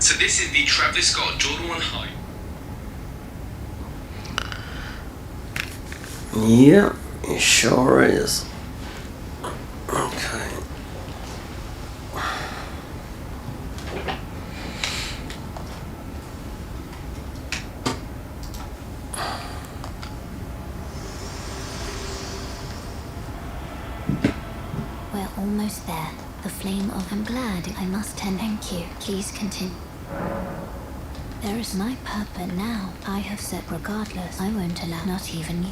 So this is the Travis Scott Jordan 1 High. Yeah, it sure is. Okay. We're almost there. The flame of... I'm glad. I must thank you. Please continue. There is my purpose now. I have said regardless. I won't allow not even you.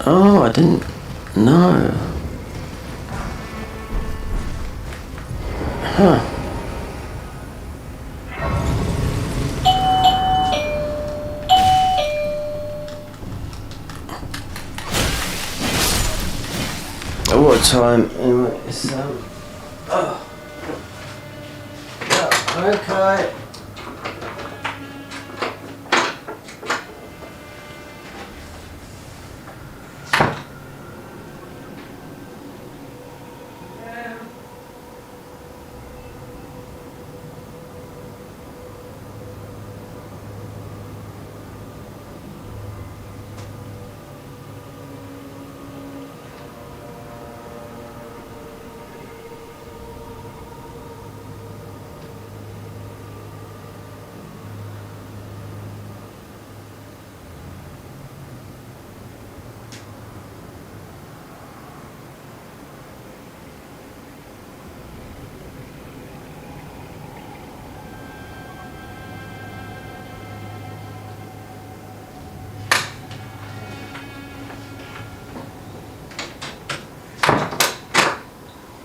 Oh, I didn't know. Huh. At what time? Anyway, it's oh. Okay.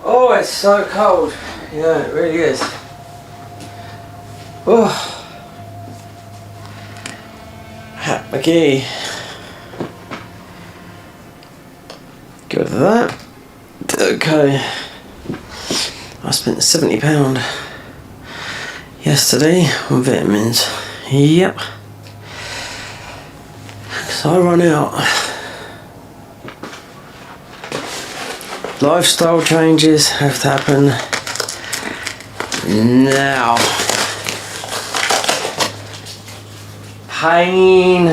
Oh, it's so cold. Yeah, it really is. Oh. Hat McGee. Go with that. Okay. I spent £70 yesterday on vitamins. Yep. So I run out. Lifestyle changes have to happen now. Pain,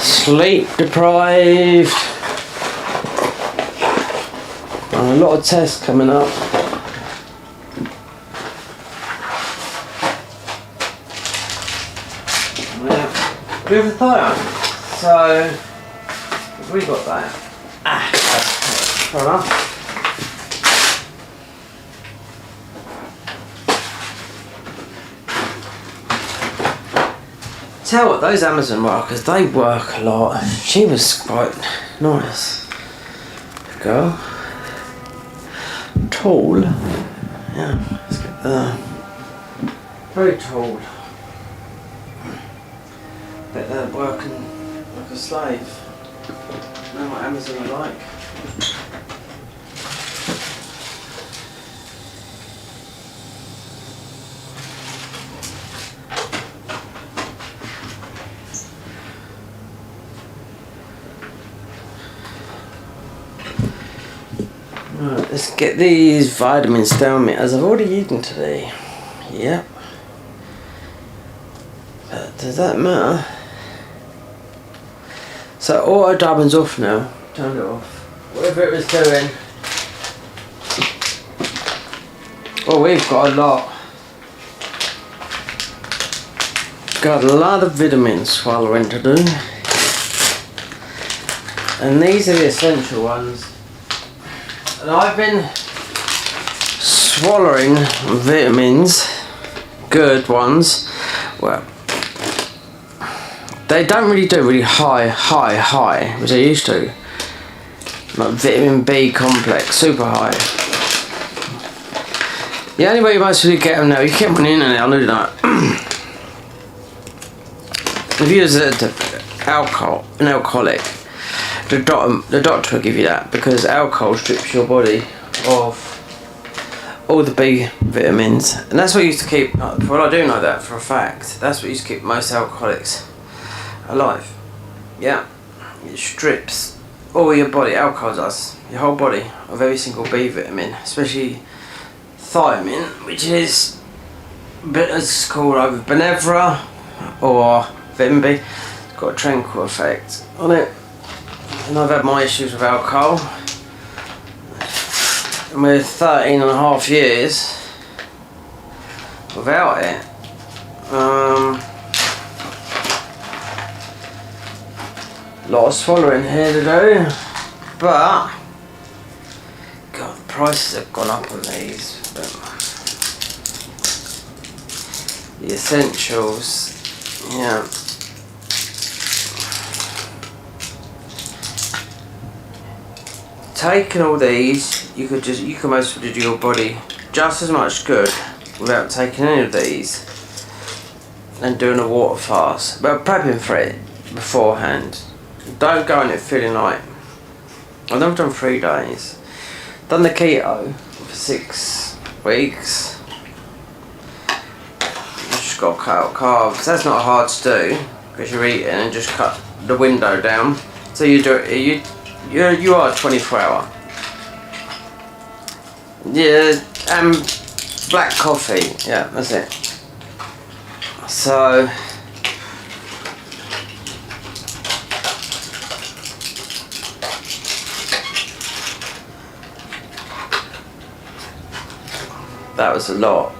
sleep deprived, and a lot of tests coming up. Glutathione. So we got that. Fair enough. Tell what, those Amazon workers, they work a lot. She was quite nice. Girl. Tall. Yeah, let's get there. Very tall. Bet they're working like a slave. You know what Amazon are like? Right, let's get these vitamins down me as I've already eaten today. Yep. But does that matter? So auto dubbing's off now. Turn it off. Whatever it was doing. Well, we've got a lot. Got a lot of vitamins swallowing to do. And these are the essential ones. And I've been swallowing vitamins, good ones. Well, they don't really do really high, which they used to. Like vitamin B complex, super high. The only way you mostly get them now, you get them on the internet, I know that. If you use an alcoholic, the doctor will give you that, because alcohol strips your body of all the B vitamins, and that's what used to keep, well, I do know that for a fact, that's what used to keep most alcoholics alive. Yeah, it strips all your body, alcohol does, your whole body, of every single B vitamin, especially thiamine, which is it's called either Benevra or vitamin B. It's got a tranquil effect on it. And I've had my issues with alcohol, and we're 13 and a half years without it. A lot of swallowing here to do, but God, the prices have gone up on these. But the essentials, yeah. Taking all these, you can mostly do your body just as much good without taking any of these and doing a water fast. But prepping for it beforehand. Don't go on it feeling like, I've never done 3 days. Done the keto for 6 weeks. You just got to cut out carbs. That's not hard to do because you're eating, and just cut the window down. So you do it. You are 24 hour. Yeah, and black coffee. Yeah, that's it. So that was a lot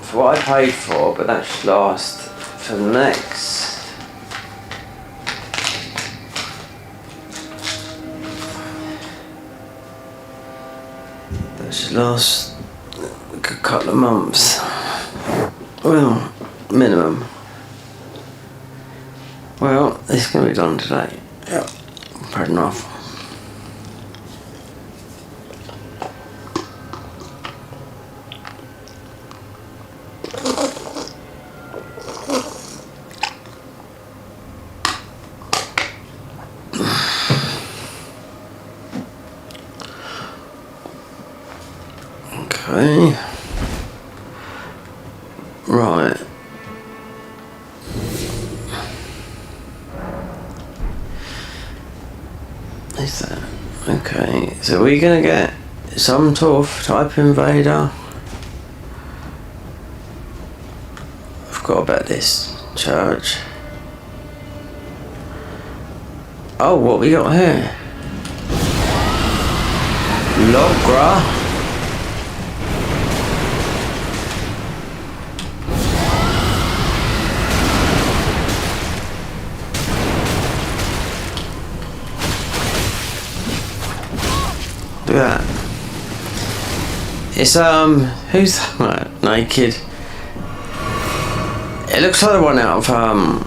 for what I paid for, but that should last for the next. That should last a good couple of months. Well, minimum. Well, it's going to be done today. Yep, fair enough. Okay. Right. Is that okay? So we're gonna get some sort of type invader. I forgot about this church. Oh, what we got here? Logra. Look at that. It's who's that? Naked. It looks like the one out of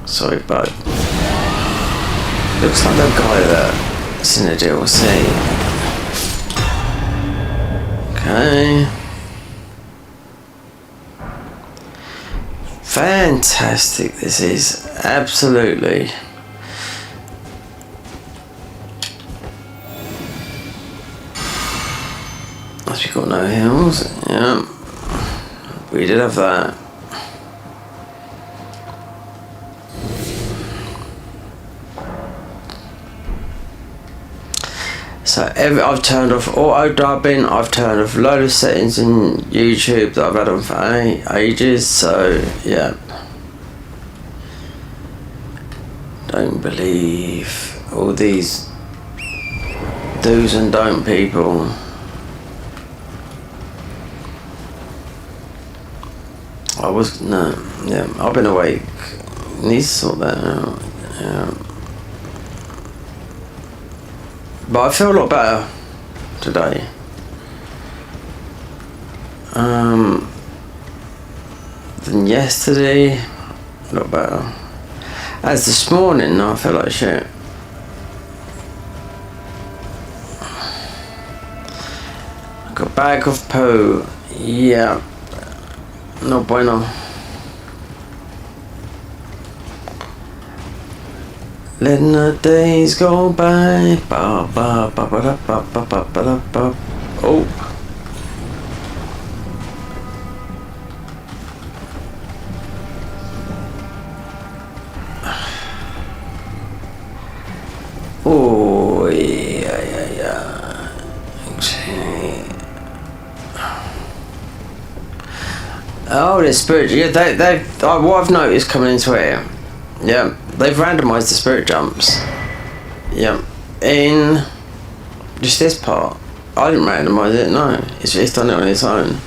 sorry, bud. Looks like the guy that's in the DLC. Okay. Fantastic, this is absolutely. We've got no hills, yeah. We did have that. So I've turned off auto dubbing, I've turned off a load of settings in YouTube that I've had on for ages, so yeah. Don't believe all these do's and don't people. I've been awake. Need to sort that out. Yeah. But I feel a lot better today. Than yesterday. A lot better. As this morning, I feel like shit. Like a bag of poo. Yeah. No bueno. Letting the days go by. Ba, ba, ba, ba, da, ba, ba, ba, ba, da, ba. Oh. Oh, yeah. Okay. Oh, the spirit. Yeah, what I've noticed coming into here. Yeah, they've randomised the spirit jumps. Yeah, in just this part. I didn't randomise it. No, it's done it on its own.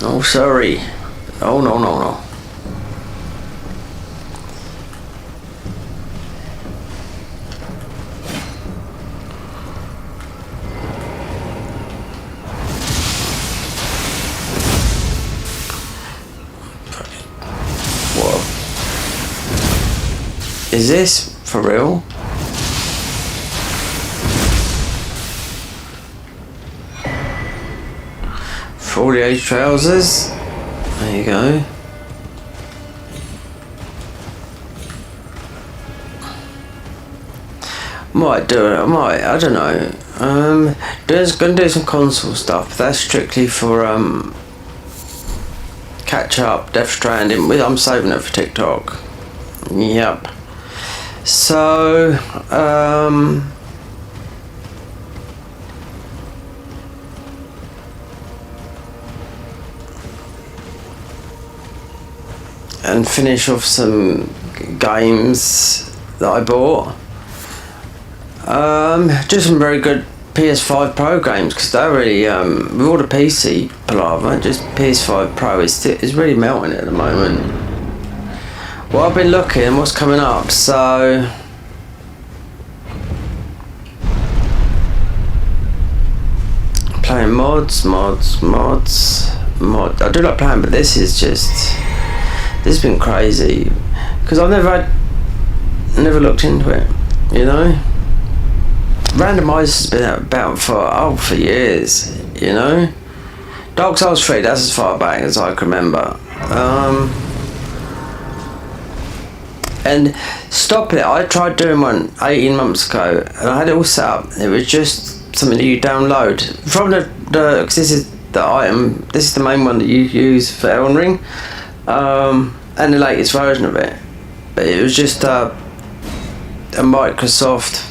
Oh, sorry. Oh no. Is this for real? For all the age trousers? There you go. Might do it, I don't know. Gonna do some console stuff. That's strictly for catch up, Death Stranding. I'm saving it for TikTok. Yep. So, and finish off some games that I bought. Just some very good PS5 Pro games, because they're really, with all the PC palaver, just PS5 Pro is really melting at the moment. Well, I've been looking what's coming up, so playing mods. I do like playing, but this has been crazy, because I've never looked into it, you know. Randomizer's been about for years, you know. Dark Souls 3, that's as far back as I can remember. And stop it, I tried doing one 18 months ago, and I had it all set up. It was just something that you download from because this is the main one that you use for Elden Ring, and the latest version of it. But it was just a Microsoft,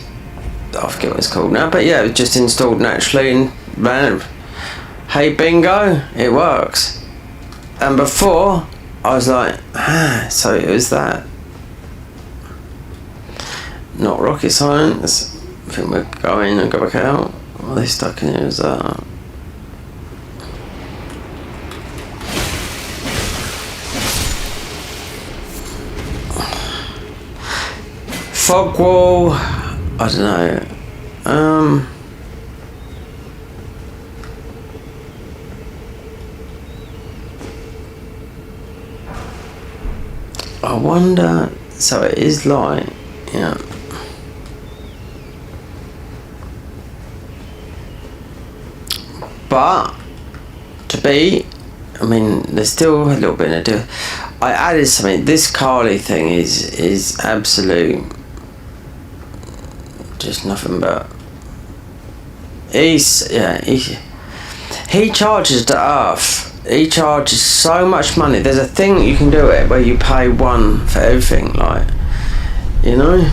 I forget what it's called now, but yeah, it was just installed naturally and ran. Hey, bingo, it works. And before, I was like, so it was that. Not rocket science. I think we'll go in and go back out. What they stuck in here is that. Fog wall. I don't know. I wonder. So it is light. Yeah. But there's still a little bit to do. I added something. This Carly thing is absolute, just nothing but. He charges the earth. He charges so much money. There's a thing you can do it where you pay one for everything, like, you know.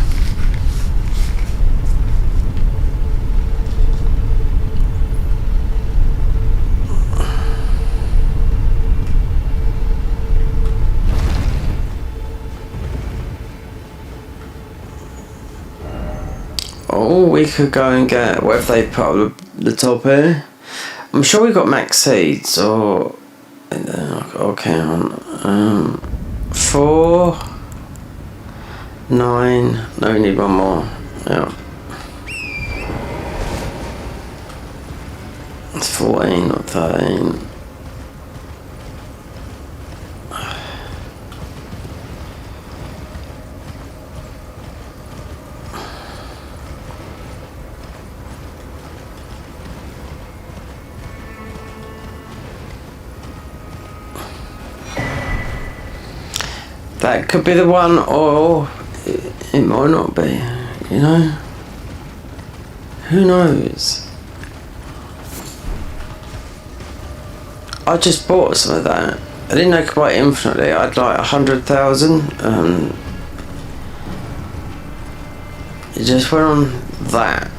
Oh, we could go and get whatever they put up the top here. I'm sure we got max seeds or okay on 4 9. No, we need one more. Yeah. It's 14, not 13. That could be the one, or it might not be, you know? Who knows? I just bought some of that. I didn't know I could buy it infinitely. I'd like 100,000. It just went on that.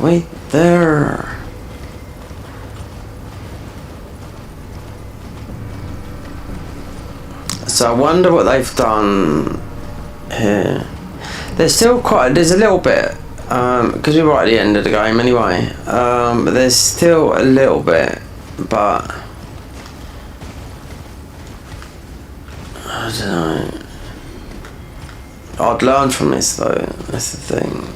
Wait there. So I wonder what they've done here. There's still there's a little bit, because we're right at the end of the game anyway, but there's still a little bit, but I don't know. I'd learn from this though, that's the thing.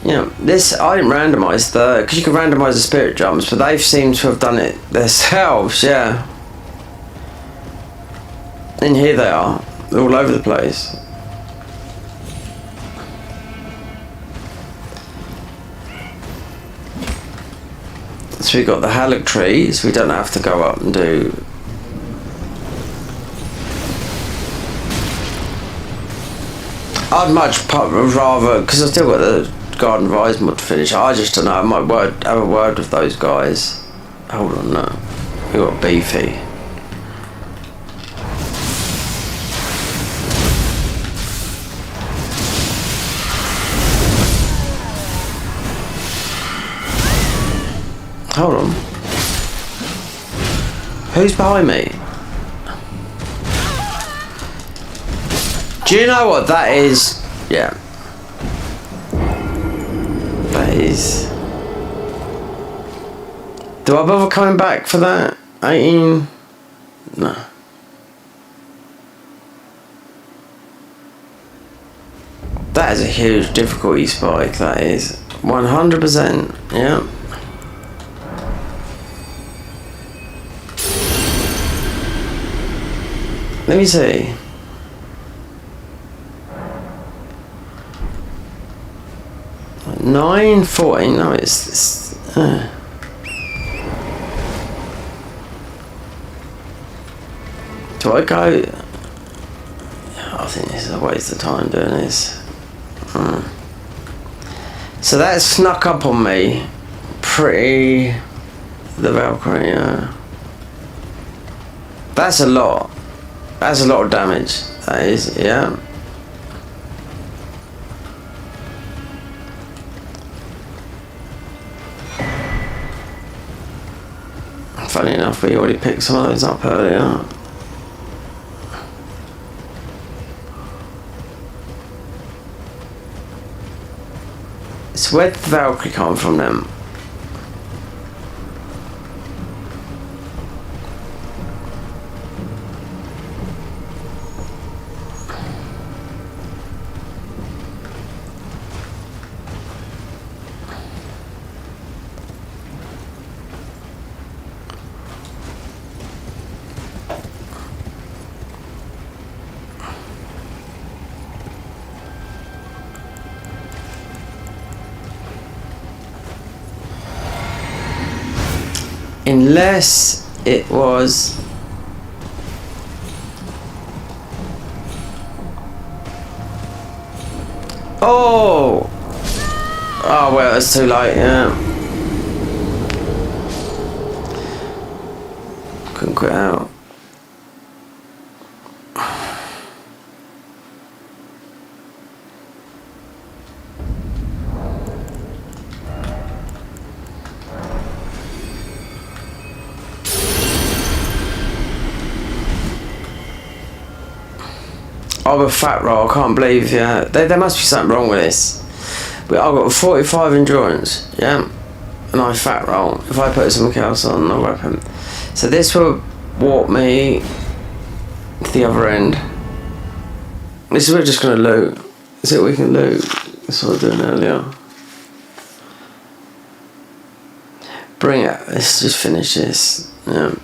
You know, this, I didn't randomise because you can randomise the spirit jumps, but they've seemed to have done it themselves, yeah. And here they are, they're all over the place. So we've got the Halleck tree, so we don't have to go up and do... I'd much rather, because I've still got the Garden Rise mod to finish. I just don't know, I might have a word with those guys. Hold on, no. We got Beefy. Hold on. Who's behind me? Do you know what that is? Yeah. That is... Do I bother coming back for that? 18? No. That is a huge difficulty spike, that is. 100%, yeah. Let me see. Nine 14. No, it's do I go? I think this is a waste of time doing this. So that snuck up on me. Pretty. The Valkyrie. Yeah. That's a lot. That's a lot of damage. That is, yeah. Funny enough, we already picked some of those up earlier. So where did the Valkyrie come from then? Unless it was... Oh! Oh well, it's too late, yeah. Couldn't quit out. I'm a fat roll. I can't believe. Yeah, there must be something wrong with this. But I've got 45 endurance. Yeah, and I fat roll. If I put something else on a weapon, so this will warp me to the other end. This is we're just gonna loot. Is it we can loot? That's what I was doing earlier. Bring it. Let's just finish this. Yeah.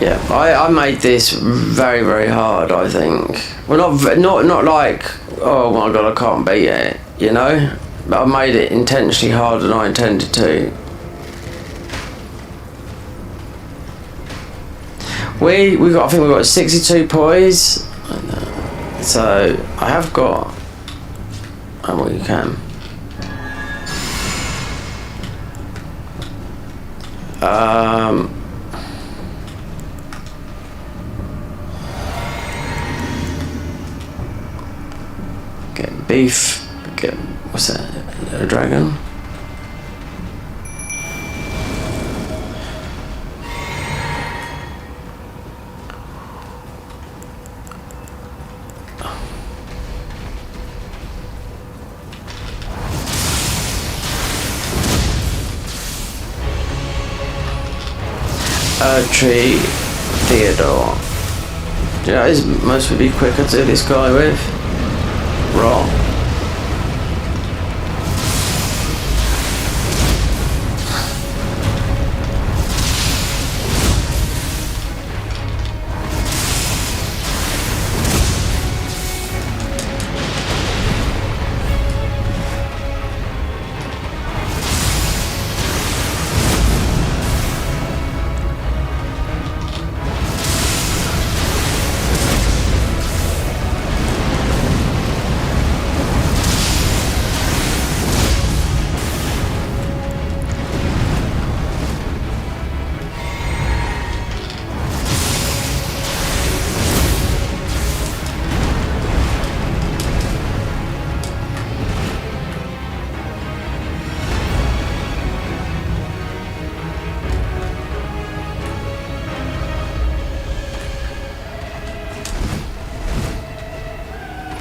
Yeah, I made this very, very hard, I think. Well, not like, oh my god, I can't beat it, you know? But I made it intentionally harder than I intended to. I think we've got 62 poise. So, I have got... Oh, well, you can. Get beef. Get... What's that? A dragon? Tree Theodore. Do you know it's most would be quicker to do this guy with? Raw.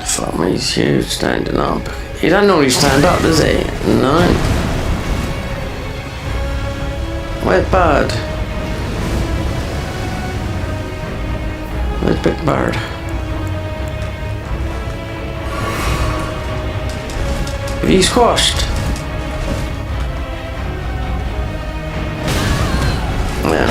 Fuck me, he's huge standing up. He don't normally stand up, does he? No. Where's Bird? Where's Big Bird? Have you squashed? Yeah.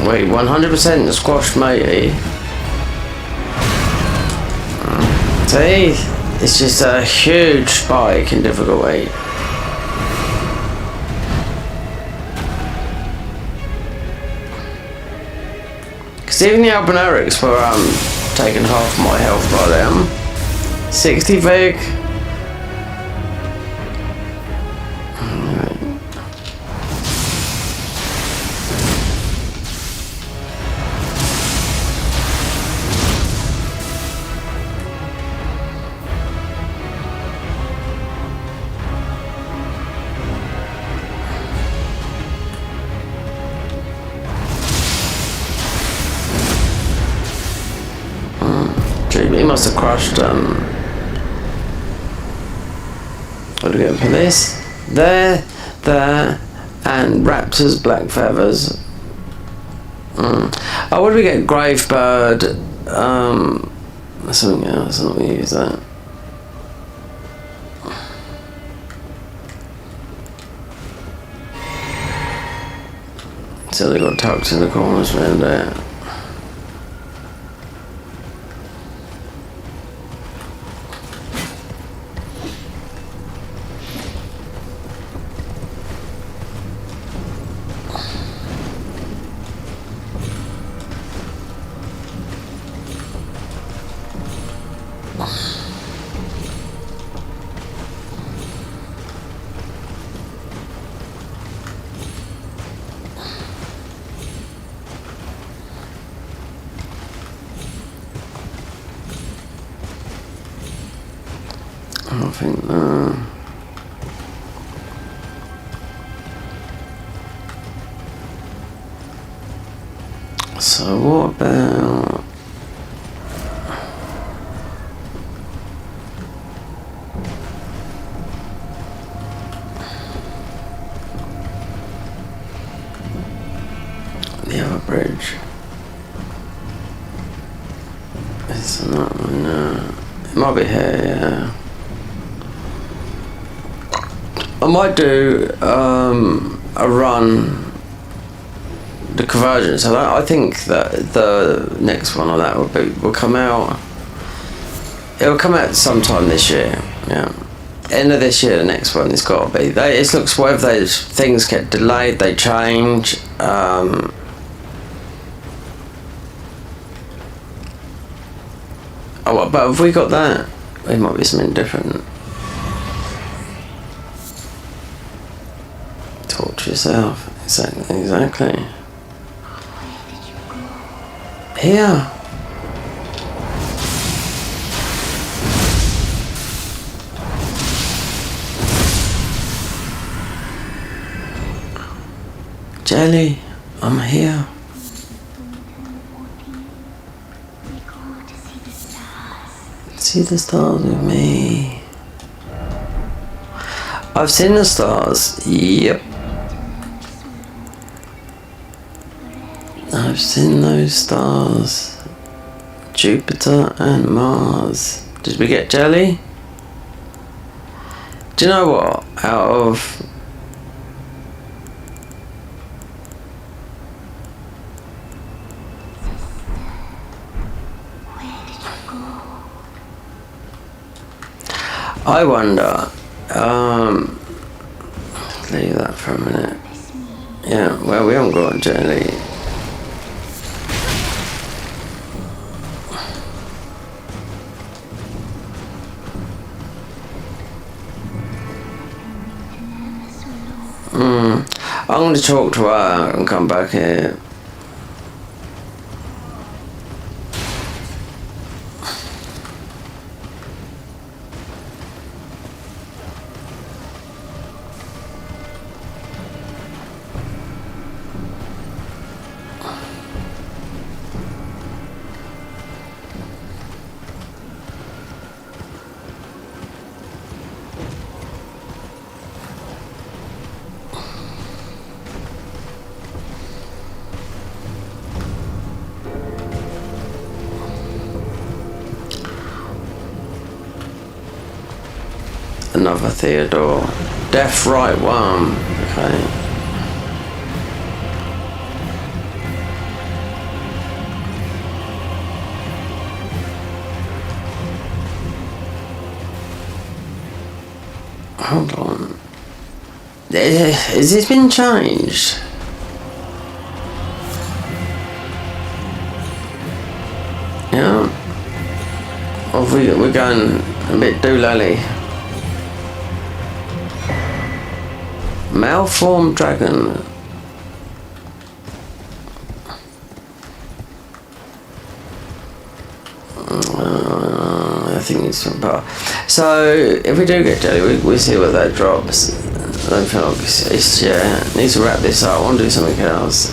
Wait, 100% squashed matey. See? It's just a huge spike in difficulty. Because even the Albinerics were taking half my health by them. 60 Vig. He must have crushed what do we get for this? There, and Raptor's black feathers. Oh, what do we get? Gravebird. Something else. I'm not gonna use that. So they got tucked in the corners around there. I think. So what about? The other bridge. It's not one. It might be here. Yeah. I might do a run. The convergence. So I think that the next one on that will come out. It will come out sometime this year. Yeah. End of this year. The next one. It's got to be. It looks whatever those things get delayed. They change. Oh, but have we got that? It might be something different. Talk to yourself. Exactly. Here. Jelly, I'm here. See the stars with me. I've seen the stars. Yep. I've seen those stars. Jupiter and Mars. Did we get jelly? Do you know what? Out of... I wonder, leave that for a minute. Yeah, well, we haven't got jelly. I'm going to talk to her and come back here. Another Theodore. Death right one. Okay. Hold on. Has this been changed? Yeah. Or we're going a bit doolally. Malformed dragon. I think it's from power. So if we do get jelly, we see what that drops. I don't feel like it's yeah. Need to wrap this up. I want to do something else.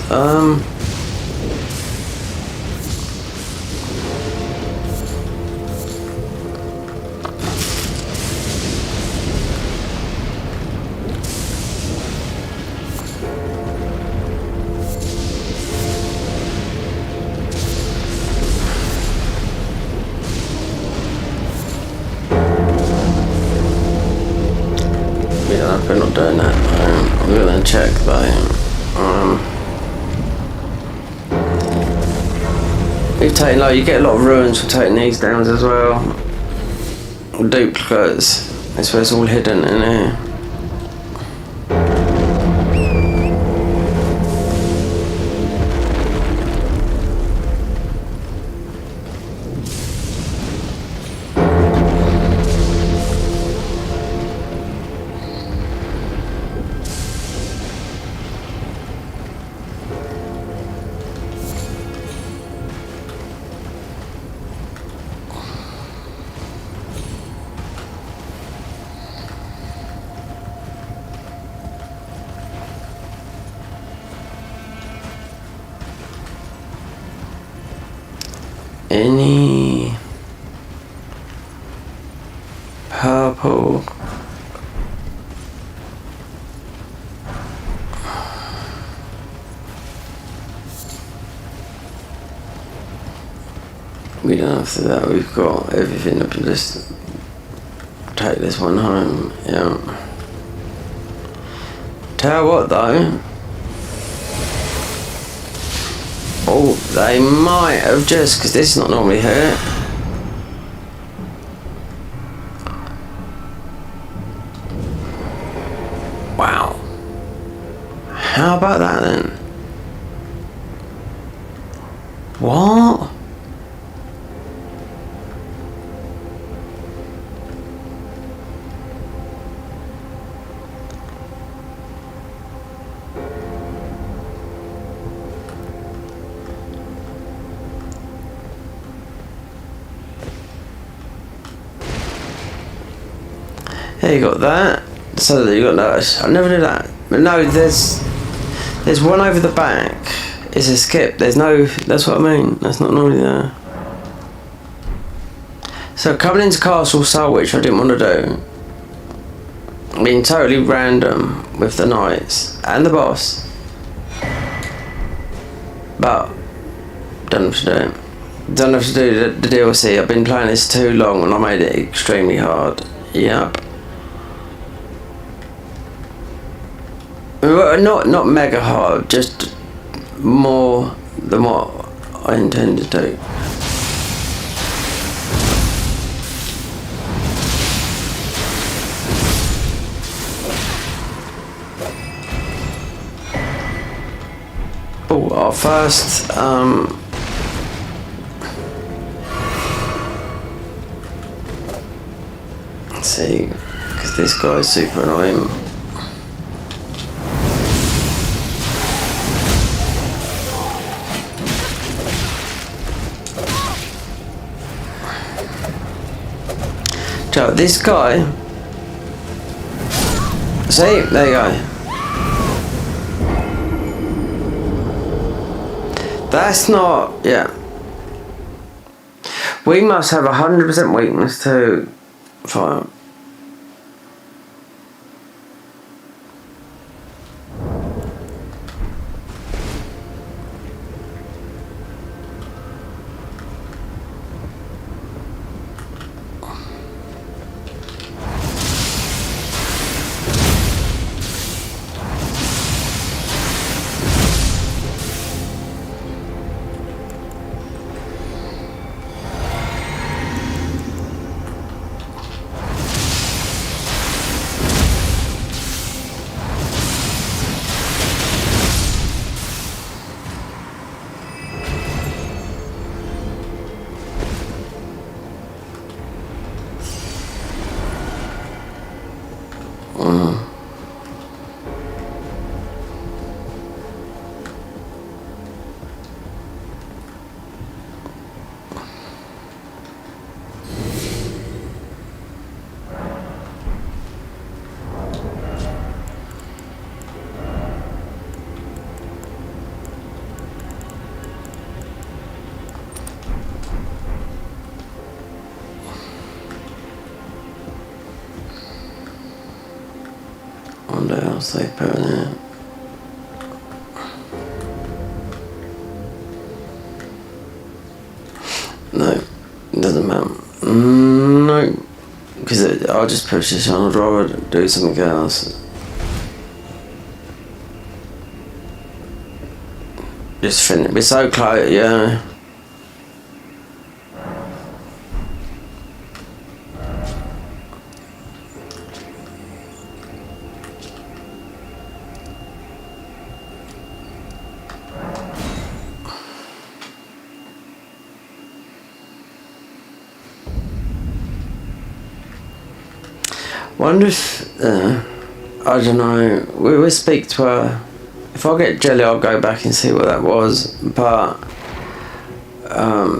We're not doing that. I'm gonna check though. We've taken like you get a lot of ruins for taking these down as well. Duplicates. That's where it's all hidden in here. any purple we don't have to do that, we've got everything up, just take this one home. Yeah, tell what though, oh, they might have just, because this is not normally here. Wow. How about that then? What? Yeah, you got that. So you got notice. I never did that. But no, there's one over the back. It's a skip. There's no. That's what I mean. That's not normally there. So coming into Castle Soul, which I didn't want to do. Being totally random with the knights and the boss. But don't have to do it. Don't have to do the DLC. I've been playing this too long and I made it extremely hard. Yep. Not mega hard, just more than what I intended to do. Oh, our first let's see, because this guy's super annoying. So this guy, see, there you go. That's not, yeah. We must have 100% weakness to fire. What else they put in it? No, it doesn't matter. No, because I'll just push this on. I'd rather do something else. Just finish. We're so close, yeah. Wonder if, I don't know, we'll speak to her. If I get jelly, I'll go back and see what that was, but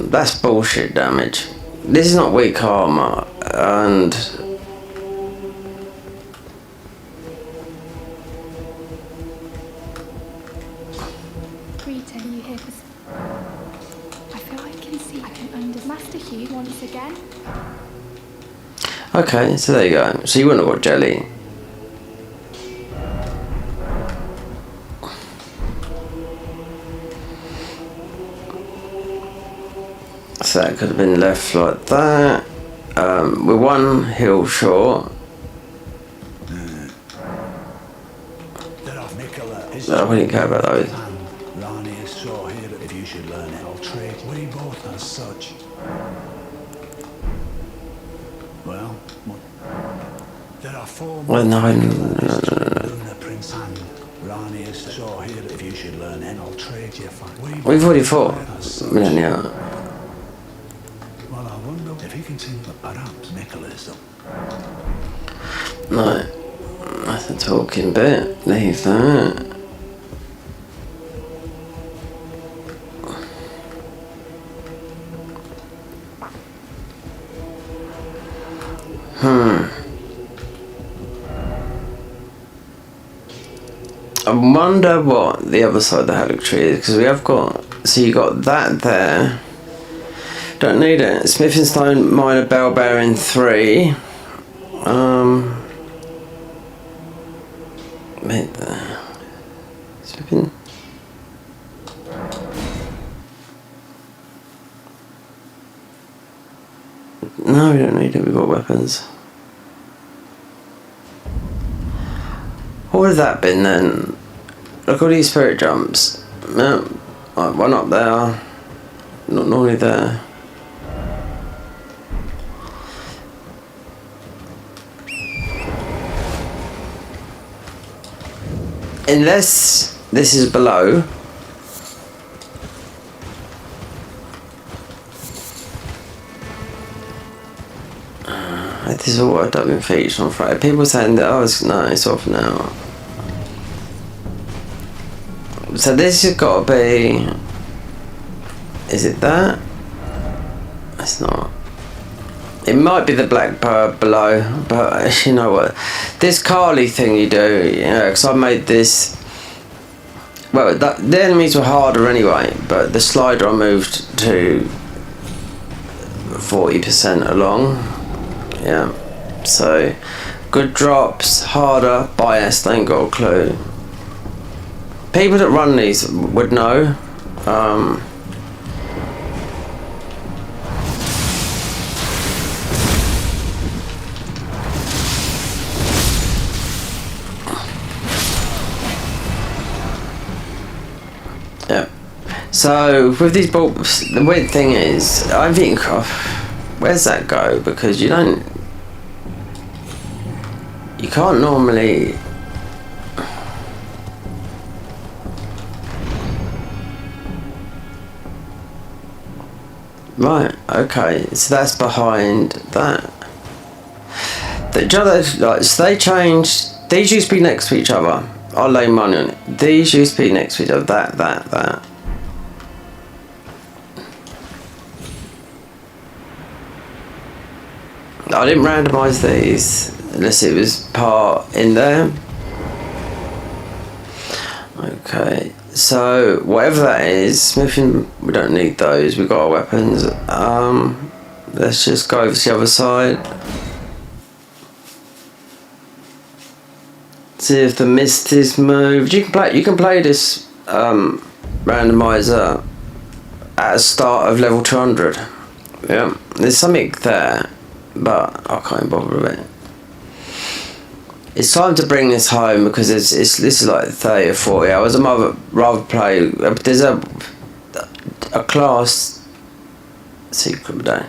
that's bullshit damage. This is not weak armor, and Rita, you here? 'Cause I feel I can see, I can you once again. Okay, so there you go. So you wouldn't have got jelly. So that could have been left like that. We're one hill short. No, we didn't care about those. Rani is so here if you should learn it, I'll trade we both as such. Well, there are four more. Well, no. Luna Prince and Rani is so here if you should learn it, I'll trade you for. We've already fought. Yeah. Well, I wonder if he can see that perhaps Nicholas. No. That's a talking bit. Leave that. I wonder what the other side of the haddock tree is, because we have got, so you got that there. Don't need it. Smith and Stone minor bell bearing 3. Mate there. Smithing. No, we don't need it. We've got weapons. What would that been then? Look, all these spirit jumps. No, one up there. Not normally there. Unless this is below. This is all I've done in features on Friday. People saying that, oh, it's off now. So this has got to be. Is it that? It's not. It might be the black bird below, but you know what? This Carly thing you do, you know, because I made this. Well, the enemies were harder anyway, but the slider I moved to 40% along. Yeah, so good drops, harder, biased, ain't got a clue. People that run these would know. Yeah. So with these bulbs, the weird thing is, I think, where's that go? Because you can't normally. Right, okay, so that's behind that. So they changed. These used to be next to each other. I'll lay money on it. These used to be next to each other. That. I didn't randomize these unless it was part in there. Okay, so whatever that is, smithing, we don't need those, we've got our weapons. Let's just go over to the other side. See if the mist is moved. You can play this randomizer at the start of level 200. Yeah, there's something there, but I can't bother with it. It's time to bring this home because this is like 30 or 40 hours. I'd rather play. There's a class secret day.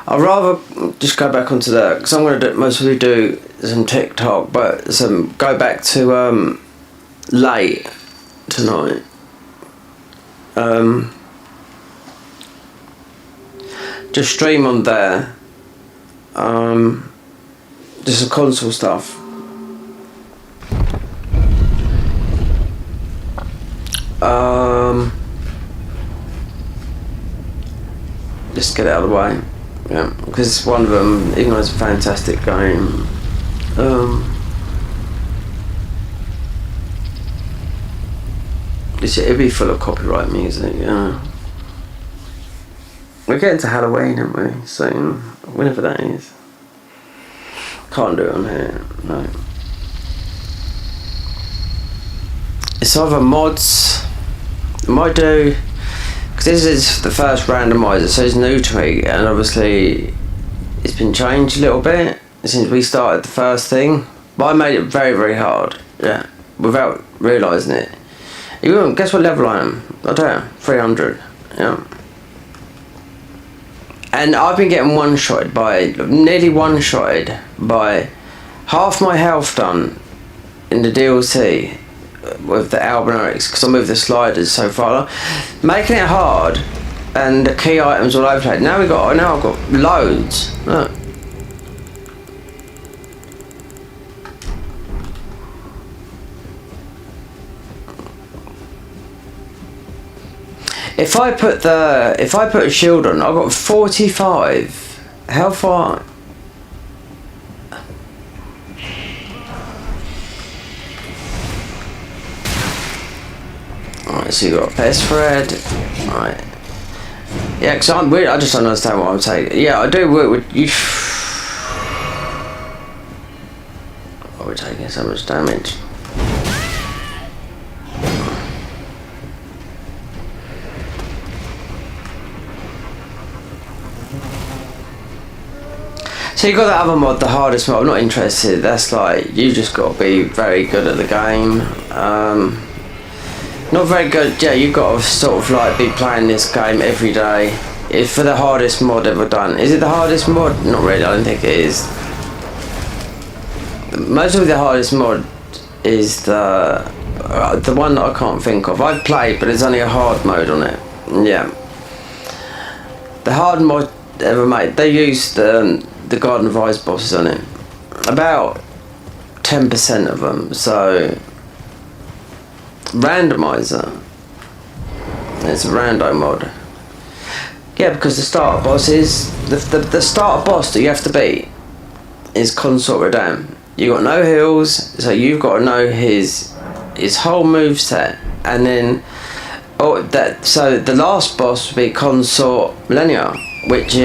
I'd rather just go back onto that because I'm going to mostly do some TikTok, but go back to late tonight. Just stream on there. Just some console stuff. Just get it out of the way. Yeah, because one of them, even though it's a fantastic game, it'd be full of copyright music, yeah. We're getting to Halloween, aren't we? Soon. Whenever that is. Can't do it on here. No. It's either mods. I might do. Because this is the first randomizer, so it's new to me. And obviously, it's been changed a little bit since we started the first thing. But I made it very, very hard. Yeah. Without realising it. Guess what level I am? I don't know. 300. Yeah. And I've been getting one-shotted by, nearly one-shotted by half my health done in the DLC with the albinerics, because I moved the sliders so far, making it hard, and the key items all over the place. Now I've got loads. Look. If I put a shield on, I've got 45. How far? Alright, so you got a best thread. Alright. Yeah, because I'm weird. I just don't understand what I'm saying. Yeah, I do work with you. Oh, we're taking so much damage. So you got that other mod, the hardest mod. I'm not interested. That's like, you just got to be very good at the game. Not very good. Yeah, you got to sort of like be playing this game every day. It's for the hardest mod ever done. Is it the hardest mod? Not really. I don't think it is. Most of the hardest mod is the one that I can't think of. I've played, but there's only a hard mode on it. Yeah. The hard mod ever made. They used the Garden of Ice bosses on it. About 10% of them. So randomizer. It's a rando mod. Yeah, because the starter boss is the starter boss that you have to beat is Consort Radam. You got no heals, so you've got to know his whole moveset, and then so the last boss would be Consort Millennia, which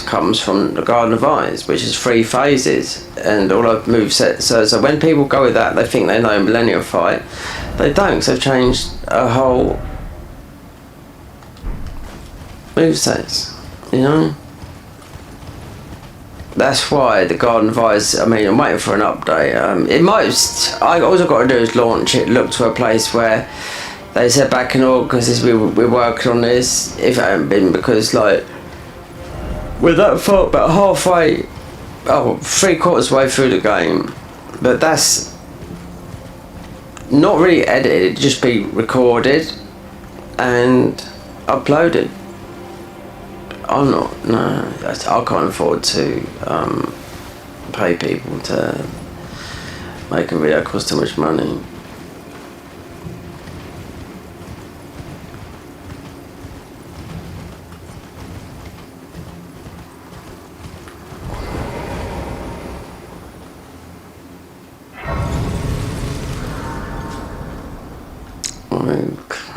comes from the Garden of Ice, which is 3 phases and all of moveset. So when people go with that, they think they know Millennia fight. They don't, because they've changed a whole movesets, you know? That's why the Garden of Ice, I mean, I'm waiting for an update. All I've got to do is launch it, look to a place where they said back in August we're working on this, if it hadn't been, because like, with that far about halfway, 3/4 way through the game, but that's not really edited, it'd just be recorded and uploaded. I can't afford to pay people to make a video, it costs too much money.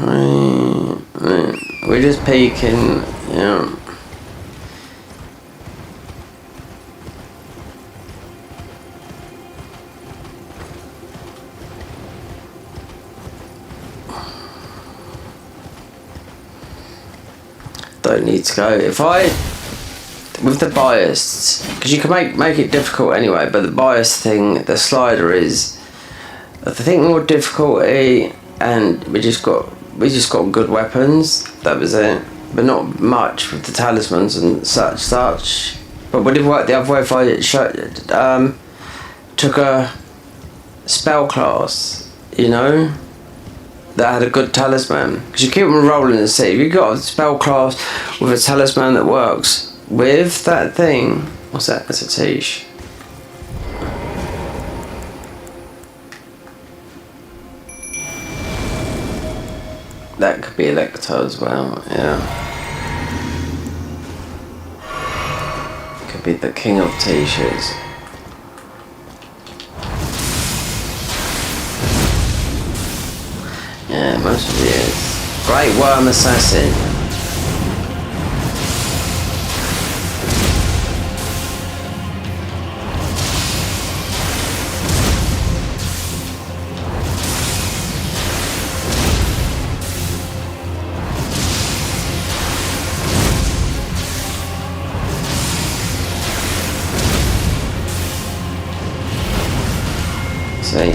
Okay, we're just peeking, yeah. Don't need to go. With the bias, because you can make it difficult anyway, but the bias thing, the slider is, I think, more difficulty, and we just got good weapons. That was it, but not much with the talismans and such. But would it work the other way if I took a spell class, you know, that had a good talisman? Because you keep them rolling and see. If you've got a spell class with a talisman that works with that thing, what's that? That's a tiche. That could be Electo as well, yeah. Could be the king of tiches. Yeah, most of it is. Great Worm Assassin. See?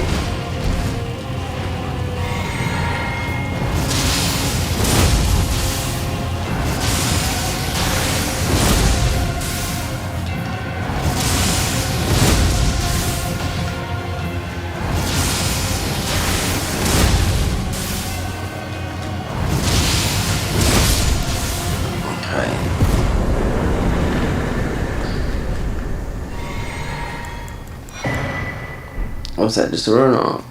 What's that, just a run?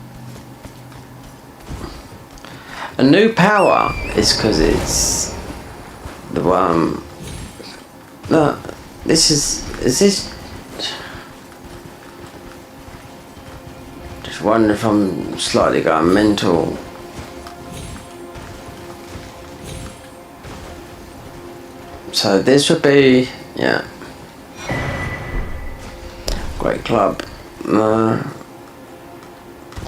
A new power is because it's the one. No, this is this? Just wonder if I'm slightly going mental. So this would be, yeah. Great club.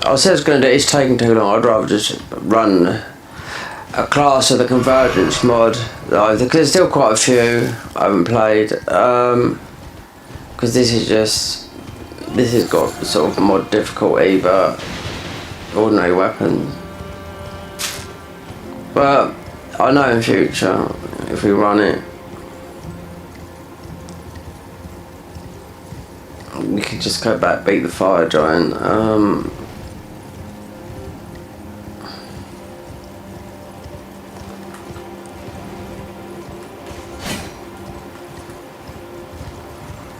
I said I was going to do it, it's taking too long. I'd rather just run a class of the convergence mod, because there's still quite a few I haven't played, because this has got sort of mod difficulty, but ordinary weapons. But I know in future, if we run it, we could just go back, beat the fire giant.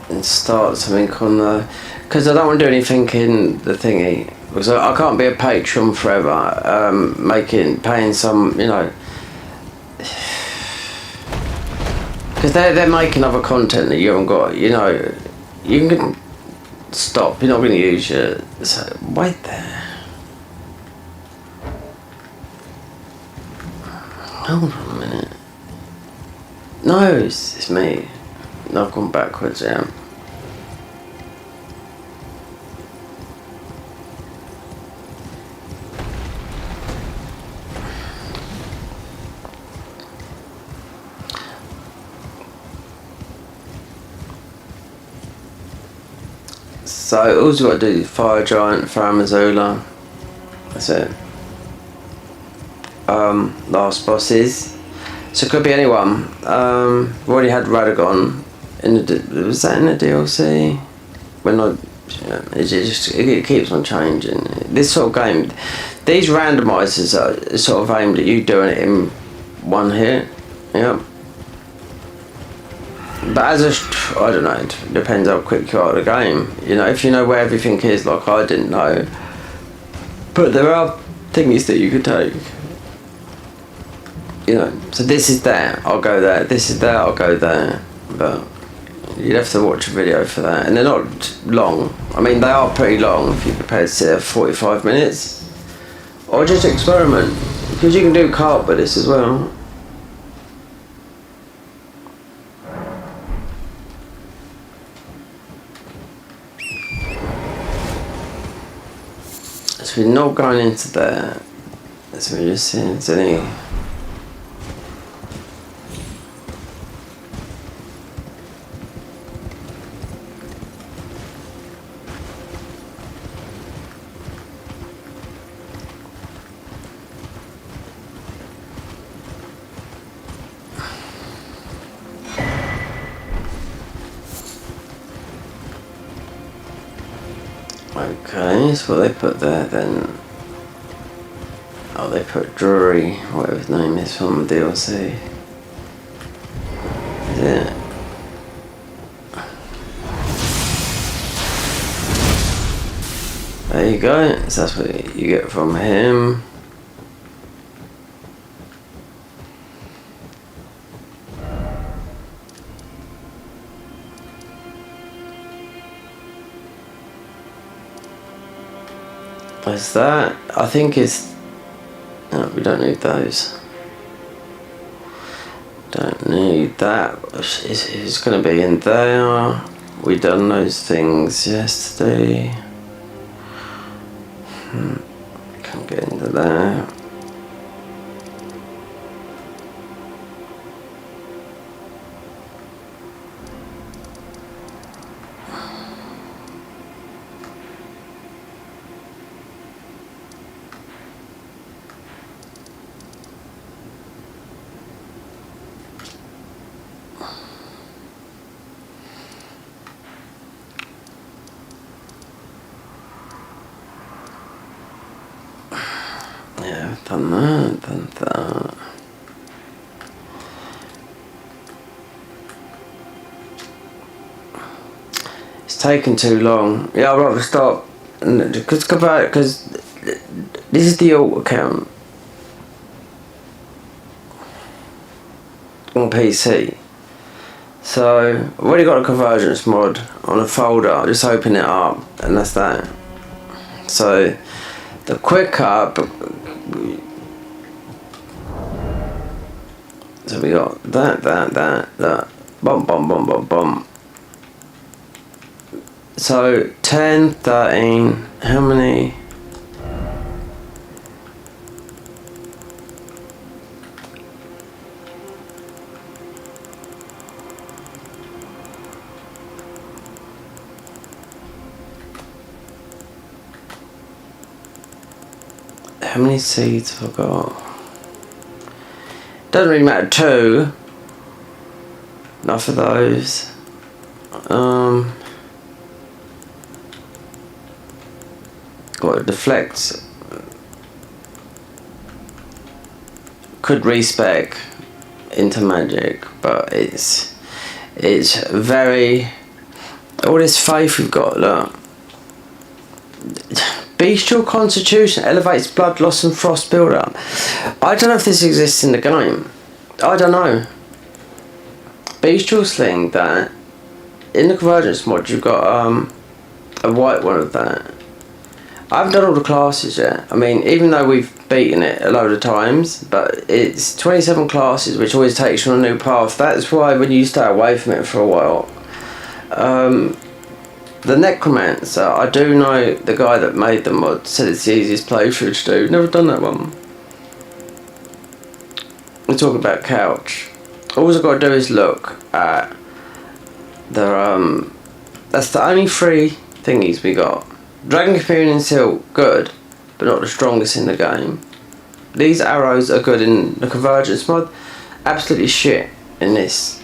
And start something on the, because I don't want to do anything in the thingy, because I can't be a patron forever, paying some, because they're making other content that you haven't got, you can stop, you're not going to use it, so wait there. Hold on a minute. No, it's me. I've gone backwards, yeah. So all you've got to do is fire giant, fire Missoula. That's it. Last bosses. So it could be anyone. We've already had Radagon. Was that in the DLC? It keeps on changing. This sort of game, these randomizers are sort of aimed at you doing it in one hit. Yep. But I don't know, it depends how quick you are at the game. If you know where everything is, like I didn't know. But there are thingies that you could take. So this is there, I'll go there. This is there, I'll go there. But you'd have to watch a video for that. And they're not long. I mean, they are pretty long if you're prepared to sit there for 45 minutes. Or just experiment. Because you can do carp with this as well. So we're not going into there. So we're just seeing if there's any. Okay, so what they put there then. Oh, they put Drury, whatever his name is from the DLC. Is it? There you go, so that's what you get from him. What's that? I think it's... No, we don't need those. Don't need that. It's going to be in there. We done those things yesterday. Can't get into there. Done that, done that. It's taken too long. Yeah, I'd rather stop. Because this is the alt account on PC. So I've already got a convergence mod on a folder. I just open it up and that's that. So the quicker, so we got that, bum. So 10, 13, how many? How many seeds have I got? Doesn't really matter, 2. Enough of those. Got it deflects. Could respec into magic, but it's very. All this faith we've got, look. Bestial Constitution elevates blood loss and frost build-up. I don't know if this exists in the game. I don't know. Bestial Sling, that. In the Convergence mod, you've got a white one of that. I haven't done all the classes yet. I mean, even though we've beaten it a load of times, but it's 27 classes, which always takes you on a new path. That's why when you stay away from it for a while. The Necromancer, I do know the guy that made the mod said it's the easiest playthrough to do. Never done that one. We're talking about couch. All I've got to do is look at the that's the only 3 thingies we got. Dragon Companion Seal, good, but not the strongest in the game. These arrows are good in the Convergence mod, absolutely shit in this.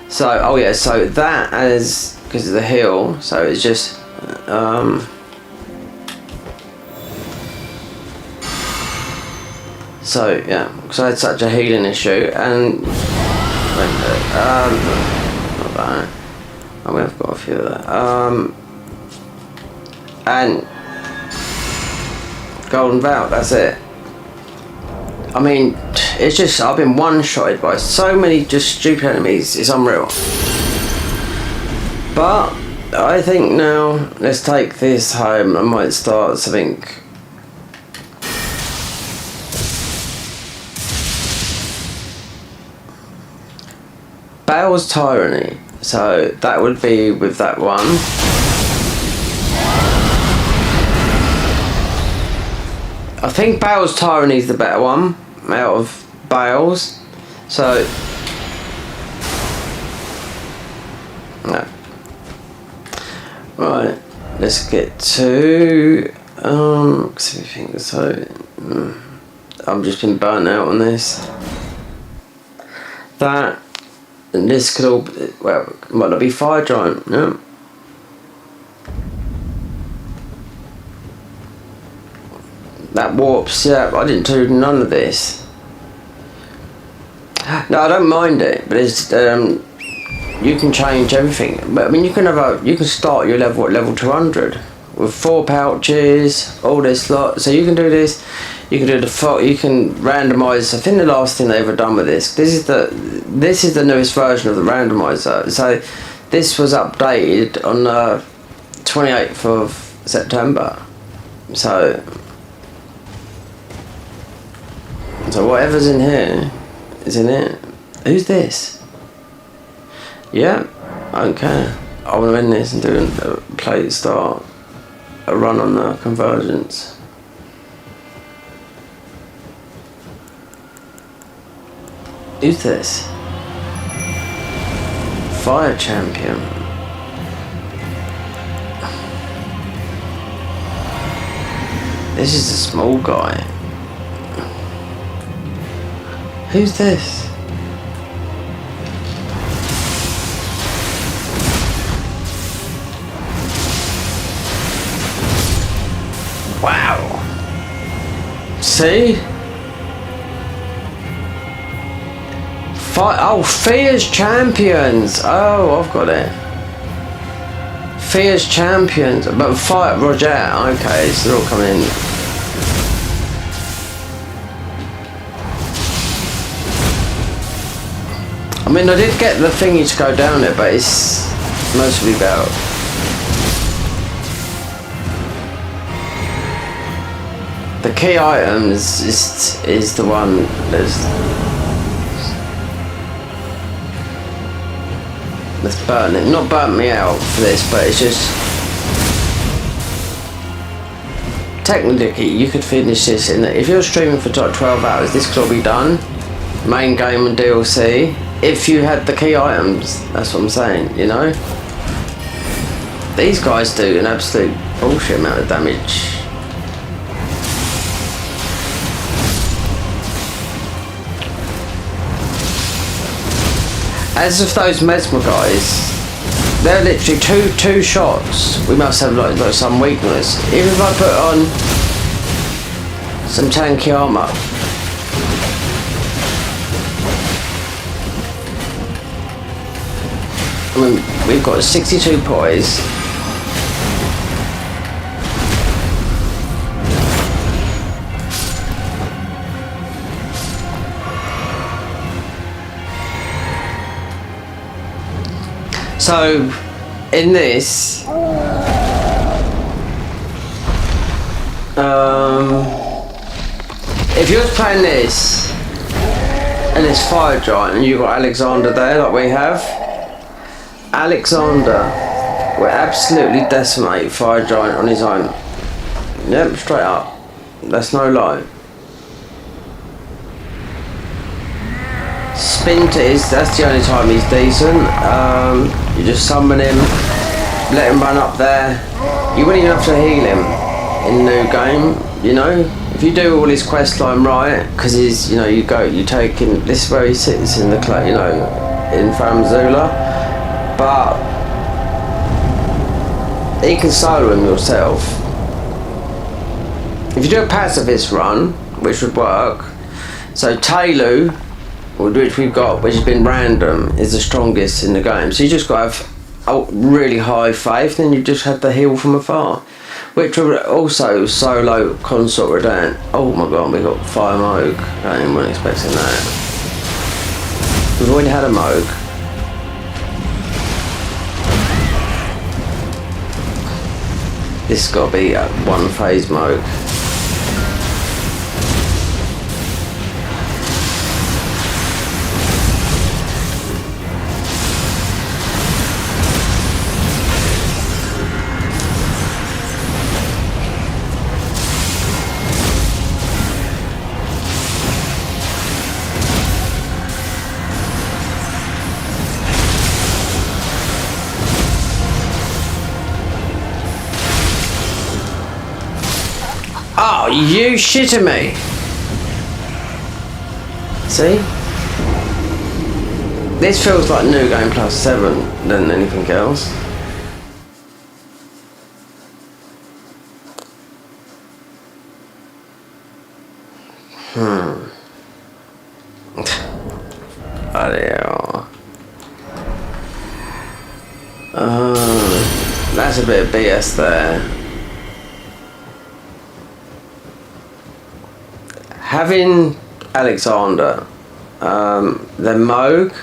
So, oh yeah, so that as, because of the heal, so it's just, so yeah, because I had such a healing issue, and, not that, I mean I've got a few of that, and Golden Vow, that's it. I mean, it's just, I've been one-shotted by so many just stupid enemies, it's unreal. But, I think now, let's take this home, I might start something. Bale's Tyranny, so that would be with that one. I think Bale's Tyranny is the better one out of Bale's. So no. Right, let's get to so I've just been burnt out on this. That and this could all, well, it might not be Fire Giant, no. That warps, yeah, I didn't do none of this. No, I don't mind it, but it's you can change everything. But I mean, you can start your level at level 200 with 4 pouches, all this lot. So you can do this. You can do you can randomize. I think the last thing they've ever done with this. This is the newest version of the randomizer. So this was updated on the 28th of September. So whatever's in here is in it. Who's this? Yeah, I don't care. I want to win this and do a run on the Convergence. Who's this? Fire Champion. This is a small guy. Who's this? Wow. See? Fear's Champions. Oh, I've got it. Fear's Champions, but fight Roger. Okay, so they're all coming in. I mean, I did get the thingy to go down it, but it's mostly about. The key items is the one that's burning. Not burnt me out for this, but it's just technically you could finish this in if you're streaming for like 12 hours. This could all be done, main game and DLC, if you had the key items. That's what I'm saying. You know, these guys do an absolute bullshit amount of damage. As of those Mesmer guys, they're literally two shots. We must have like some weakness. Even if I put on some tanky armor, I mean, we've got 62 poise. So, in this, if you're playing this, and it's Fire Giant, and you've got Alexander there, like we have, Alexander will absolutely decimate Fire Giant on his own. Yep, straight up. That's no lie. Spinters, that's the only time he's decent. You just summon him, let him run up there. You wouldn't even have to heal him in the new game, you know? If you do all his quest line right, because he's, you know, you take him, this is where he sits in the, you know, in Faramzula, but he can solo him yourself. If you do a pacifist run, which would work, so Tailu, which we've got, which has been random, is the strongest in the game. So you just got to have really high faith, then you just have the heal from afar. Which would also solo Consort Radant. Oh my god, we got Fire Moog. I didn't wasn't expecting that. We've already had a Moog. This has got to be a one phase Moog. Oh, you shitting me? See? This feels like New Game Plus 7 than anything else. That's a bit of BS there. Having Alexander, then Moog,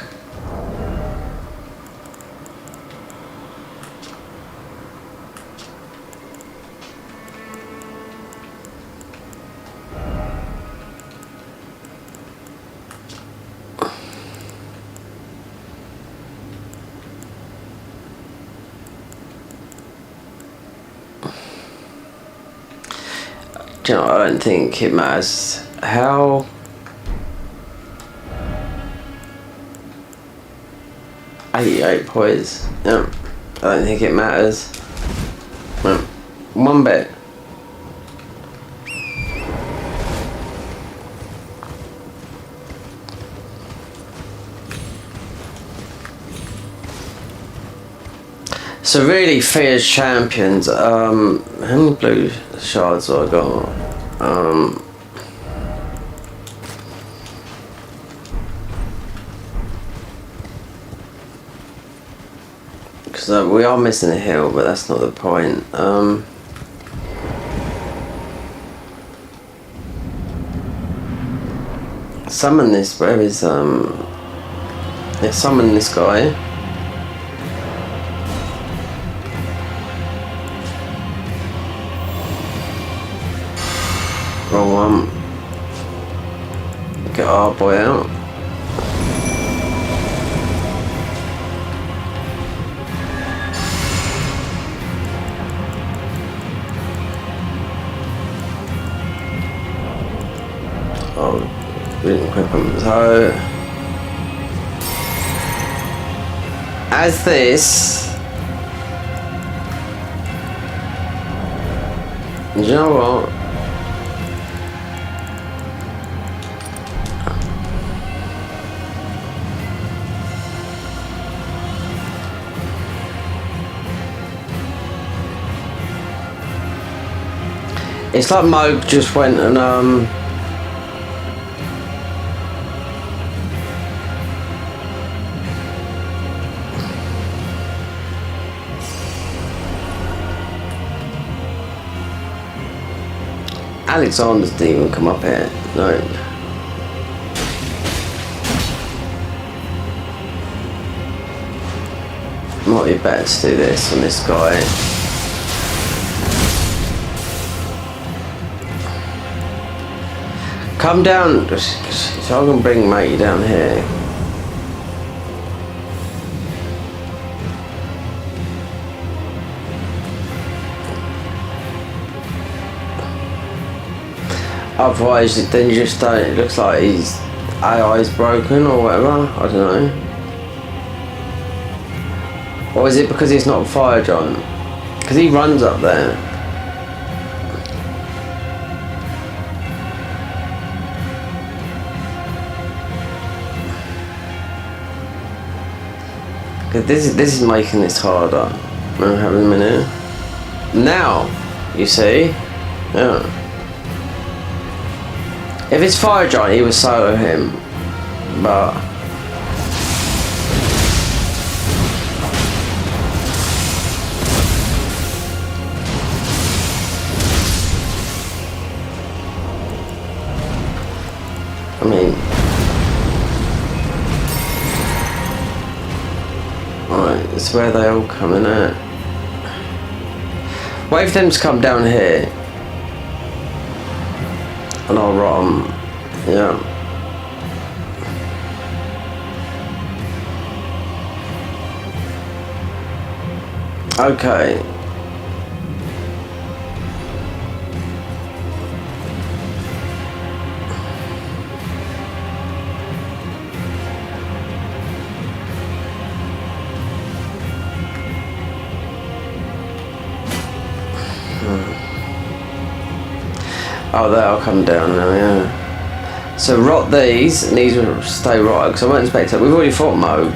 do you know, I don't think it matters how. $88 poise. Yeah, I don't think it matters. One bit. So really, Fear's Champions. How many blue shards have I got? Because we are missing a hill, but that's not the point. Summon this. Where is yeah, summon this guy. Wrong one. Get our boy out. Oh, we didn't equip him. So, as this, do you know what? It's like Moog just went and Alexander's didn't even come up here. No. Might be better to do this on this guy. Come down, so I can bring matey down here. Otherwise, then you just don't. It looks like his AI is broken or whatever. I don't know. Or is it because he's not fire giant? Because he runs up there. Cause this is making this harder. I'm having a minute. Now, you see, yeah. If it's fire giant, he would solo him, but I mean. Right, it's where they all come in at. Wait for them to come down here. And I'll rot 'em. Yeah. Okay. Oh, that'll come down now, yeah. So rot these, and these will stay rotted, because I won't expect it. We've already fought Moog.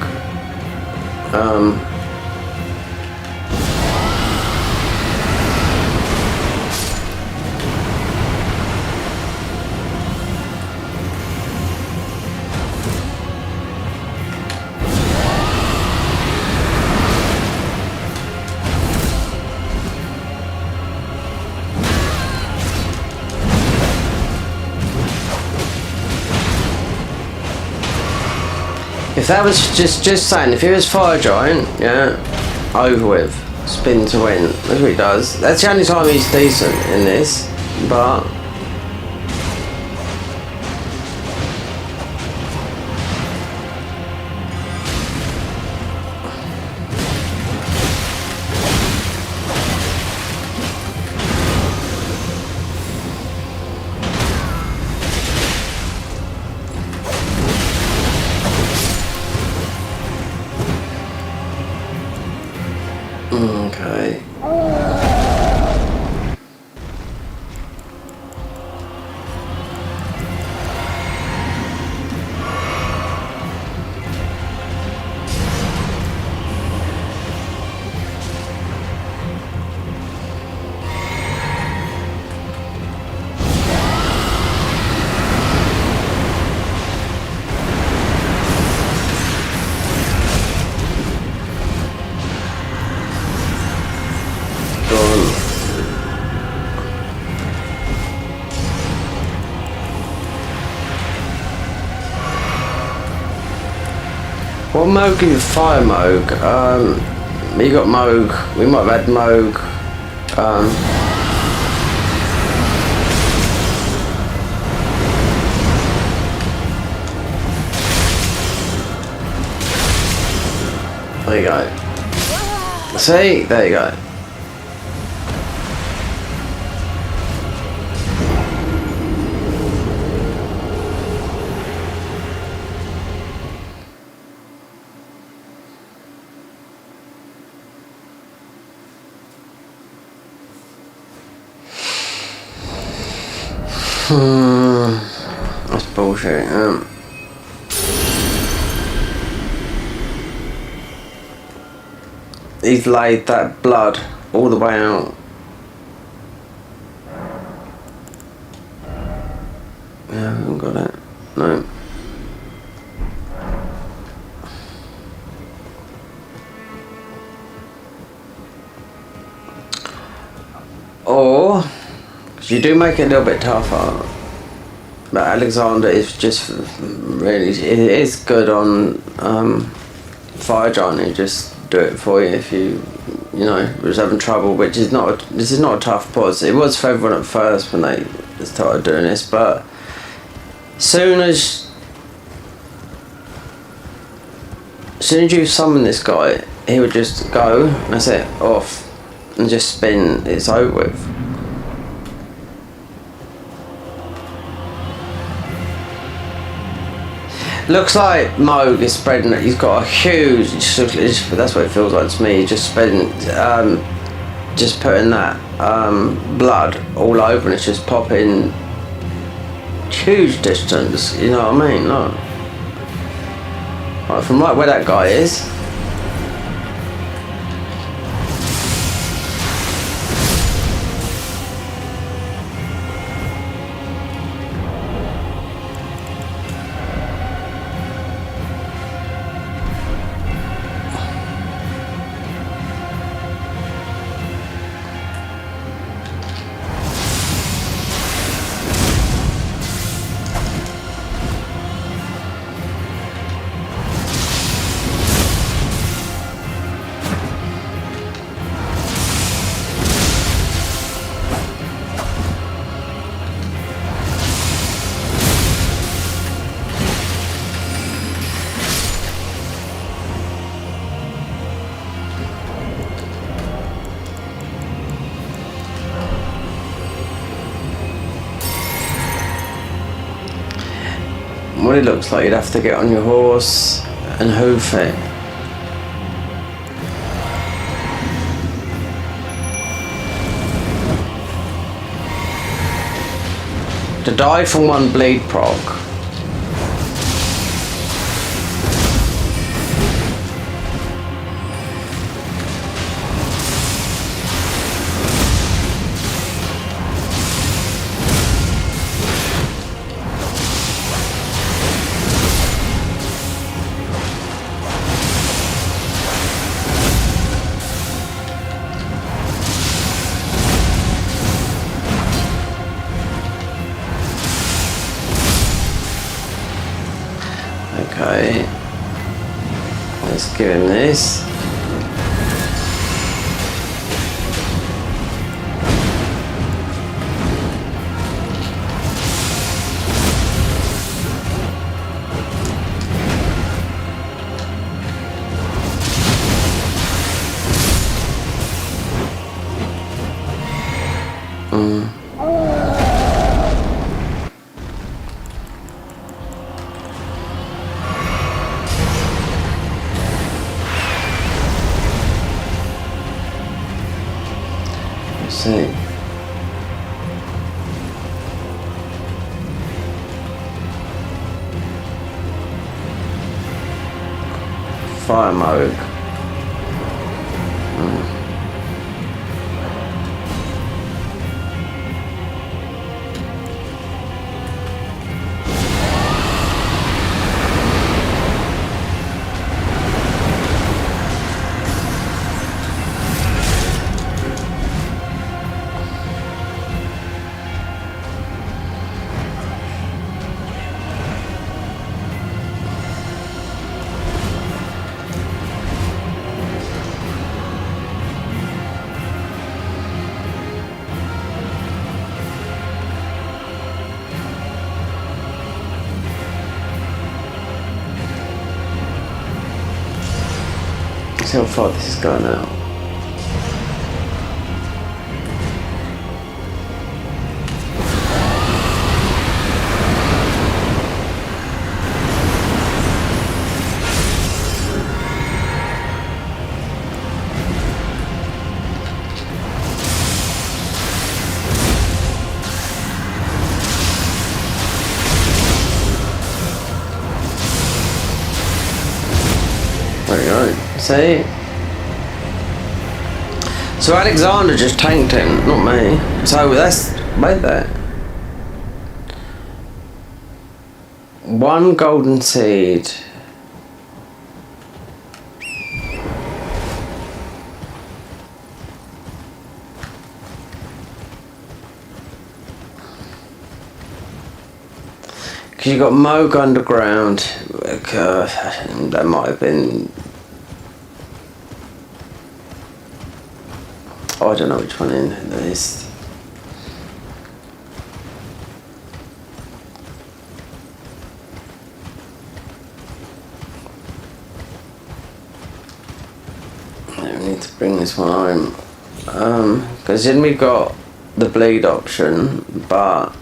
If that was just saying, if he was fire giant, yeah, over with, spin to win. That's what he does. That's the only time he's decent in this, but okay. Moog give you fire Moog? You got Moog. We might have had Moog. There you go. See? There you go. That's bullshit. He's laid that blood all the way out. Yeah, I haven't got it. No. Or, because you do make it a little bit tougher. But Alexander is just really, it is good on Fire Giant. He just do it for you if you was having trouble, which is not, this is not a tough boss. It was for everyone at first when they started doing this, but soon as you summon this guy, he would just go, that's it, off, and just spin, it's over with. Looks like Moog is spreading it. He's got a huge, that's what it feels like to me, just spreading, just putting that blood all over, and it's just popping huge distance, you know what I mean? Look. Right, from right where that guy is. What it looks like, you'd have to get on your horse and hoof it. To die from one bleed proc. Okay, let's give him this. See. Fire mode. See how far this is going out. There we go. See? So Alexander just tanked him, not me. So that's made that. 1 golden seed. Because you got Moog Underground. That might have been. Oh, I don't know which one in the list. We need to bring this one home. Because then we got the bleed option, but.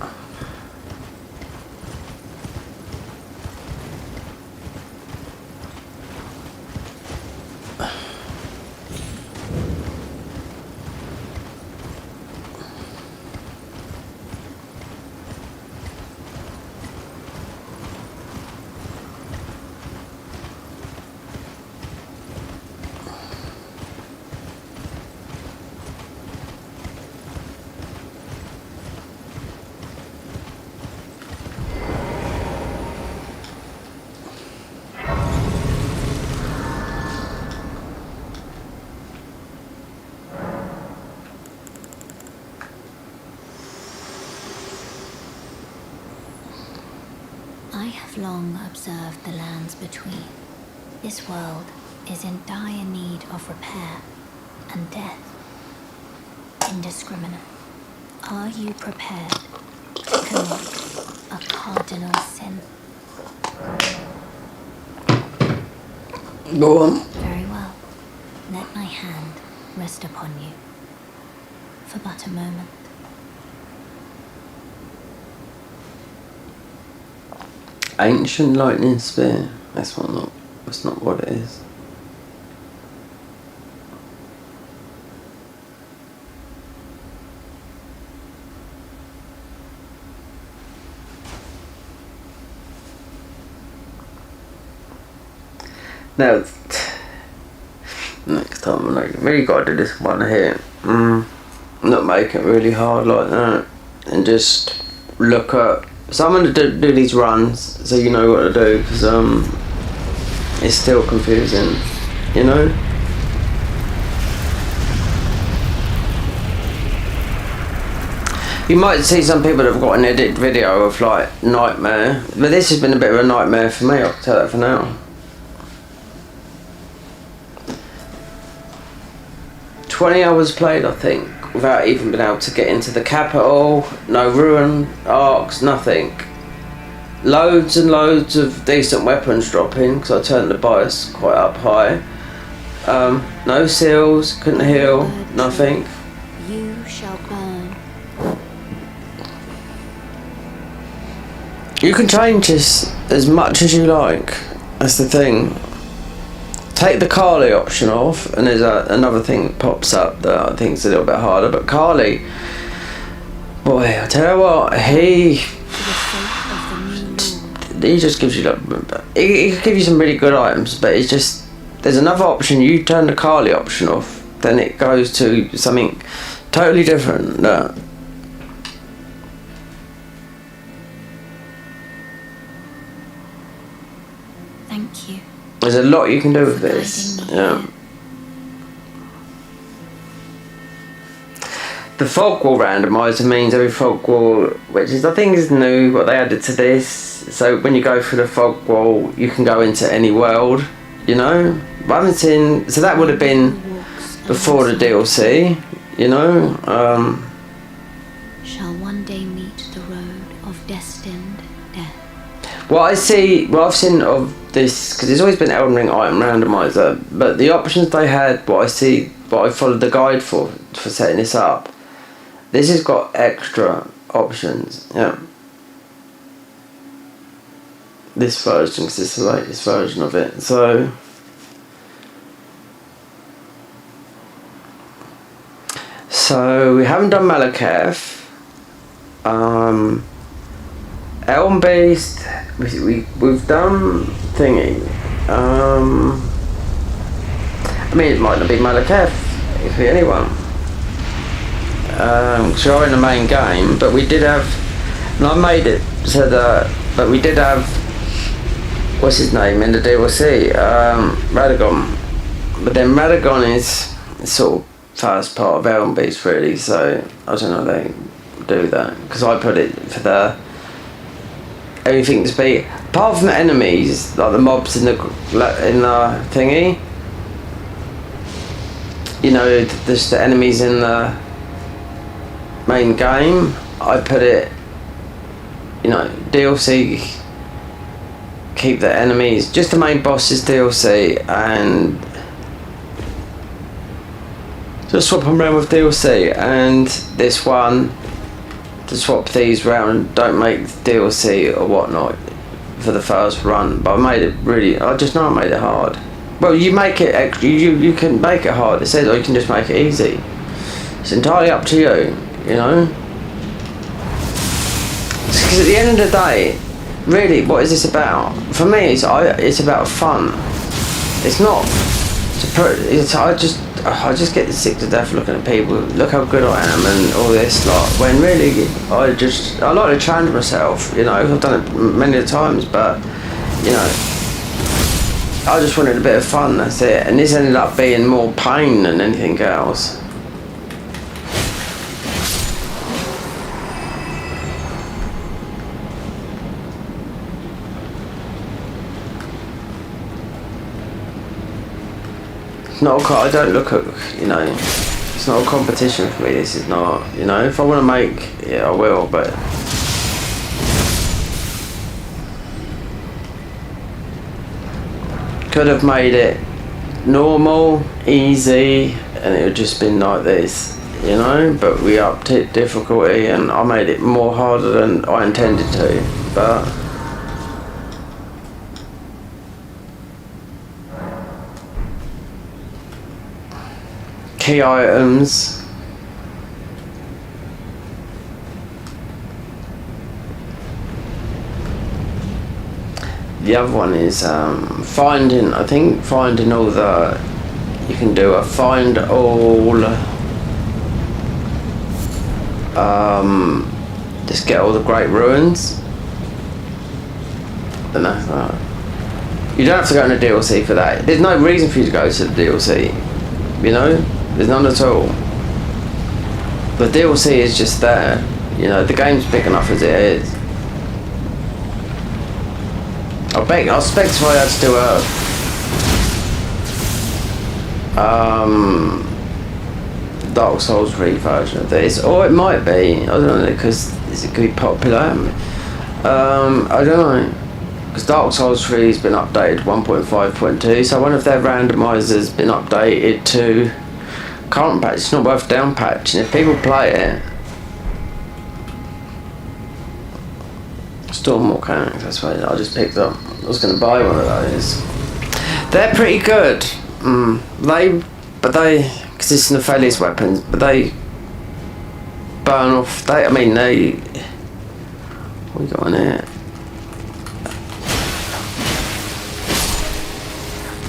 I have long observed the lands between. This world is in dire need of repair, and death indiscriminate. Are you prepared to commit a cardinal sin? Go on. Very well. Let my hand rest upon you for but a moment. Ancient lightning spear. That's not what it is. Now, next time I really got to do this one here. Not make it really hard like that, and just look at. So I'm going to do these runs so you know what to do, because it's still confusing, you know? You might see some people that have got an edit video of like Nightmare, but this has been a bit of a nightmare for me, I'll tell that for now. 20 hours played, I think, without even being able to get into the capital, no ruin arcs, nothing. Loads and loads of decent weapons dropping, because I turned the bias quite up high. No seals, couldn't heal, nothing. You shall burn. You can change this as much as you like, that's the thing. Take the Carly option off, and there's another thing that pops up that I think is a little bit harder. But Carly, boy, I tell you what, he just gives you like, he can give you some really good items, but it's just there's another option. You turn the Carly option off, then it goes to something totally different. Thank you. There's a lot you can do with this. Yeah. The fog wall randomizer means every fog wall, which is I think is new, what they added to this. So when you go through the fog wall, you can go into any world, you know. But I haven't seen. So that would have been before the DLC, you know. Shall one day meet the road of destined death. What I've seen of this, because it's always been Elden Ring item randomizer, but the options they had, what I followed the guide for setting this up, this has got extra options. Yeah. This version, because it's the latest version of it. So we haven't done Malaketh. Elm Beast, we've done thingy. I mean, it might not be Malaketh, it could be anyone. So we're in the main game, but we did have, and I made it so that, but we did have, what's his name in the DLC, Radagon. But then Radagon is sort of first part of Elm Beast really, so I don't know how they do that, because I put it for the everything to be, apart from the enemies, like the mobs in the thingy, you know, there's the enemies in the main game, I put it, you know, DLC, keep the enemies, just the main bosses DLC, and just swap them around with DLC, and this one to swap these around, don't make DLC or whatnot for the first run. But I made it really, I just know I made it hard. Well, you make it extra, you can make it hard, it says, or you can just make it easy. It's entirely up to you, you know. Because at the end of the day, really, what is this about? For me, it's about fun. It's not I just get sick to death looking at people, look how good I am and all this lot, when really I like to challenge myself, you know. I've done it many times, but you know, I just wanted a bit of fun, that's it, and this ended up being more pain than anything else. I don't look at, you know, it's not a competition for me, this is not, you know, if I want to make, yeah, I will, but could have made it normal, easy, and it would just been like this, you know, but we upped it difficulty and I made it more harder than I intended to, but key items. The other one is finding all the, you can do a find all, just get all the great ruins. And that's that. You don't have to go in a DLC for that. There's no reason for you to go to the DLC, you know. There's none at all. The DLC is just there. You know, the game's big enough as it is. I'll specify I had to do a Dark Souls 3 version of this, or it might be, I don't know, because it could be popular. I don't know, because Dark Souls 3 has been updated 1.5.2, so one of their randomizers been updated to current patch. It's not worth down patch, and if people play it, Storm Mechanics, that's why I just picked up. I was going to buy one of those. They're pretty good. Because it's Nephili's weapons, but they burn off. What we got on here?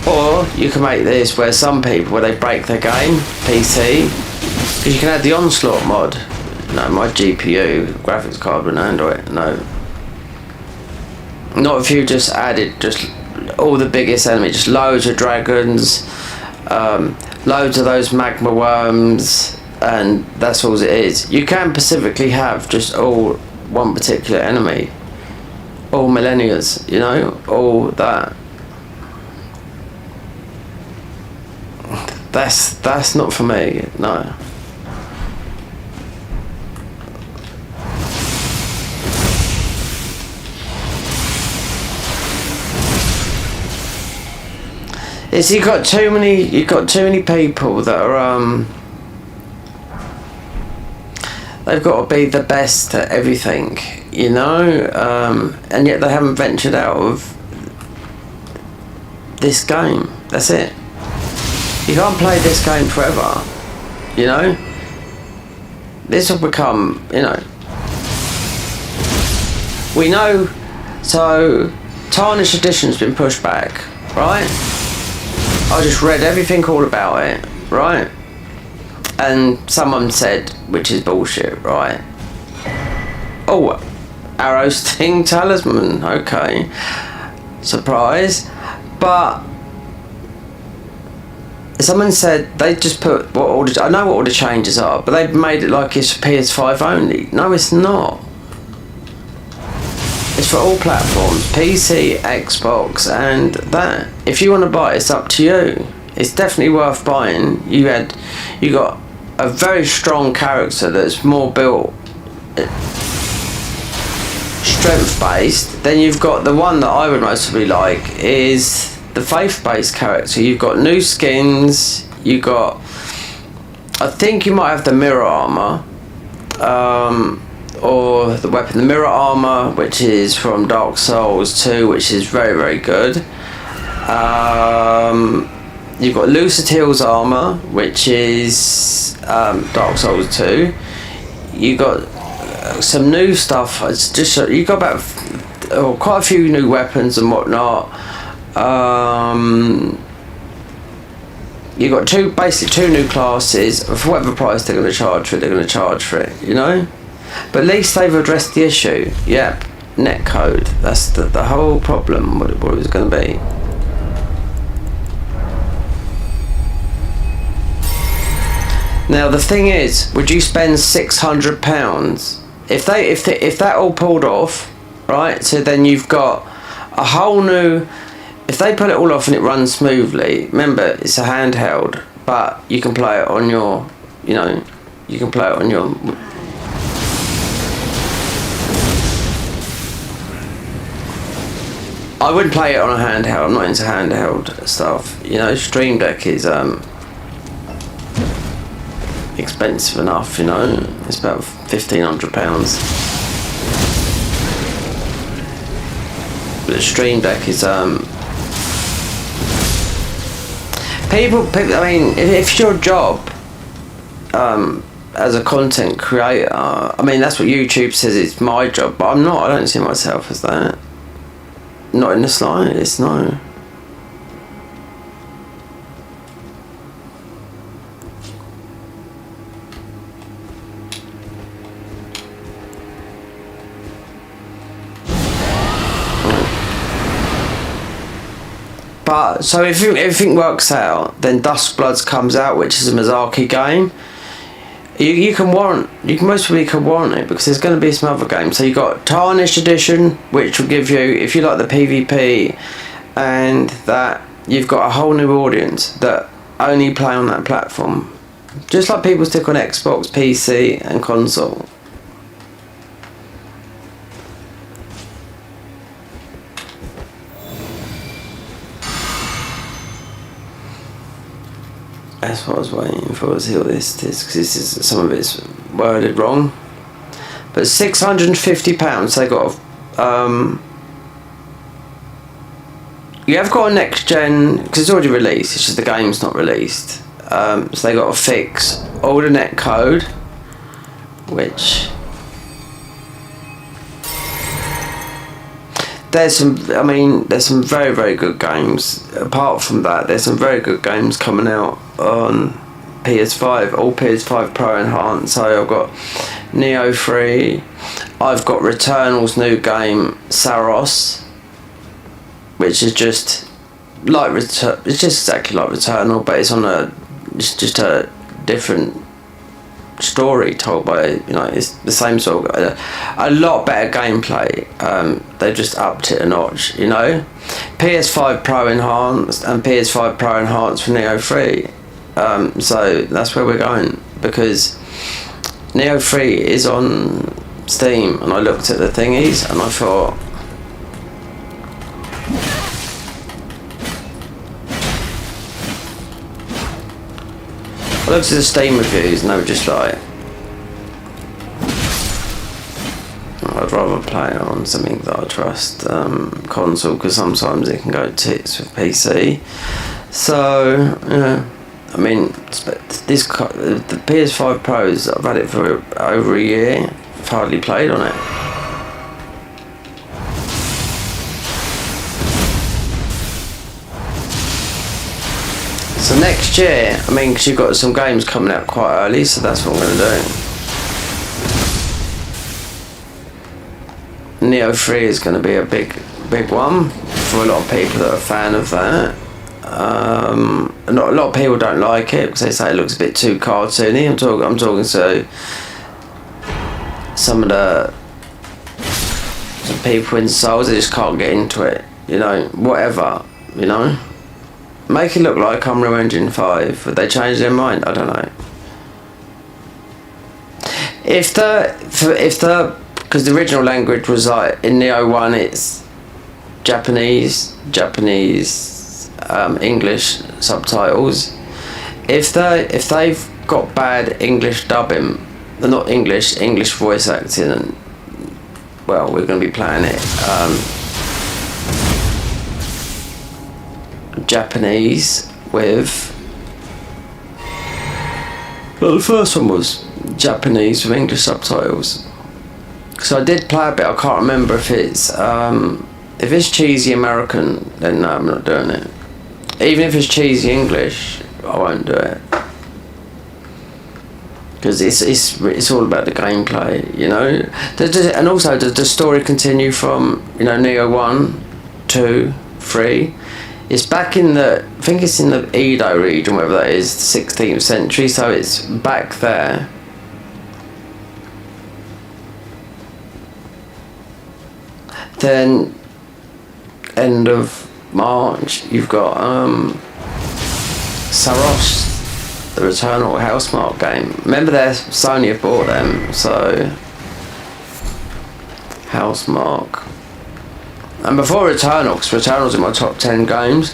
Or you can make this where some people, where they break their game, PC, because you can add the Onslaught mod. No, my GPU, graphics card wouldn't handle it, no. Not if you just added just all the biggest enemies, just loads of dragons, loads of those magma worms, and that's all it is. You can specifically have just all one particular enemy, all millennials, you know, all that. That's not for me, no. Is you've got too many people that are they've got to be the best at everything, you know, and yet they haven't ventured out of this game. That's it. You can't play this game forever, you know. This will become, you know, we know. So Tarnished Edition's been pushed back, right? I just read everything all about it, right? And someone said, which is bullshit, right? Oh, Arrow Sting Talisman, okay. Surprise. But someone said they just put what all the, I know what all the changes are, but they've made it like it's for PS5 only. No, it's not. It's for all platforms, PC, Xbox, and that. If you want to buy it, it's up to you. It's definitely worth buying. You got a very strong character that's more built strength based. Then you've got the one that I would mostly like is the faith based character. You've got new skins. You got, I think you might have the mirror armor. Or the weapon, the mirror armor, which is from Dark Souls 2, which is very, very good. You've got Lucidill's armor, which is Dark Souls 2. You got some new stuff. It's just you got about quite a few new weapons and whatnot. You got basically two new classes. For whatever price they're going to charge for it, they're going to charge for it. You know. But at least they've addressed the issue. Yep, netcode. That's the whole problem, what it was going to be. Now the thing is, would you spend £600 if that all pulled off, right? So then you've got a whole new. If they pull it all off and it runs smoothly, remember it's a handheld, but you can play it on your, you know, you can play it on your. I wouldn't play it on a handheld. I'm not into handheld stuff. You know, Stream Deck is expensive enough. You know, it's about £1,500. But the Stream Deck is people. I mean, if your job as a content creator, I mean that's what YouTube says it's my job, but I'm not. I don't see myself as that. Not in the slightest, no. But so if everything works out, then Duskbloods comes out, which is a Miyazaki game. You can most probably warrant it because there's going to be some other games. So you got Tarnished Edition, which will give you, if you like the PvP, and that you've got a whole new audience that only play on that platform, just like people stick on Xbox, PC, and console. That's what I was waiting for, to see what this is, because this is, some of it's worded wrong. But £650 they got. You have got a next gen, because it's already released. It's just the game's not released. So they got to fix all the net code, which there's some very, very good games. Apart from that, there's some very good games coming out on PS5, all PS5 Pro enhanced. So I've got Neo 3, I've got Returnal's new game Saros, which is just like it's just exactly like Returnal, but it's just a different story told by, you know, it's the same sort of a lot better gameplay. They just upped it a notch, you know. PS5 Pro enhanced and PS5 Pro enhanced for Neo 3. So that's where we're going, because Neo 3 is on Steam, and I looked at the thingies and I thought, I looked at the Steam reviews and they were just like, I'd rather play it on something that I trust, console, because sometimes it can go tits with PC. So, yeah, I mean, the PS5 Pros, I've had it for over a year, I've hardly played on it. So next year, I mean, because you've got some games coming out quite early, so that's what I'm going to do. Neo 3 is going to be a big one for a lot of people that are a fan of that. A lot of people don't like it because they say it looks a bit too cartoony. I'm talking to some people in Souls, they just can't get into it. You know, whatever. You know, make it look like Unreal Engine 5. Would they change their mind? I don't know. Because the original language was like in Neo 1, it's Japanese, English subtitles. If they've got bad English dubbing, they're not English voice acting, and well, we're going to be playing it Japanese with. Well, the first one was Japanese with English subtitles. So I did play a bit. I can't remember if it's cheesy American, then no, I'm not doing it. Even if it's cheesy English, I won't do it. Because it's all about the gameplay, you know. And also, does the story continue from, you know, Neo 1, 2, 3? It's back in I think it's in the Edo region, whatever that is, 16th century, so it's back there. Then, end of March, you've got Saros, the Returnal Housemarque game. Remember, Sony have bought them, so Housemarque. And before Returnal, because Returnal's in my top 10 games,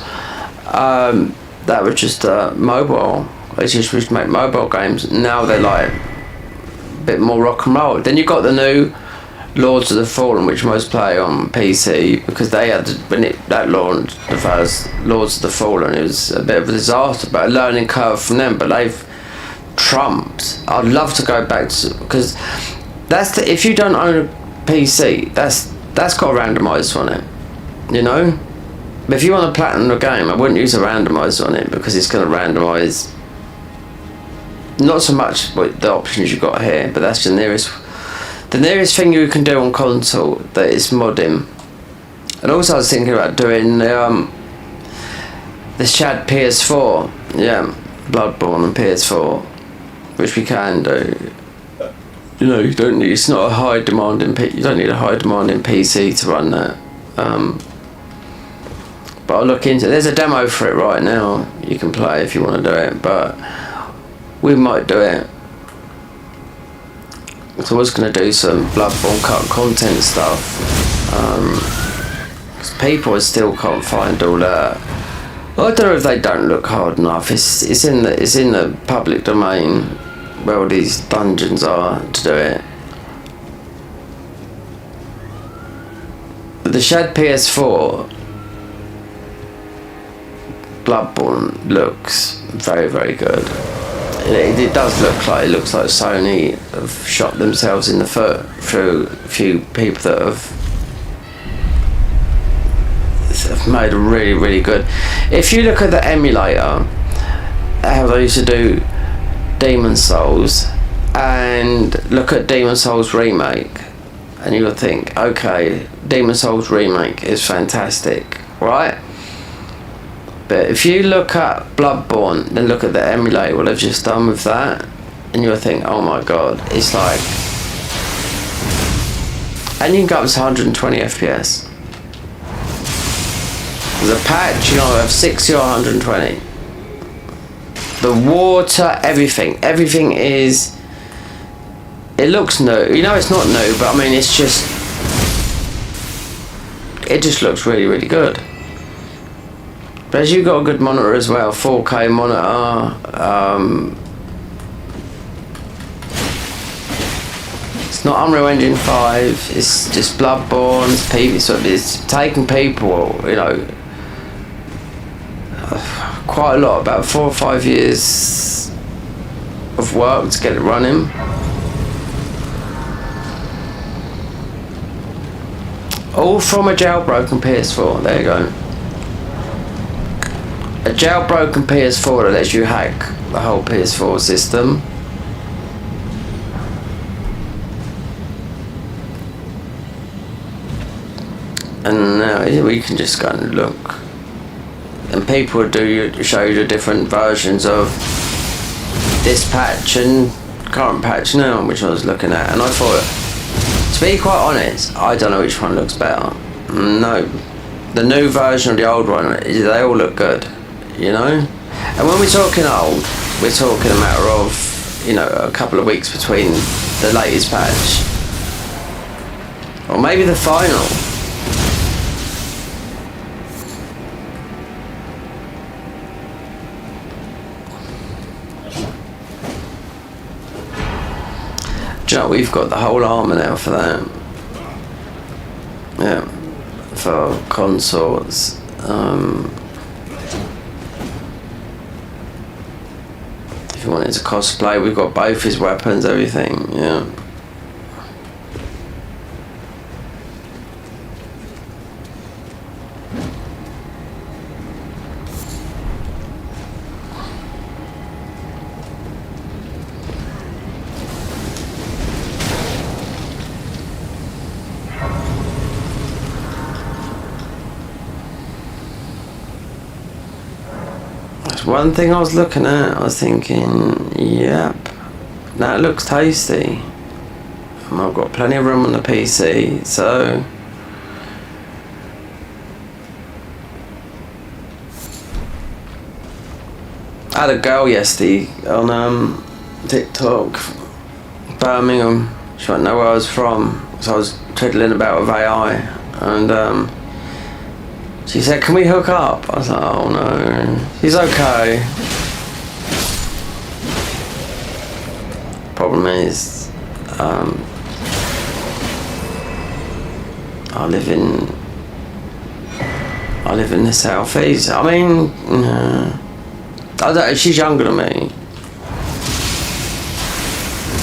that was just mobile. They just used to make mobile games. Now they're like a bit more rock and roll. Then you've got the new Lords of the Fallen, which most play on PC, because they had that launched, the first Lords of the Fallen, it was a bit of a disaster, but a learning curve from them, but they've trumped. I'd love to go back to, because if you don't own a PC, that's got a randomizer on it, you know. But if you want to platinum a game, I wouldn't use a randomizer on it, because it's going to randomize not so much with the options you've got here, but that's the nearest thing you can do on console that is modding. And also I was thinking about doing the Shad PS4, yeah, Bloodborne and PS4, which we can do. You know, you don't need a high demanding PC to run that. But I'll look into it. There's a demo for it right now. You can play if you want to do it, but we might do it. So I was going to do some Bloodborne cut content stuff, because people still can't find all that. I don't know if they don't look hard enough. It's in the public domain where all these dungeons are to do it. But the Shad PS4 Bloodborne looks very, very good. It does look like Sony have shot themselves in the foot through a few people that have made a really, really good. If you look at the emulator, how they used to do Demon Souls, and look at Demon Souls Remake, and you'll think, okay, Demon Souls Remake is fantastic, right? But if you look at Bloodborne, then look at the emulator, what they've just done with that, and you'll think, oh my god, it's like... And you can go up to 120 FPS. There's a patch, you know, of 60 or 120. The water, everything is... It looks new. You know it's not new, but I mean, it's just... It just looks really, really good. But as you've got a good monitor as well, 4K monitor, It's not Unreal Engine 5. It's just Bloodborne. It's taken people, you know, quite a lot, about 4 or 5 years of work to get it running. All from a jailbroken PS4. There you go. A jailbroken PS4 that lets you hack the whole PS4 system. And now we can just go and look, and people show you the different versions of this patch and current patch now, which I was looking at, and I thought, to be quite honest, I don't know which one looks better. No, the new version or the old one, they all look good, you know. And when we're talking old, we're talking a matter of, you know, a couple of weeks between the latest patch, or maybe the final. Do you know, we've got the whole armour now for that. Yeah, for consorts. If you wanted to cosplay, we've got both his weapons, everything, yeah. One thing I was looking at, I was thinking, yep, that looks tasty. And I've got plenty of room on the PC, so I had a girl yesterday on TikTok, Birmingham. She wanted to know where I was from, so I was twiddling about with AI, and she said, "Can we hook up?" I was like, "Oh no." She's okay. Problem is, I live in the southeast. I mean, I don't. She's younger than me.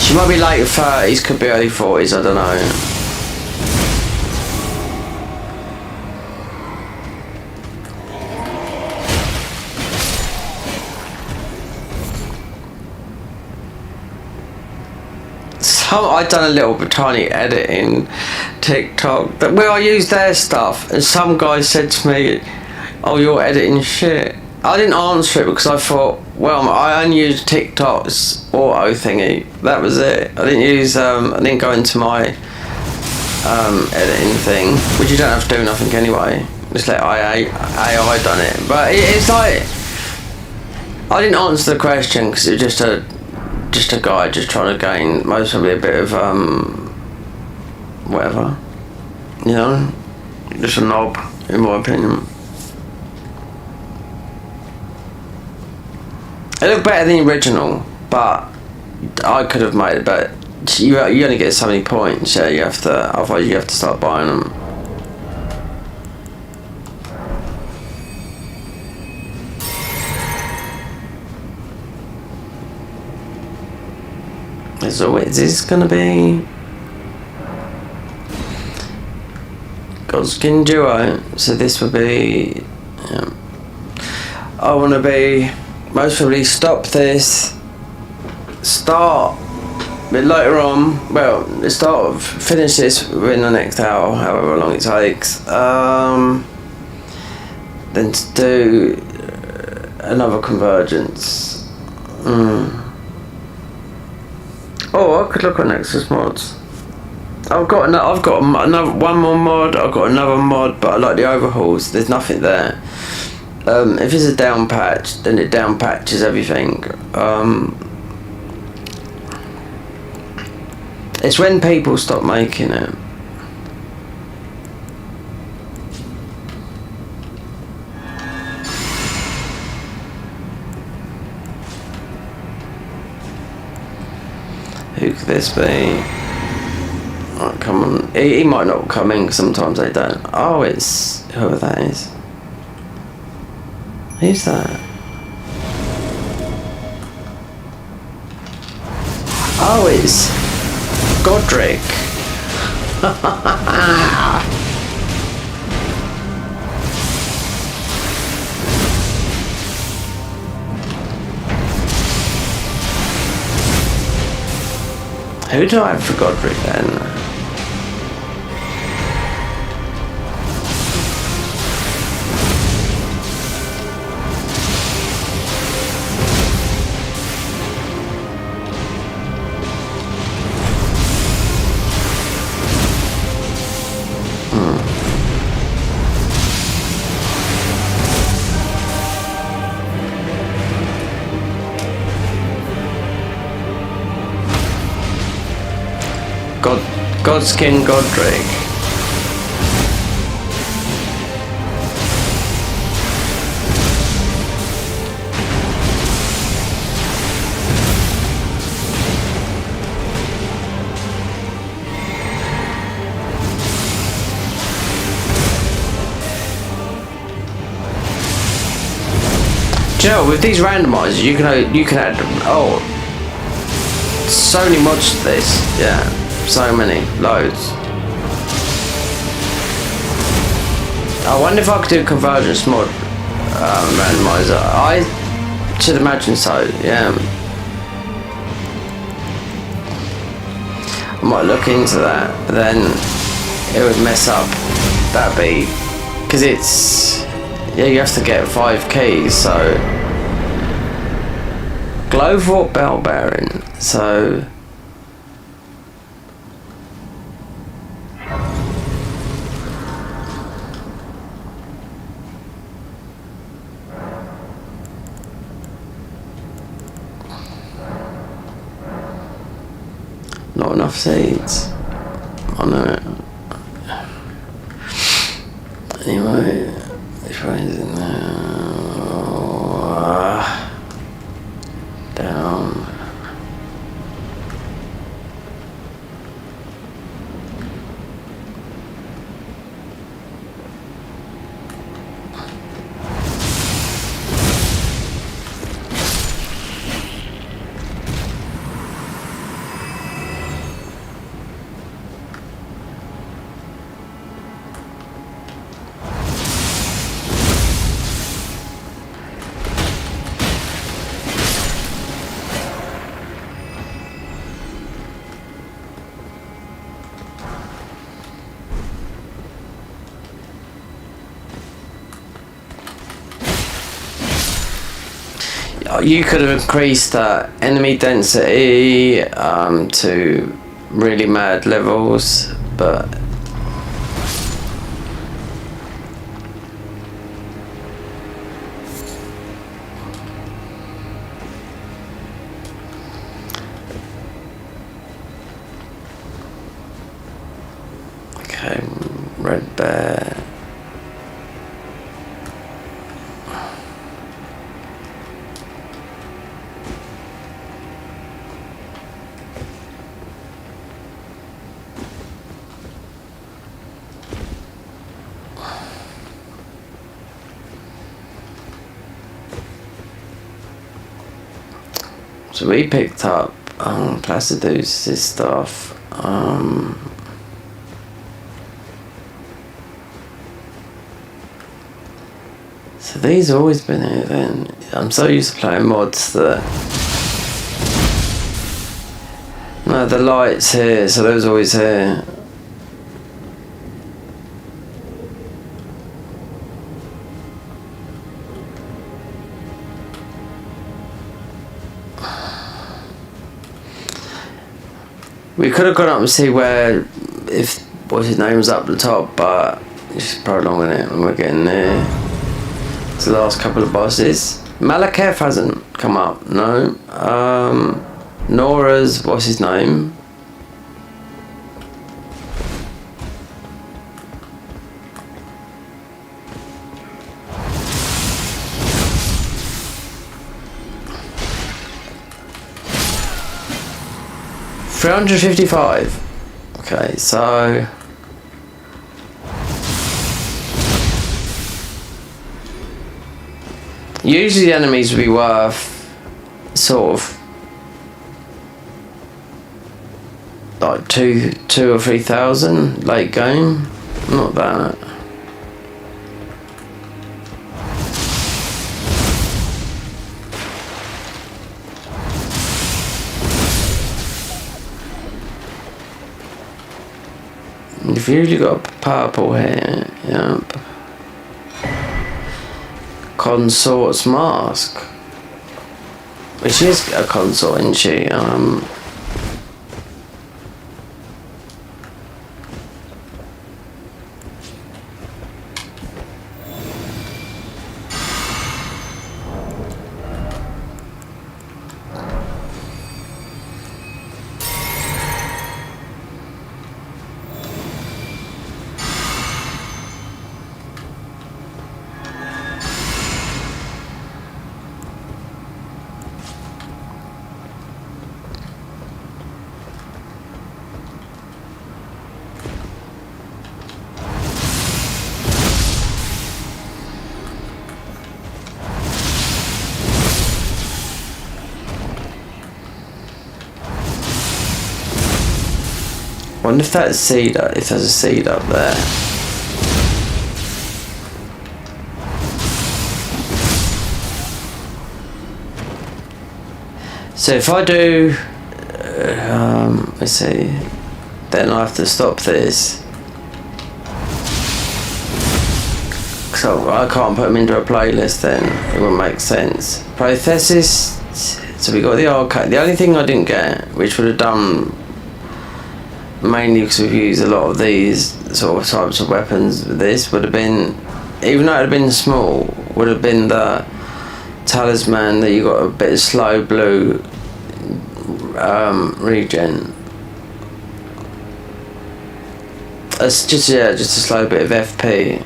She might be late 30s, could be early 40s. I don't know. I've done a little tiny edit in TikTok, but where I used their stuff, and some guy said to me, "Oh, you're editing shit." I didn't answer it because I thought, well, I only used TikTok's auto thingy. That was it. I didn't go into my editing thing, which you don't have to do nothing anyway. Just let AI done it. But it's like, I didn't answer the question because it was just a guy just trying to gain most probably a bit of whatever, you know, just a knob in my opinion. It looked better than the original, but I could have made it better. You only get so many points, yeah. You have to, otherwise you have to start buying them. So is this gonna be Godskin Duo? So this would be, I want to be most probably stop this, start a bit later on, well, finish this within the next hour, however long it takes, then to do another convergence. Oh, I could look on Nexus mods. I've got another one more mod. I've got another mod, but I like the overhauls. There's nothing there. If it's a down patch, then it down patches everything. It's when people stop making it. Who could this be? Oh, come on. He might not come in, 'cause sometimes they don't. Oh, it's whoever that is. Who's that? Oh, it's Godric. Who do I have for Godric then? Godskin Godric. Do you know, with these randomizers, you can add so many mods to this. Yeah. So many, loads. I wonder if I could do convergence mod randomizer. I should imagine so. Yeah. I might look into that, but then it would mess up that beat because it's you have to get 5 keys. So Glowthorpe Bell Bearing. So. Not enough seeds. I know it. Anyway, which way is it now? Down. You could have increased enemy density to really mad levels, but okay, red bear. So we picked up Placidus's stuff. So these have always been here then. I'm so used to playing mods that... No, the light's here, so those are always here. We could have gone up and see where, if what's his name was up the top, but it's prolonging it when we're getting there. It's the last couple of bosses. Malaketh hasn't come up, no. Nora's, what's his name? $355. Okay, so usually the enemies would be worth sort of like two or 3,000 late game. Not that. You've usually got purple here, yep. Consort's mask. Which is a consort, isn't she? I wonder if that's seed, if there's a seed up there. So if I do, let's see, then I have to stop this. So I can't put them into a playlist then, it wouldn't make sense. Prothesis, so we got the arcade. The only thing I didn't get, which would have done, mainly because we've used a lot of these sort of types of weapons, this would have been, even though it would have been small, would have been the talisman that you got a bit of slow blue regen. It's just, yeah, just a slow bit of FP.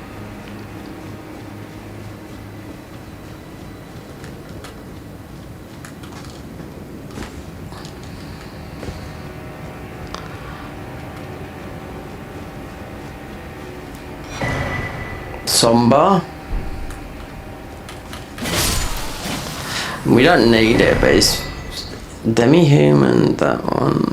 Somber. We don't need it, but it's demi-human, that one.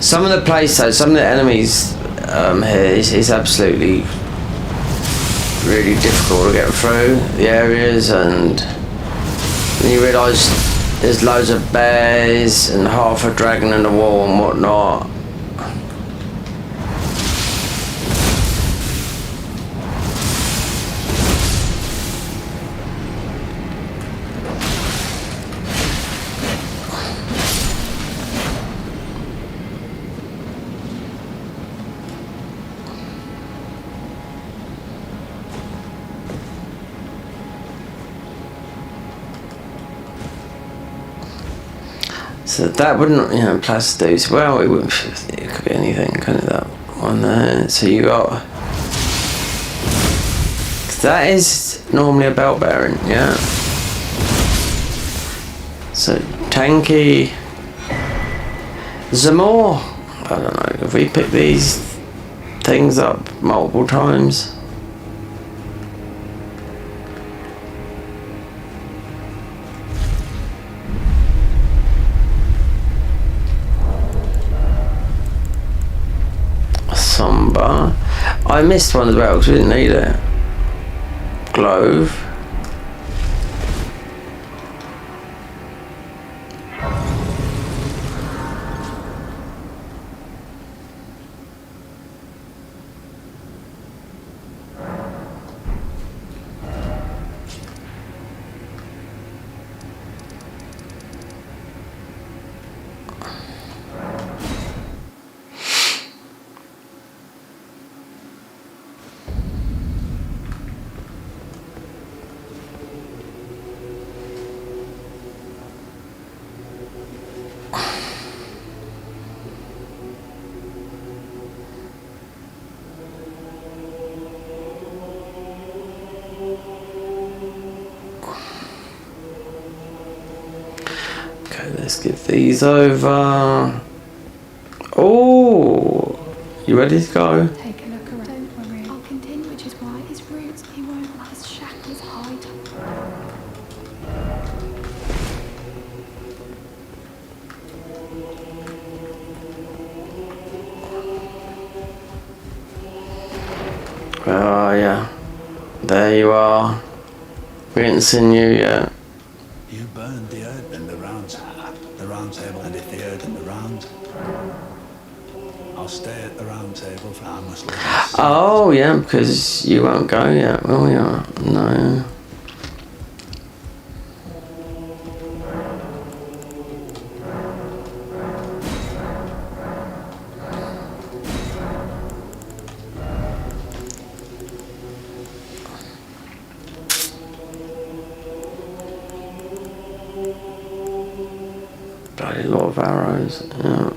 Some of the places, some of the enemies here is absolutely really difficult to get through the areas, and when you realise there's loads of bears and half a dragon in the wall and whatnot. So that wouldn't, plastics, well, it could be anything, kind of that one there. So you got, that is normally a belt bearing, yeah. So tanky, Zamor, I don't know, if we pick these things up multiple times. Somber. I missed one as well because we didn't need it. Glove. let's get these over. Oh, you ready to go? Take a look around. Don't worry. I'll continue, which is why his roots, he won't let his shackles hide. Oh yeah, there you are. We haven't seen you yet. You burned the earth and the round table, and if the earth and the round, I'll stay at the round table for I must live. Oh yeah, because you won't go yet, will you? No. Bloody lot of arrows. Yeah.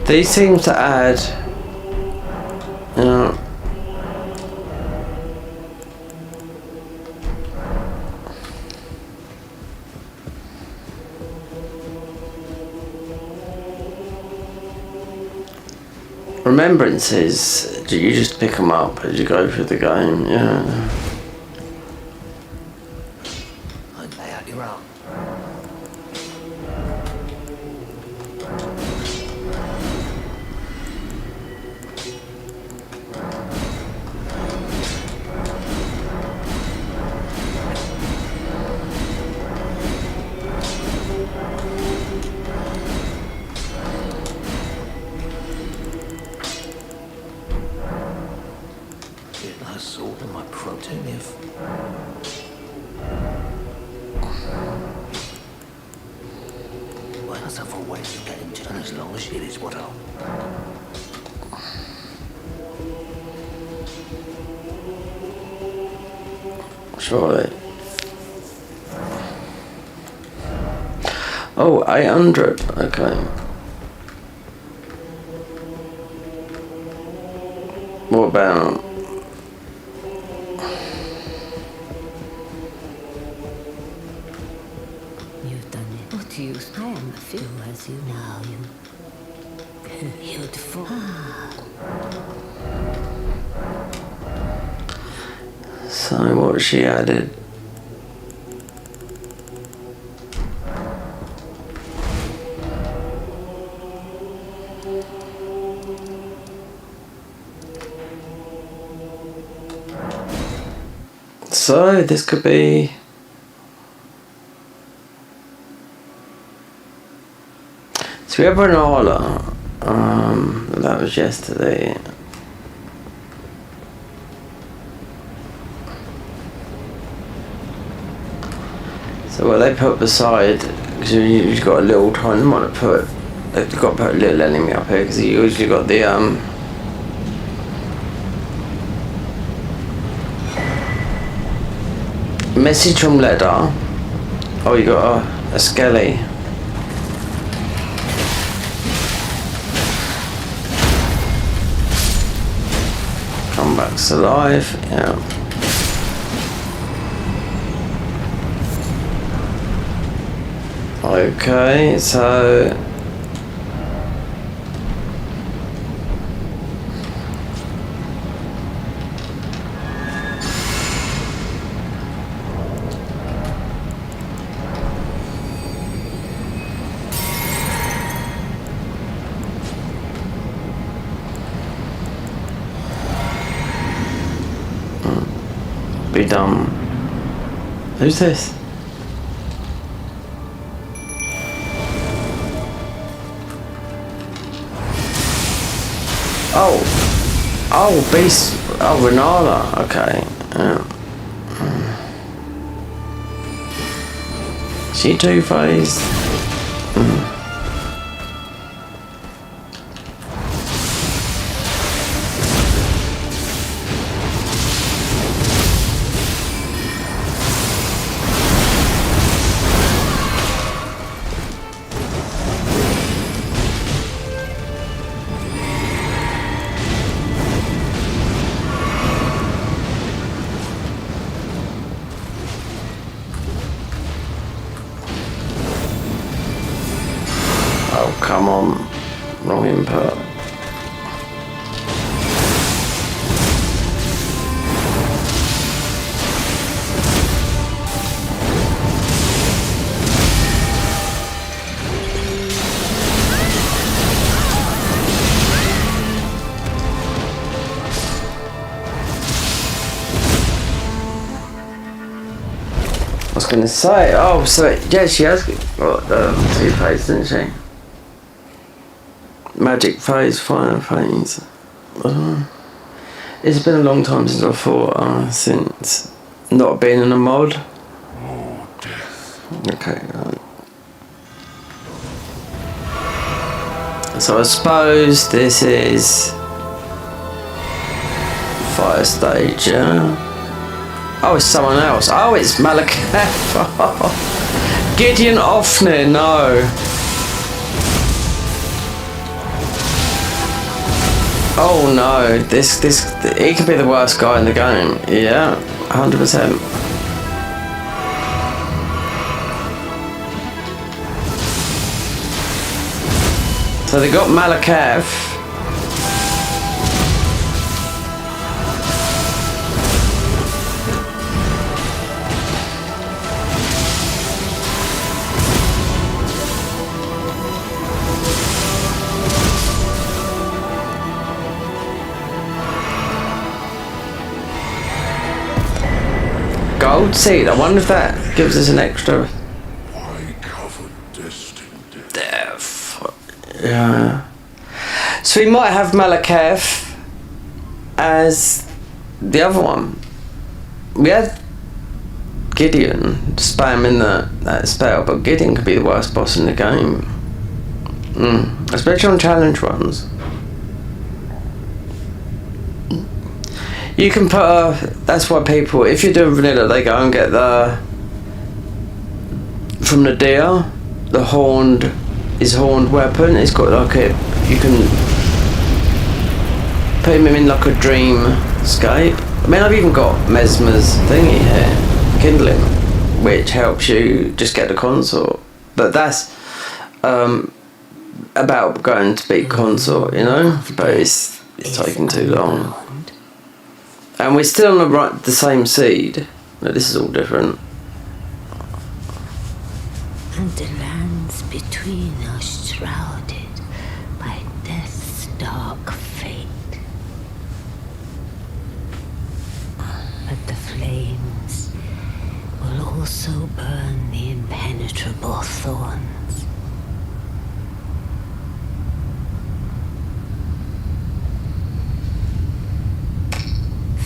These seem to add, you know, remembrances. Do you just pick them up as you go through the game? Yeah. I'd lay out your arm. Get my sword and my protein if. Why not have ways to get into and as long as it is what I'll. Surely. Oh, 800. Okay. What about? You've done it. What use? I am a fool, as you know. You. Beautiful. So what she added? So this could be. So we have Renala. That was yesterday. So what they put beside, because you've got a little tiny, they might have put, they've got to put a little enemy up here because you usually got the message from Leda. Oh, you got a skelly. Come back to life, yeah. Okay, so be done. Who's this? Oh, Beast. Oh, Renala. Okay. She two-faced. was going to say, oh, so yeah, she has got 2 phases, didn't she? Magic phase, fire phase. It's been a long time since I thought, since not being in a mod. Okay. So I suppose this is fire stage, yeah. Oh, it's someone else. Oh, it's Malakath. Gideon Offner, no. Oh no, this he could be the worst guy in the game. Yeah, 100%. So they got Malakath. Gold seed. I wonder if that gives us an extra death. Yeah. So we might have Malakath as the other one. We had Gideon spamming that spell, but Gideon could be the worst boss in the game. Especially on challenge runs. You can put that's why people, if you're doing vanilla, they go and get from the deer, the horned weapon. It's got like you can put him in like a dreamscape. I mean, I've even got Mesmer's thingy here, kindling, which helps you just get the consort. But that's about going to beat consort, you know. But it's taking too long. And we're still on the same seed. No, this is all different. And the lands between are shrouded by death's dark fate. But the flames will also burn the impenetrable thorns.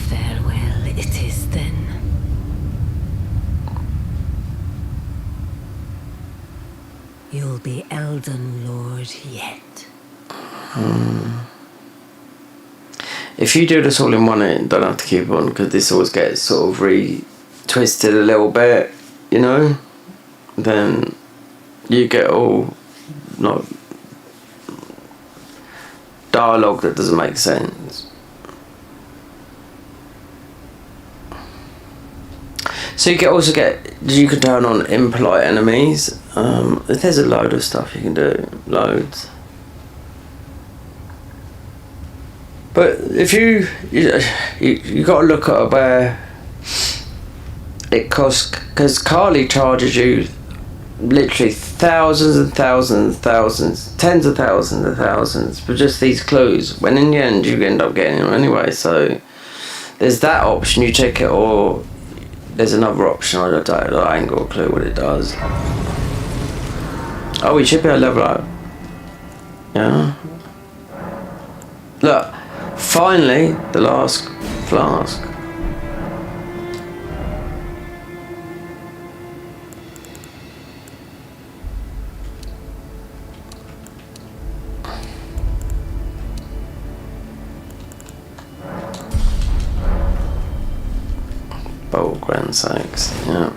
Farewell it is then. You'll be Elden Lord yet. If you do this all in one, you don't have to keep on, because this always gets sort of re-twisted a little bit, you know? Then you get all not dialogue that doesn't make sense. So you can turn on impolite enemies. There's a load of stuff you can do, loads. But if you got to look at where it costs, because Carly charges you literally thousands and thousands, tens of thousands for just these clues. When in the end you end up getting them anyway. So there's that option, you check it, or there's another option. I ain't got a clue what it does. Oh, we should be able to level up. Yeah. Look, finally, the last flask. Bowl grand sakes, yeah.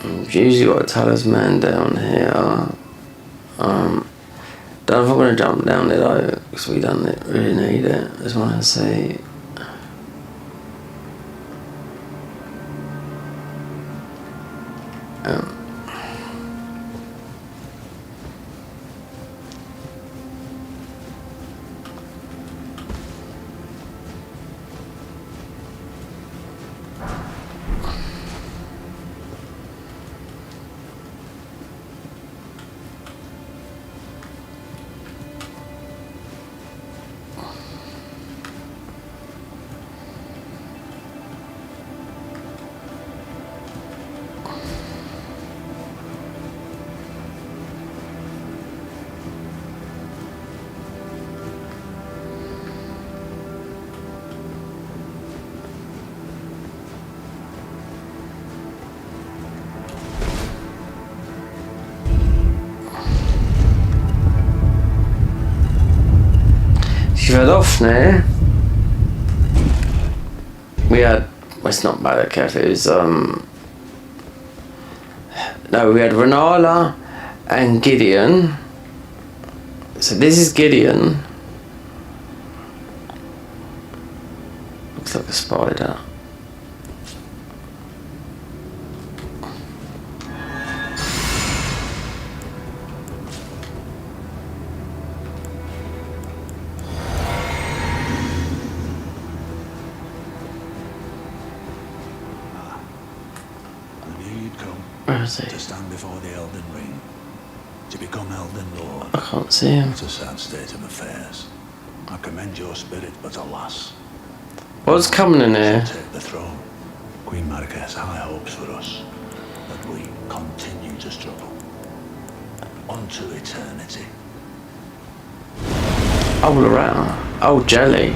You've usually got a talisman down here. Don't know if I'm going to jump down it though, because we don't really need it. I just want to see. You've had off now. We had, well, it's not Malekith, it was no, we had Renala and Gideon. So this is Gideon. Looks like a spider. Where is he? To stand before the Elden Ring, to become Elden Lord. I can't see him. It's a sad state of affairs. I commend your spirit, but alas. What's coming in here? Take the throne. Queen Marika has high hopes for us, but we continue to struggle. Unto eternity. Oh, around. Oh, jelly.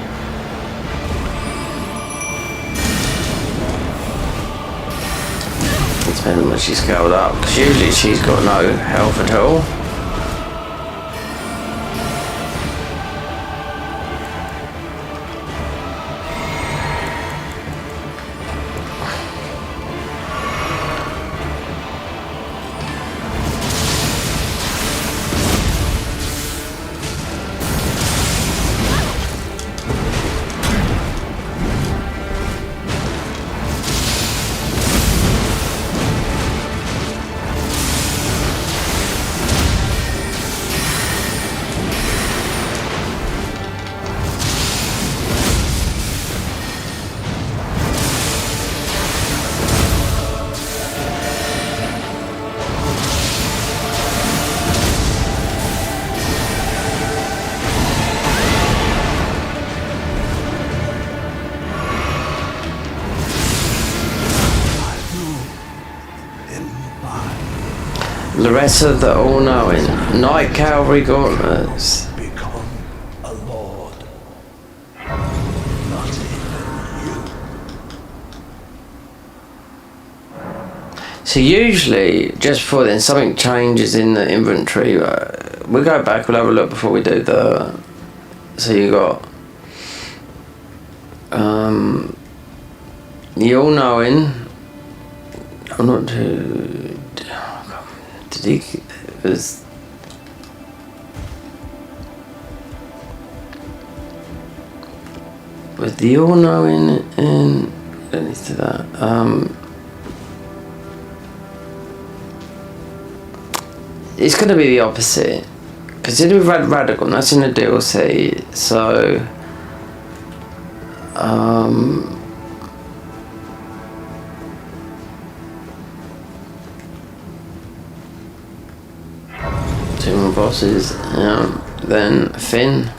Depends when she's scaled up, because usually she's got no health at all. Loretta the All-Knowing. Night Cavalry Gauntlets. Become a lord. Not even you. So usually, just before then, something changes in the inventory. We'll go back, we'll have a look before we do the... So you got... the All-Knowing. I'm not too... Did he... It was... Was the All-Knowing in... Let me do that. It's going to be the opposite. Because we've had Radical, that's in the DLC. So... two more bosses. Then Finn.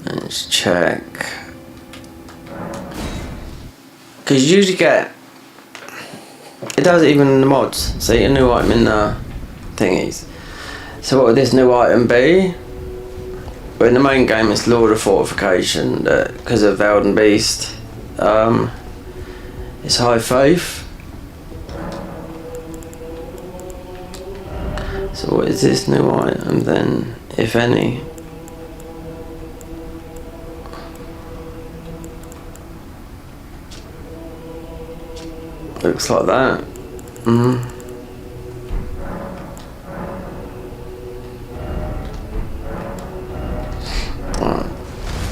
Let's check. Because you usually get... It does it even in the mods. So you get a new item in the thingies. So what would this new item be? Well, in the main game it's Lord of Fortification, because of Elden Beast. It's High Faith. So what is this new item then, if any? Looks like that.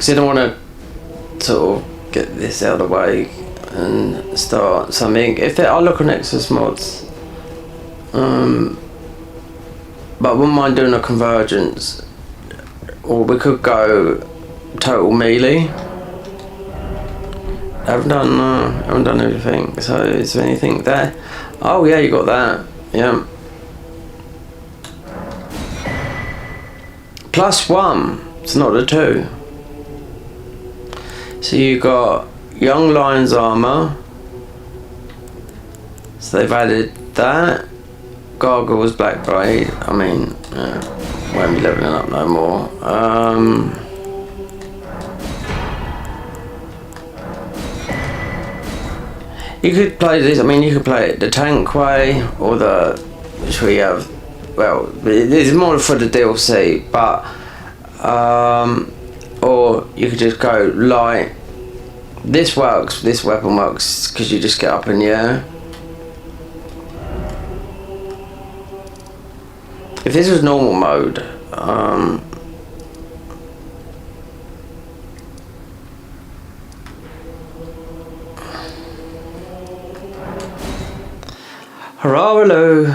So you don't want to sort of get this out of the way and start something. If there are local Nexus mods, but I wouldn't mind doing a convergence, or we could go total melee. I haven't done everything. So is there anything there? Oh yeah, you got that. Yeah. +1. It's not the 2. So you got Young Lion's Armor. So they've added that. Gargoyle's Black Blade. I mean, won't be leveling up no more. You could play this. I mean, you could play it the tank way or the which we have. Well, it's more for the DLC, but or you could just go light. This works. This weapon works because you just get up in the air. If this was normal mode, Hararaloo,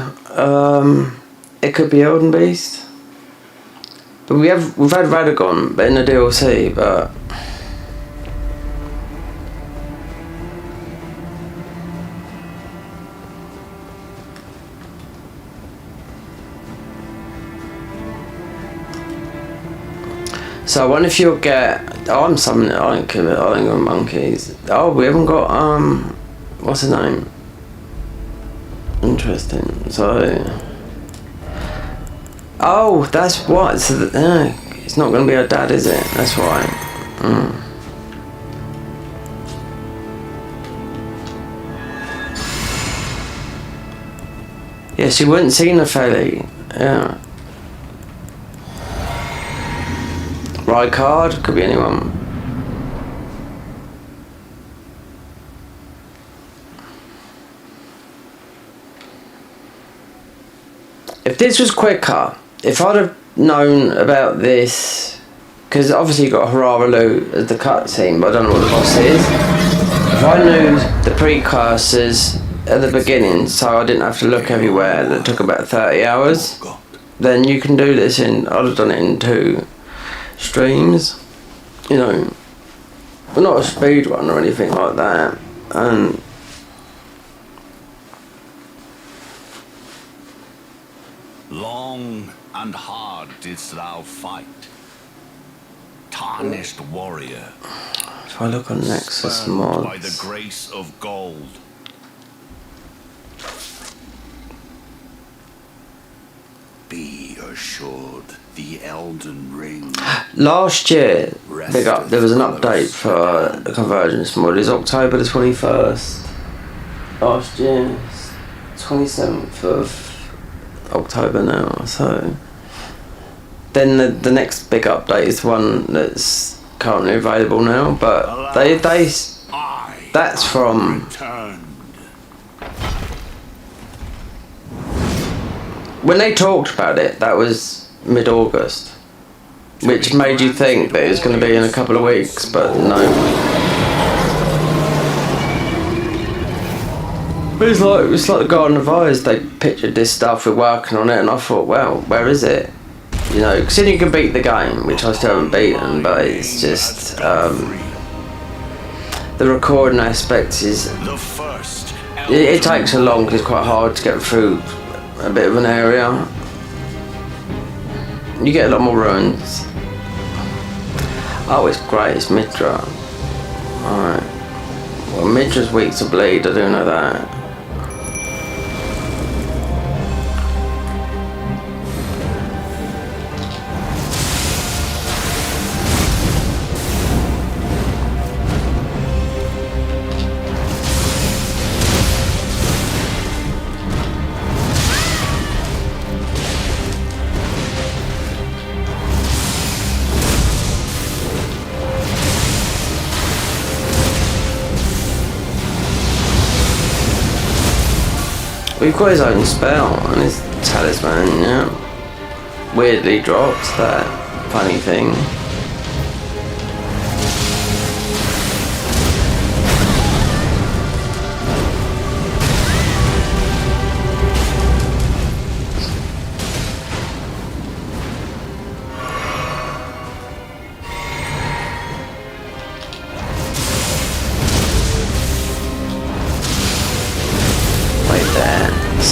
it could be Elden Beast, but we've had Radagon, but in the DLC, but. So I wonder if you'll get. Oh, I'm summoning it. I don't give it. I don't give monkeys. Oh, we haven't got what's his name? Interesting. So. Oh, that's what. So it's not going to be her dad, is it? That's right. Yeah, she wouldn't seen her fairly. Yeah. Right card, could be anyone. If this was quicker, if I'd have known about this, because obviously you got Hararaloo as the cutscene, but I don't know what the boss is. If I knew the precursors at the beginning, so I didn't have to look everywhere, that took about 30 hours, then you can do this in, I'd have done it in 2 streams, you know, but not a speed run or anything like that. And long and hard didst thou fight, tarnished warrior. if I look on Nexus Spurned mods, by the grace of gold. Be assured, the Elden Ring. last year, big up, there was an update for the Convergence mod. It's October the 21st. Last year, 27th of October now. So then the next big update is one that's currently available now. But they that's from. Returned. When they talked about it, that was mid-August, which made you think that it was going to be in a couple of weeks, but no. It's like the Garden of Eyes. They pictured this stuff, we're working on it, and I thought, well, where is it? You know, because then you can beat the game, which I still haven't beaten, but it's just the recording aspect is. The first. It takes so long because it's quite hard to get through a bit of an area. You get a lot more ruins. Oh, it's great, it's Midra. Alright. Well, Midra's weak to bleed, I do know that. We've got his own spell and his talisman, yeah. Weirdly dropped that funny thing.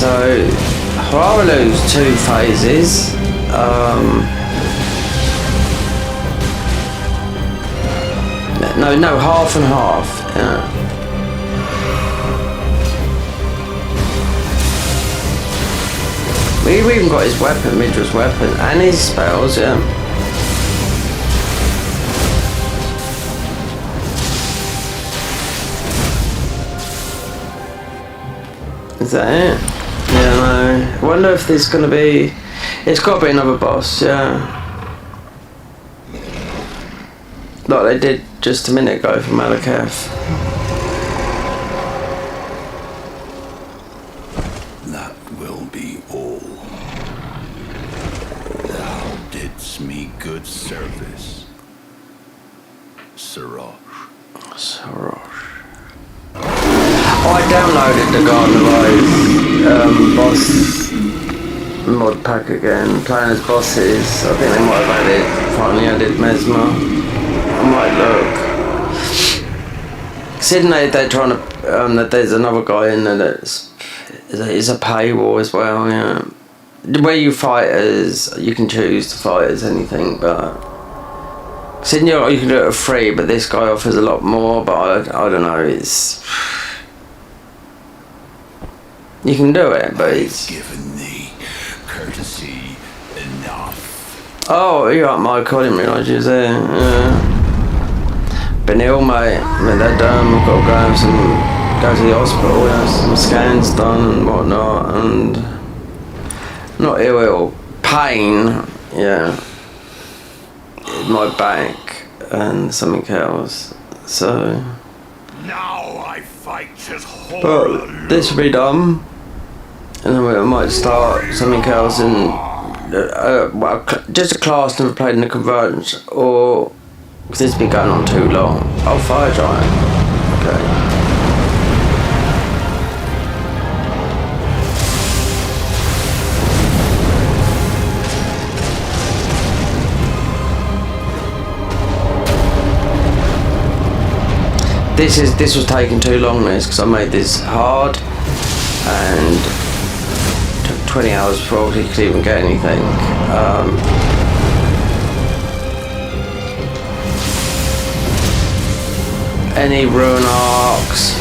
So, Hararaloo's 2 phases. No, half and half. Yeah. We've even got his weapon, Midra's weapon, and his spells, yeah. Is that it? Yeah, no. I wonder if there's gonna be... It's gotta be another boss, yeah. Like they did just a minute ago for Malakath. That will be all. Thou didst me good service, Siraj. I downloaded the Garden of boss mod pack again, playing as bosses. I think they might have finally added Mesmer. I might look. Sydney, they're trying to, that there's another guy in there that's is a paywall as well, yeah. Where you fight as, you can choose to fight as anything, but Sydney, you can do it for free, but this guy offers a lot more, but I don't know, it's... You can do it, but it's... Given thee courtesy enough. Oh, you're right, Michael, I didn't realise you was there, yeah. Been ill, mate. I mean, they're done, we've got to go to the hospital, have some scans done and whatnot, and... Not ill, pain, yeah. My back and something else, so... Now I fight as whole. But this will be done, and then I might start something else in well, just a class never played in the Convergence, or because this has been going on too long. Oh, Fire Giant. Okay. This was taking too long, this, because I made this hard and took 20 hours before I could even get anything. Any rune arcs?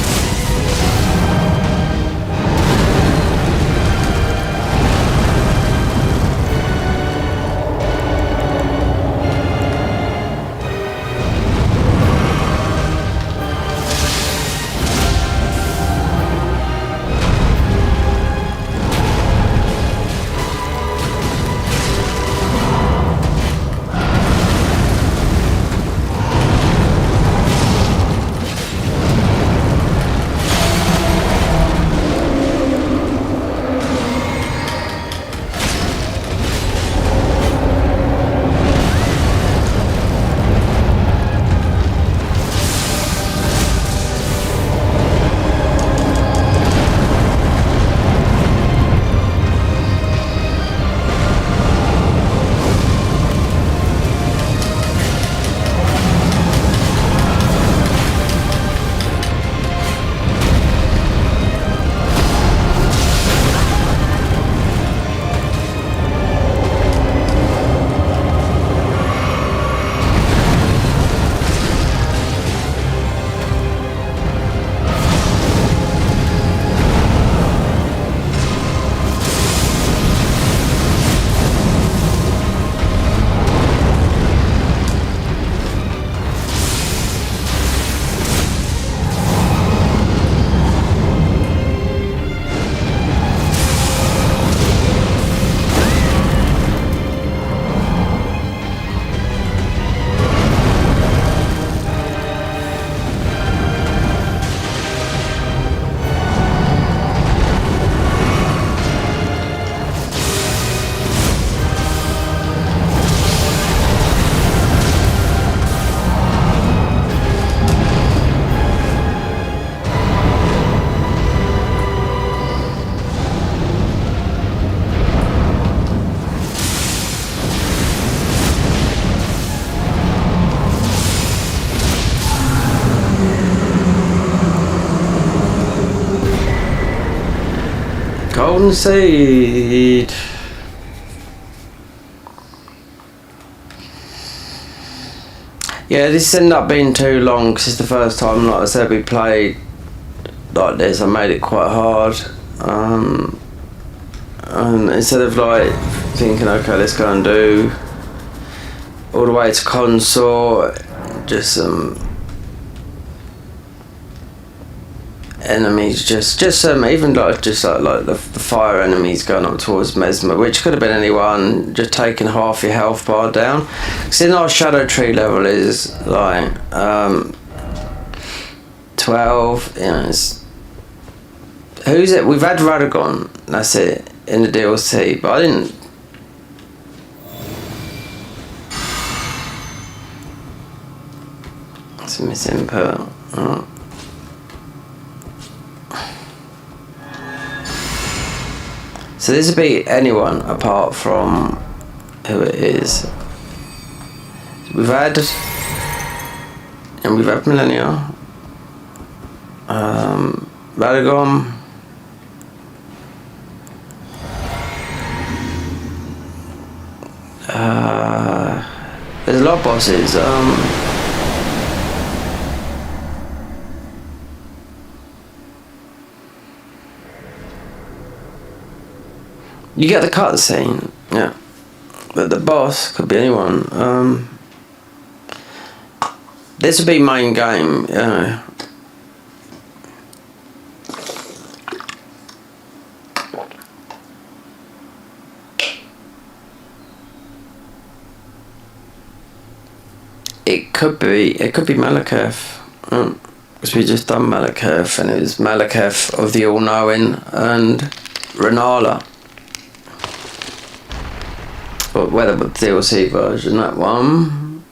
Golden Seed. Yeah, this ended up being too long because it's the first time, like I said, we played like this. I made it quite hard. And instead of like thinking, okay, let's go and do all the way to consort, just enemies, just even like the fire enemies going up towards Mesmer, which could have been anyone, just taking half your health bar down. Because in our Shadow Tree level is like 12. You know, who's it? We've had Radagon. That's it in the DLC, but I didn't. It's a missing pearl. Oh. So this would be anyone apart from who it is. We've had Millennia, Radagon, there's a lot of bosses. You get the cutscene, yeah. But the boss could be anyone. This would be main game, you know. It could be Malekith. Because we just done Malekith, and it was Malekith of the All-Knowing and Renala. But whether the DLC version, that one.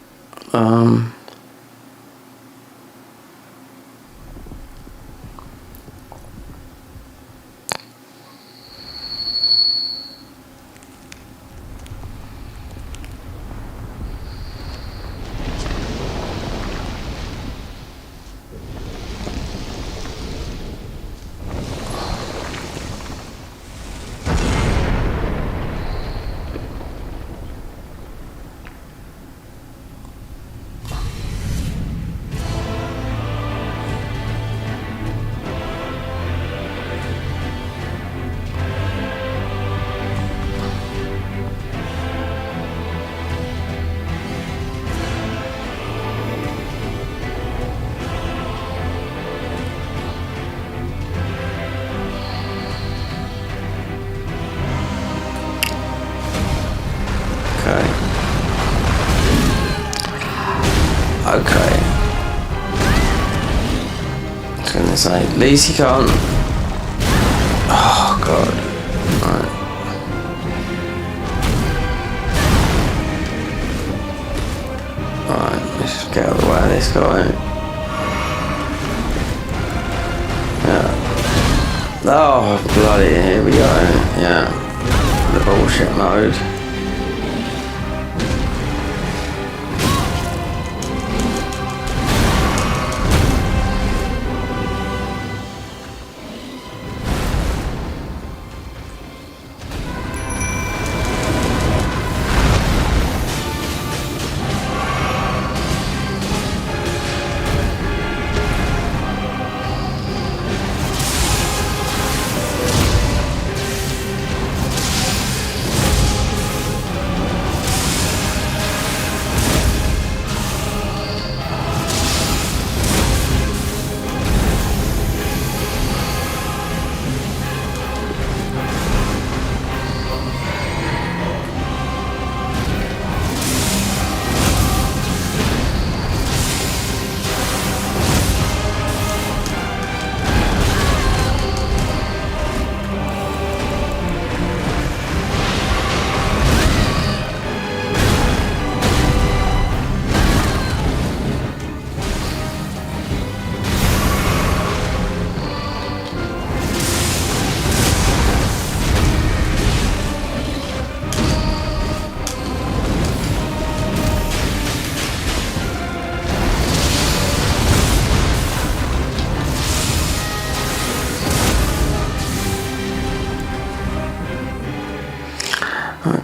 Okay. I was gonna say, at least you can't. Oh god. Right. Alright, let's get out of the way of this guy. Yeah. Oh bloody, here we go. Yeah. The bullshit mode.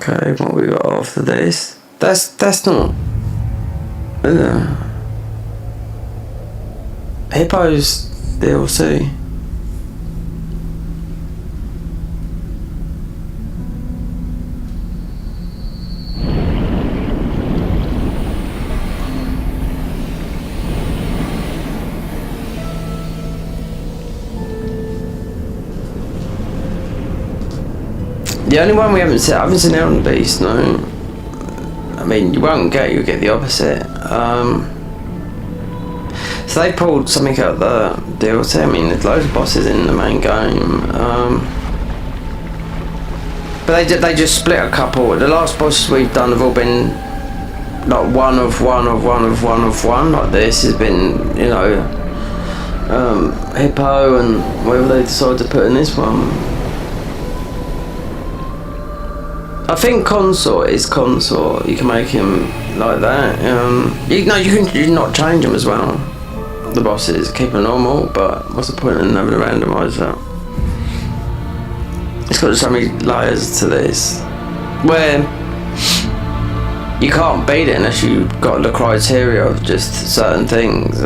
Okay, what we got after this? That's not. Hippo's DLC. The only one we haven't seen, I haven't seen Elden Beast, no. I mean, you get the opposite. So they pulled something out of the DLC. I mean, there's loads of bosses in the main game. But they just split a couple. The last bosses we've done have all been like one of one. Like this has been, you know, Hippo and whatever they decided to put in this one. I think Consort is Consort. You can make him like that. You can not change him as well. The bosses keep them normal, but what's the point in having a randomizer? It's got so many layers to this, where you can't beat it unless you've got the criteria of just certain things.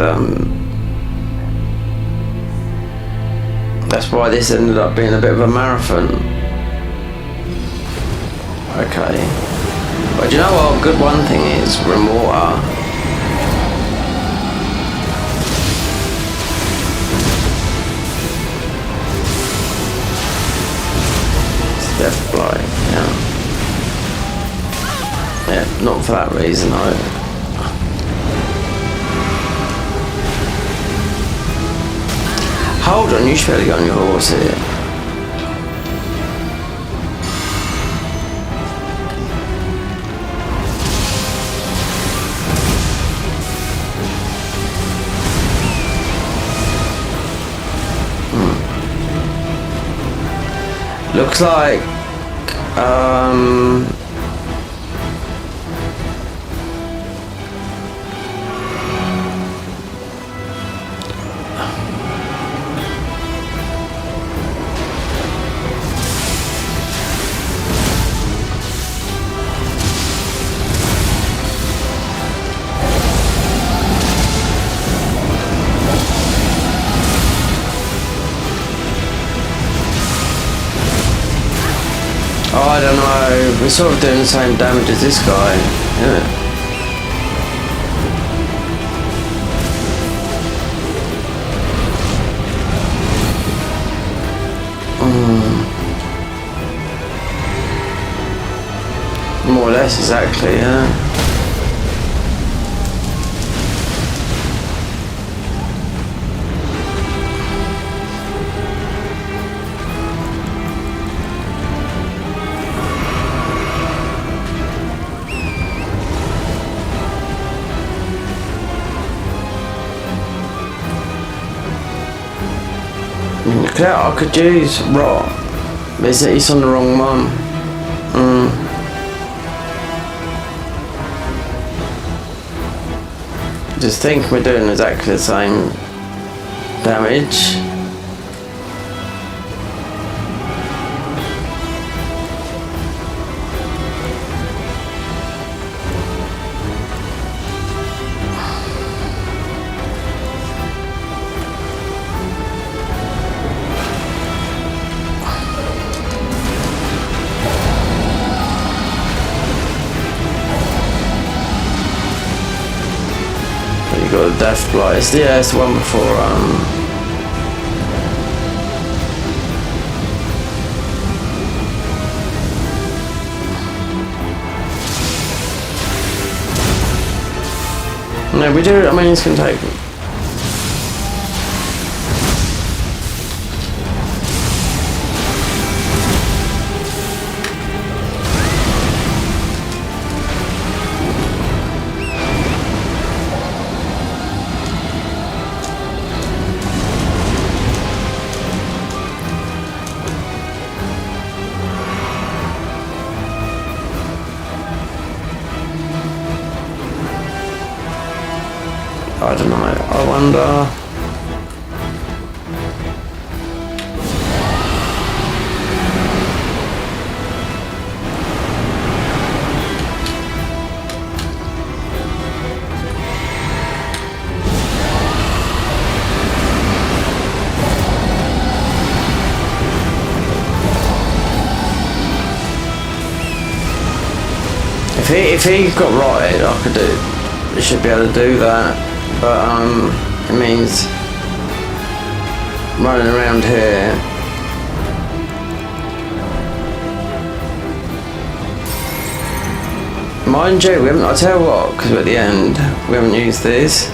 That's why this ended up being a bit of a marathon. Okay, but you know what? Good one thing is we're in water. Death blow, yeah. Yeah, not for that reason, Hold on, you should better get on your horse here. Looks like oh, I don't know, we're sort of doing the same damage as this guy, yeah. More or less, exactly, yeah. Look out, I could use rot. It's on the wrong one. Just think we're doing exactly the same damage. You got the death blight. It's the one before no, we do. I mean, it's gonna take. I don't know, I wonder. If he got rotted, I could do. I should be able to do that. But it means running around here. Mind you, we haven't, I'll tell you what, because we're at the end, we haven't used this.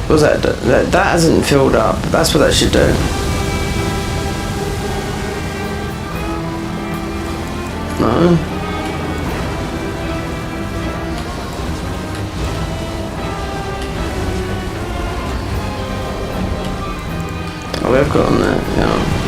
What was that? That hasn't filled up. That's what that should do. No? Oh, we've got on there, yeah.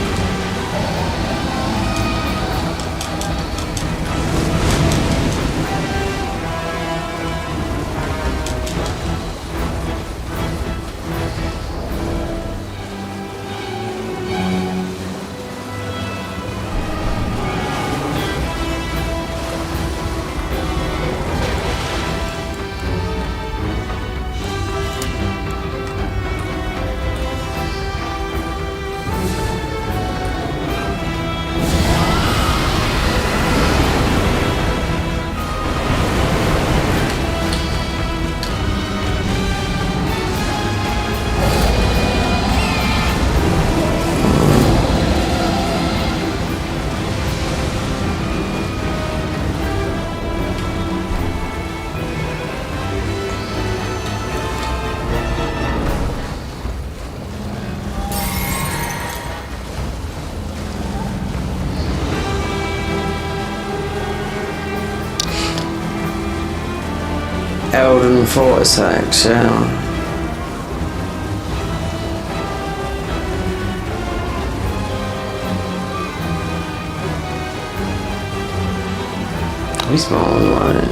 Elden Vortex, yeah. We small, right?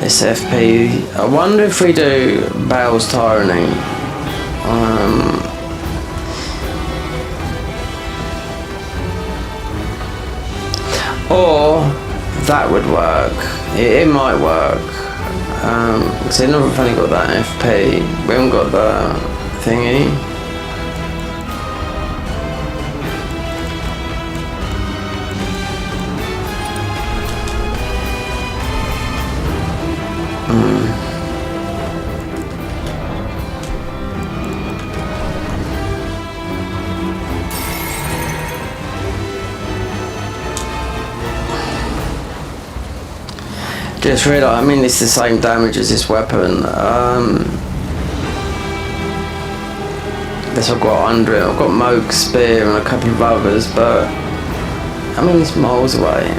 This FP. I wonder if we do Bale's Tyranny. Or that would work. It might work. Because we've only got that FP. We haven't got the thingy. Just realised, I mean, it's the same damage as this weapon. This I've got under it. I've got Moog's Spear and a couple of others, but I mean, it's miles away.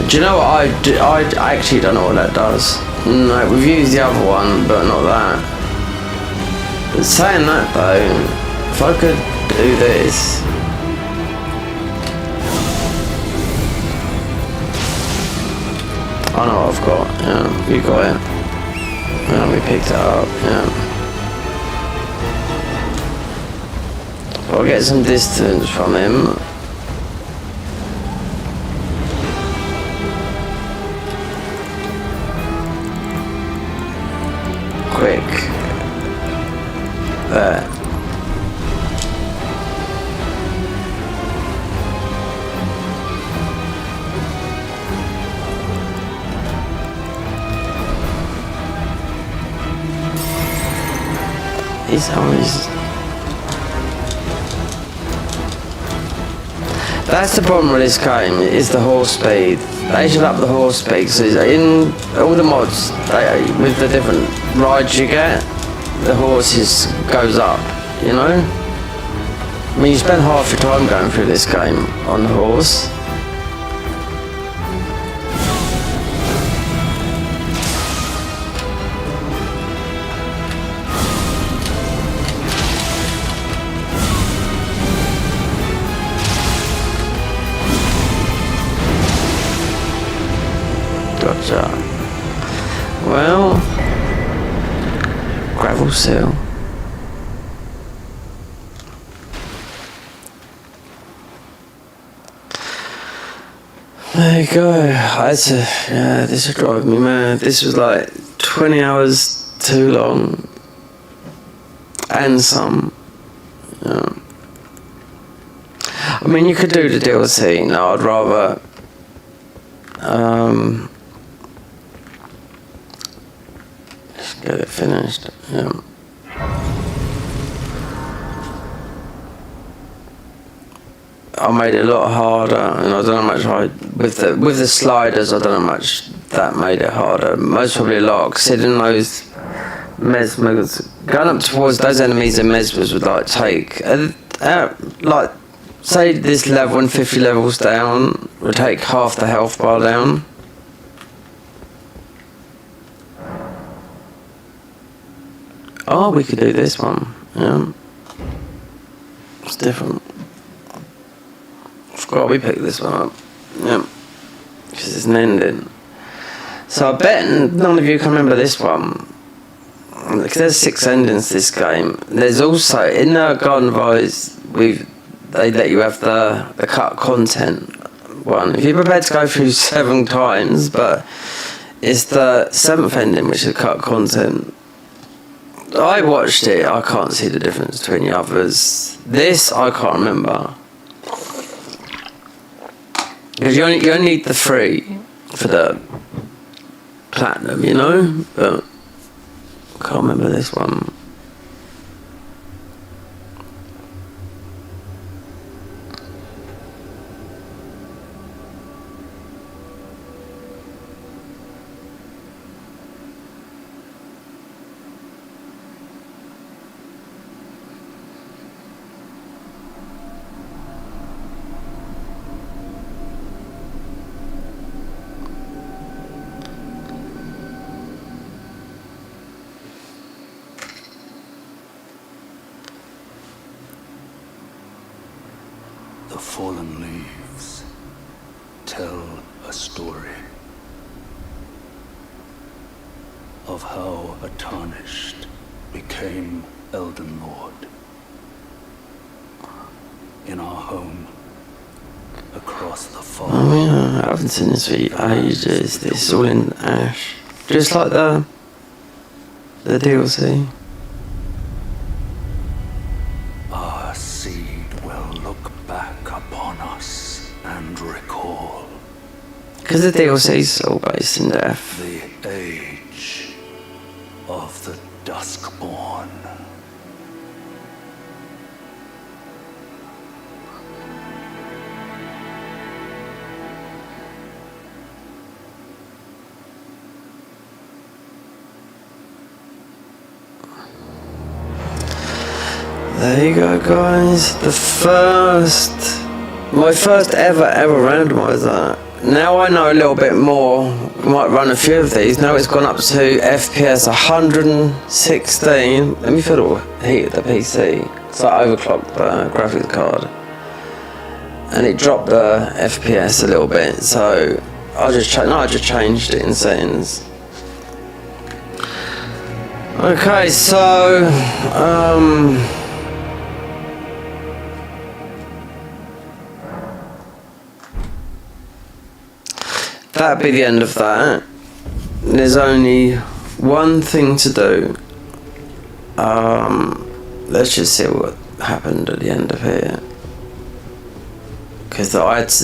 Do you know what I do? I actually don't know what that does. No, we've used the other one, but not that. But saying that though, if I could do this. I know what I've got, yeah, you got it. Yeah, we picked it up, yeah. I'll get some distance from him. Quick. There. He's always... That's the problem with this game, is the horse speed. They should up the horse speed, so in all the mods, with the different rides you get, the horses goes up, you know? I mean, you spend half your time going through this game on the horse. Gotcha. Well, gravel seal. There you go. This would drive me mad. This was like 20 hours too long. And some. Yeah. I mean, you could do the DLC. No, I'd rather. Just get it finished. Yeah. I made it a lot harder, and I don't know how much with the sliders. I don't know how much that made it harder. Most probably a lot, considering those mesmers going up towards those enemies and mesmers would like take like say this level and 50 levels down would take half the health bar down. Oh, we could do this one. Yeah, it's different. Forgot we picked this one up. Yeah, because it's an ending. So I bet none of you can remember this one. Because there's 6 endings to this game. There's also in the Garden of Eyes, they let you have the cut content one. If you're prepared to go through 7 times, but it's the 7th ending which is cut content. I watched it. I can't see the difference between the others. This I can't remember. Because you only need the 3 for the platinum, you know? But I can't remember this one. The fallen leaves tell a story of how a tarnished became Elden Lord. In our home, across the far. Oh yeah, I haven't seen this for ages. This is all in ash. Just like the DLC. Our seed will look back upon us and recall Because the DLC is all based in death. the age of the Duskborn. There you go, guys. My first ever randomizer. Now I know a little bit more. Might run a few of these. Now it's gone up to FPS 116. Let me feel the heat of the PC. So I overclocked the graphics card, and it dropped the FPS a little bit. So I just changed it in settings. Okay, so that'd be the end of that. There's only one thing to do. Let's just see what happened at the end of here. Because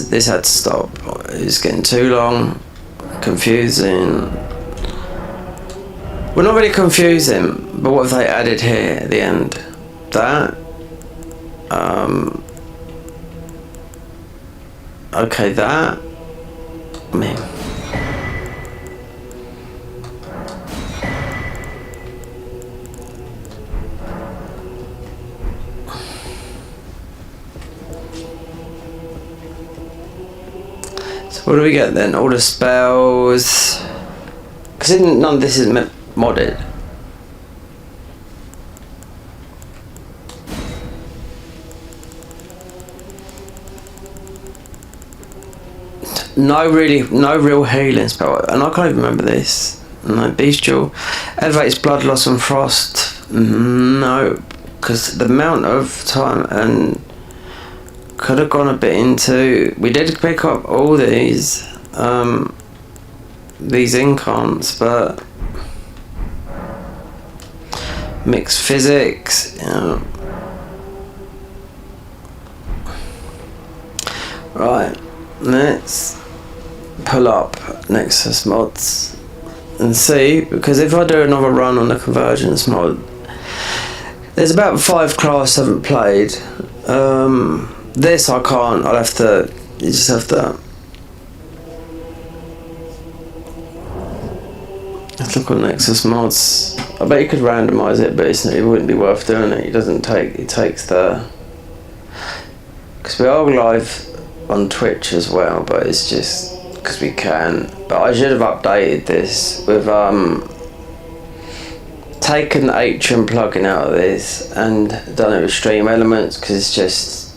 this had to stop. It was getting too long, confusing. Well, not really confusing, but what have they added here at the end? That. Okay, that. Me. So what do we get then? All the spells. Because none of this is modded. no real healing spell, and I can't even remember this. No, bestial, elevates blood loss and frost. No, because the amount of time and could have gone a bit into. We did pick up all these incants, but mixed physics. Right, let's pull up Nexus mods and see, because if I do another run on the convergence mod, there's about 5 classes I haven't played. This I can't, I'll have to, you just have to let's look on Nexus mods. I bet you could randomize it, but it wouldn't be worth doing it. It takes the, because we are live on Twitch as well, but it's just because we can. But I should have updated this with taken the Atrium plugin out of this and done it with Stream Elements, because it's just,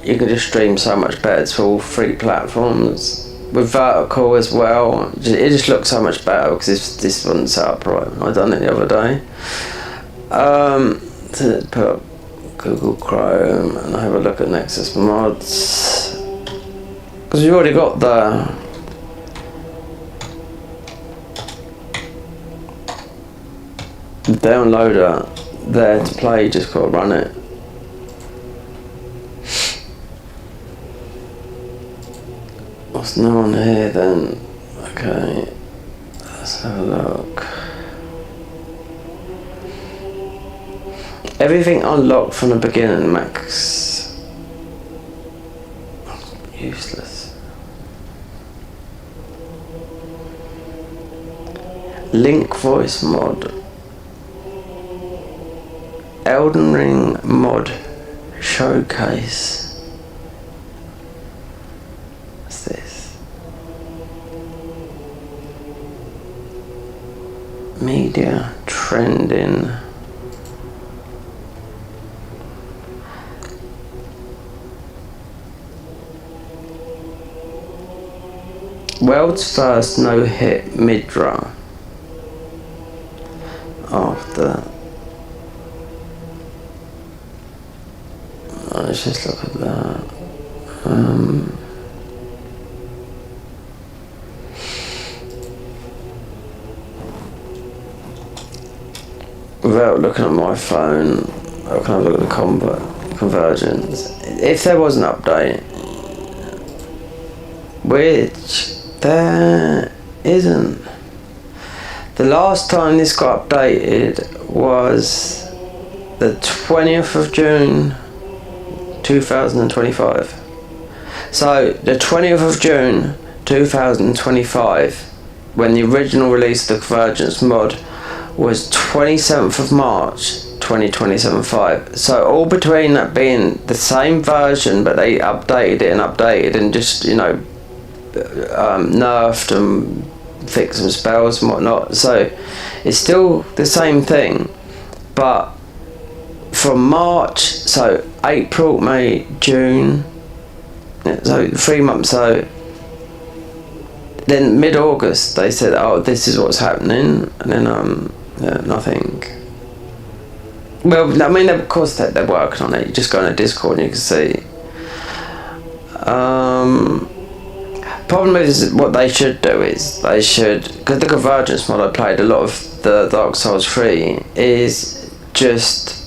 you can just stream so much better to all 3 platforms. With vertical as well, it just looks so much better because this wasn't set up right. I done it the other day. So let's put up Google Chrome and have a look at Nexus mods, because we've already got the downloader there to play. You just got to run it. What's no one here then? Okay, let's have a look. Everything unlocked from the beginning, max. Useless. Link voice mod. Elden Ring mod showcase. What's this? Media trending. World's first no-hit Midra. After. Let's just look at that. Without looking at my phone, I can have a look at the convergence. If there was an update, which there isn't. The last time this got updated was the 20th of June 2025. So the 20th of June 2025, when the original release of the Convergence mod was 27th of March 2027. So all between that being the same version, but they updated and just, you know, nerfed and fixed some spells and whatnot. So it's still the same thing, but from March, so April, May, June, so 3 months. So then mid-August they said, oh, this is what's happening, and then yeah, nothing. Well, I mean, of course they're working on it. You just go on a Discord and you can see. Problem is, what they should do is they should, because the Convergence mod I played a lot of the Dark Souls 3 is just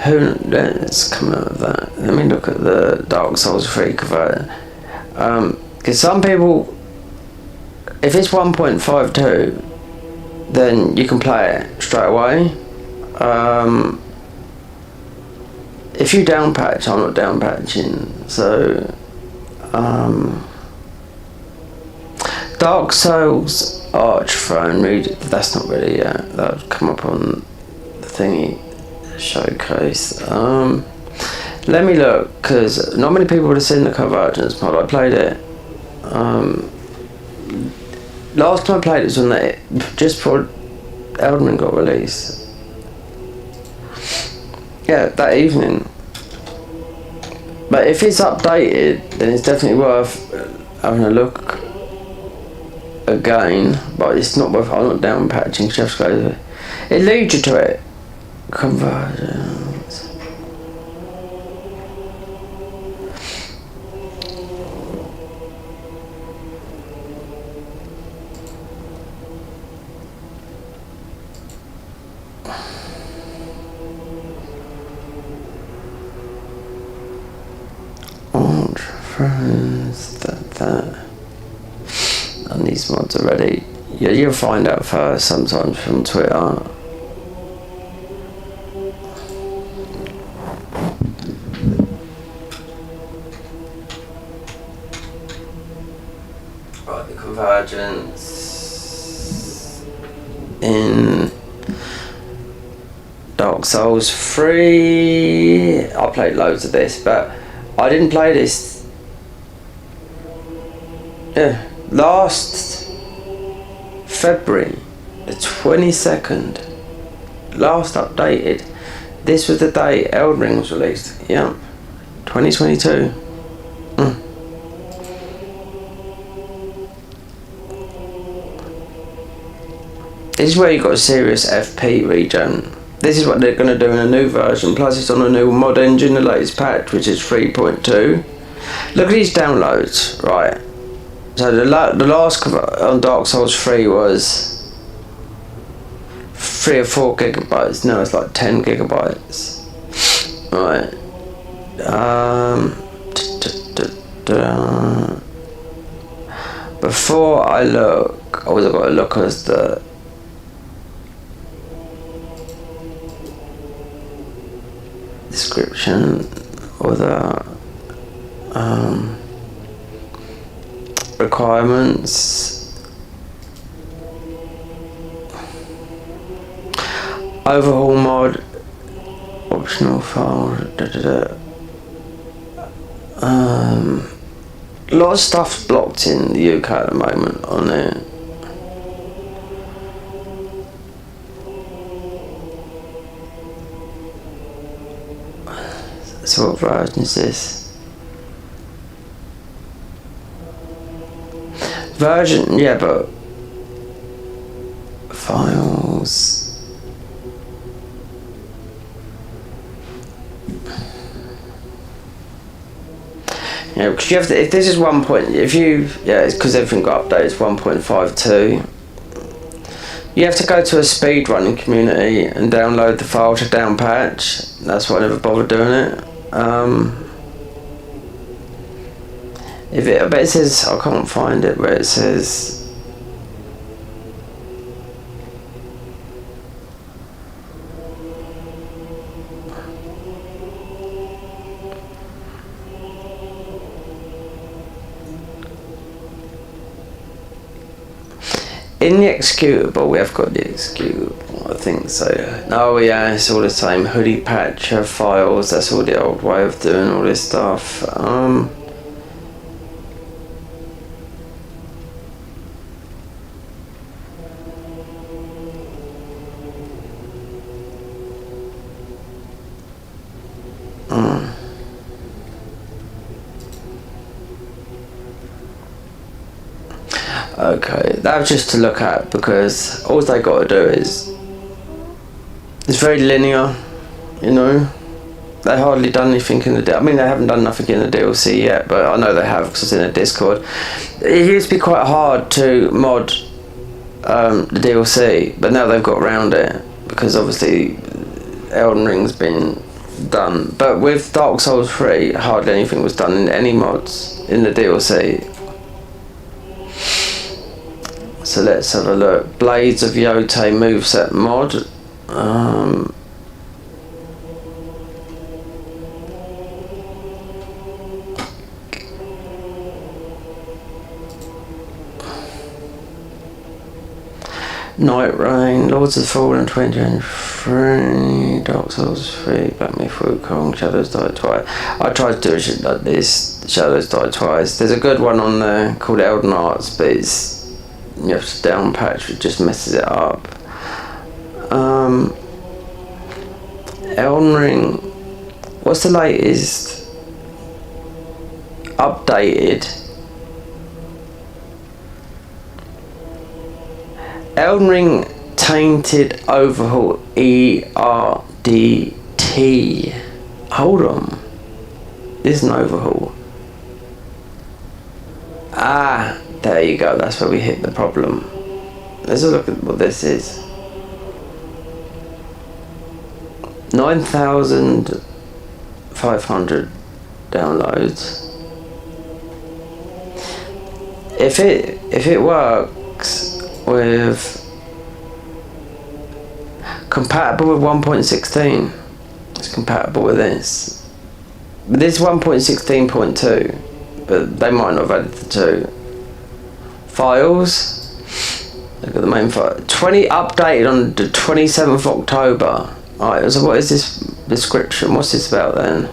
let's come out of that. Let me look at the Dark Souls 3 converter. Because some people, if it's 1.52, then you can play it straight away. If you down patch, I'm not down patching, so Dark Souls Arch Throne, that's not really yet. That would come up on the thingy showcase. Let me look, because not many people would have seen the Convergence mod. I played it. Last time I played it was when just before Elden got released. Yeah, that evening. But if it's updated, then it's definitely worth having a look again. But it's not worth. I'm not down patching. Just go. It leads you to it. Conversions. Old friends. That. And these mods already. Yeah, you'll find out first sometimes from Twitter. Right, the convergence in Dark Souls 3. I played loads of this, but I didn't play this. Yeah, last February the 22nd, last updated. This was the day Elden Ring was released. Yeah, 2022. This is where you got a serious FP regen. This is what they're going to do in a new version. Plus it's on a new mod engine, the latest patch, which is 3.2. Look at these downloads, right? So the last on Dark Souls 3 was 3 or 4 gigabytes. Now it's like 10 gigabytes. Right. Before I look, I always got to look as the description or the requirements. Overhaul mod, optional file. A lot of stuff's blocked in the UK at the moment on it. So what version is this? Version, yeah, but files. Yeah, because you have to. If this is 1. If you, yeah, it's because everything got updated. It's 1.52. You have to go to a speedrunning community and download the file to downpatch. That's why I never bothered doing it. I bet it says, I can't find it where it says in the executable. We have got the executable, I think so. Oh yeah, it's all the same. Hoodie patch files. That's all the old way of doing all this stuff. Okay, that was just to look at because all they got to do is it's very linear, you know. They hardly done anything in the I mean, they haven't done nothing in the DLC yet, but I know they have because it's in a Discord. It used to be quite hard to mod the DLC, but now they've got around it because obviously Elden Ring's been done. But with Dark Souls 3, hardly anything was done in any mods in the DLC. So let's have a look. Blades of Yote moveset mod. Night Rain, Lords of the Fallen 2023, Dark Souls 3, Black Myth Wukong, Shadows Die Twice. I tried to do shit like this, Shadows Die Twice. There's a good one on there called Elden Arts, but it's, you have to down patch, it just messes it up. Elden Ring, what's the latest updated. Elden Ring Tainted Overhaul ERDT. Hold on. This is an overhaul. Ah, there you go. That's where we hit the problem. Let's have a look at what this is. 9,500 downloads. If it works with compatible with 1.16, it's compatible with this. But this 1.16.2, but they might not have added the 2 files. Look at the main file. 20 updated on the 27th of October. Alright, so what is this description? What's this about then?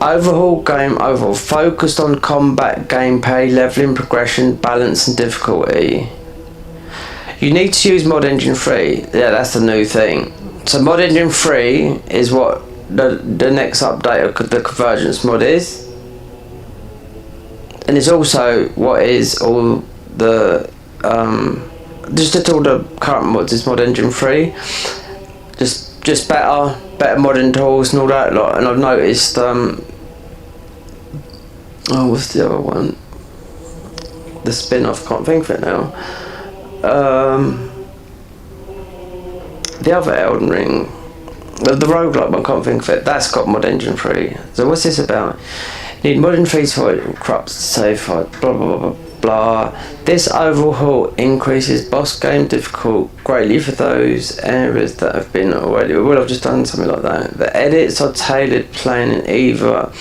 Overhaul game overhaul. Focused on combat, gameplay, leveling, progression, balance and difficulty. You need to use Mod Engine 3. Yeah, that's the new thing. So Mod Engine 3 is what the next update of the Convergence mod is. And it's also what is all the just all the current mods is Mod Engine 3. Just better modding tools and all that lot. And I've noticed oh, what's the other one? The spin-off, can't think of it now. The other Elden Ring, the roguelike one, can't think of it. That's got Mod Engine 3. So what's this about? Need Mod Engine 3 to fight corrupts to save fight, blah blah blah blah blah. This overhaul increases boss game difficulty greatly for those areas that have been already. Well, I've just done something like that. The edits are tailored, playing in either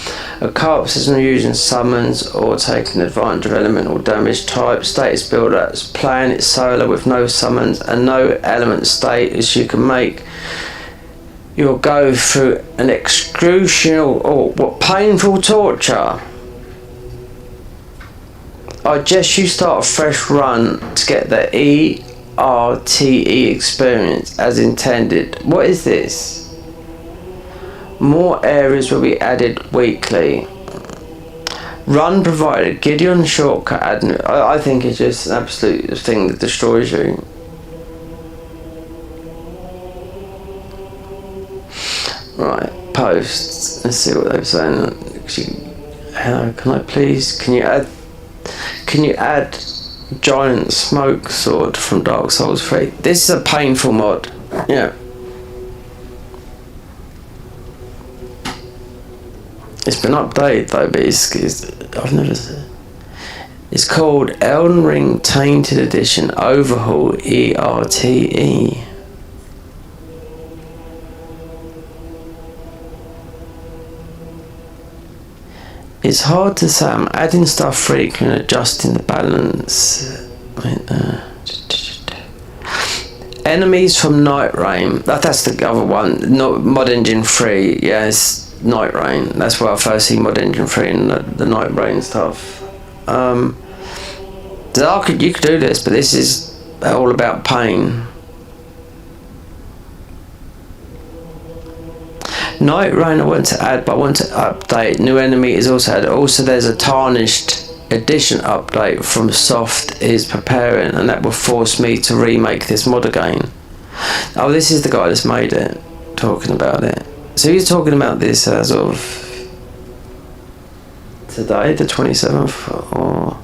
a co-op system using summons or taking advantage of elemental damage type. Status builder, playing it solo with no summons and no element status. You can make. You'll go through an excruciating, painful torture. I suggest you start a fresh run to get the ERTE experience as intended. What is this? More areas will be added weekly. Run provided. Gideon shortcut add. I think it's just an absolute thing that destroys you. Right, posts. Let's see what they're saying. Hello, can I please? Can you add giant smoke sword from Dark Souls 3? This is a painful mod. Yeah. It's been updated though, but it's I've never seen. It's called Elden Ring Tainted Edition Overhaul ERTE. It's hard to say. I'm adding stuff frequently and adjusting the balance. Enemies from Night Rain. That's the other one. Not Mod Engine 3. Yes, Night Rain. That's where I first see Mod Engine 3 and the Night Rain stuff. You could do this, but this is all about pain. Night Rain I want to add, but I want to update. New enemy is also added. Also there's a tarnished edition update from Soft is preparing, and that will force me to remake this mod again. Oh, this is the guy that's made it, talking about it. So he's talking about this as of today, the 27th, or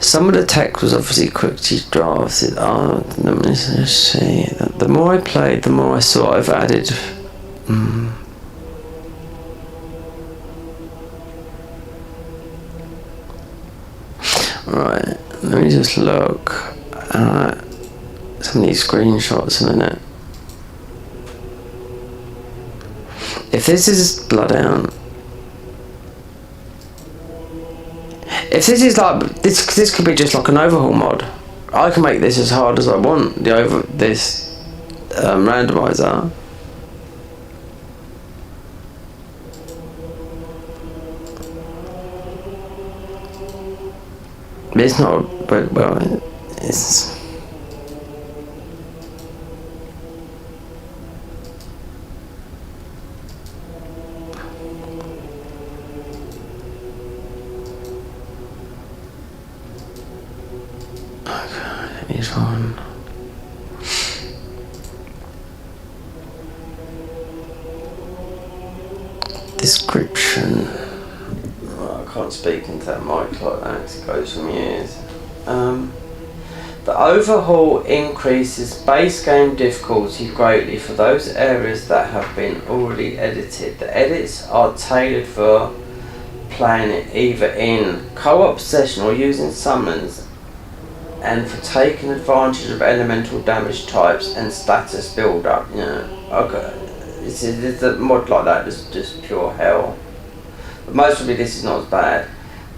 some of the text was obviously quickly drafted. Let me see. The more I played, the more I saw I've added. Right, let me just look at some of these screenshots in a minute. If this is Bloodhound, if this is like this could be just like an overhaul mod. I can make this as hard as I want. This randomizer. It's not, but well, it's. one. Description. Oh, I can't speak into that mic like that, 'cause it goes from years. The overhaul increases base game difficulty greatly for those areas that have been already edited. The edits are tailored for playing it either in co-op session or using summons, and for taking advantage of elemental damage types and status build up. Yeah, okay. It's a mod like that is just pure hell. But mostly this is not as bad.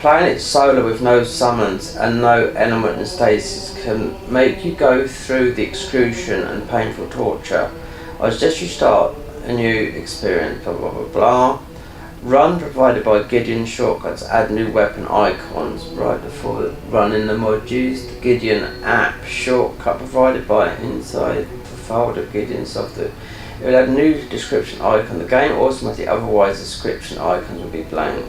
Playing it solo with no summons and no element and stasis can make you go through the excruciation and painful torture. I suggest you start a new experience, blah blah blah blah. Run provided by Gideon shortcuts, add new weapon icons right before running the mod. Use the Gideon app shortcut provided by inside the folder Gideon software. It will add a new description icon. The game automatically, otherwise the description icons will be blank.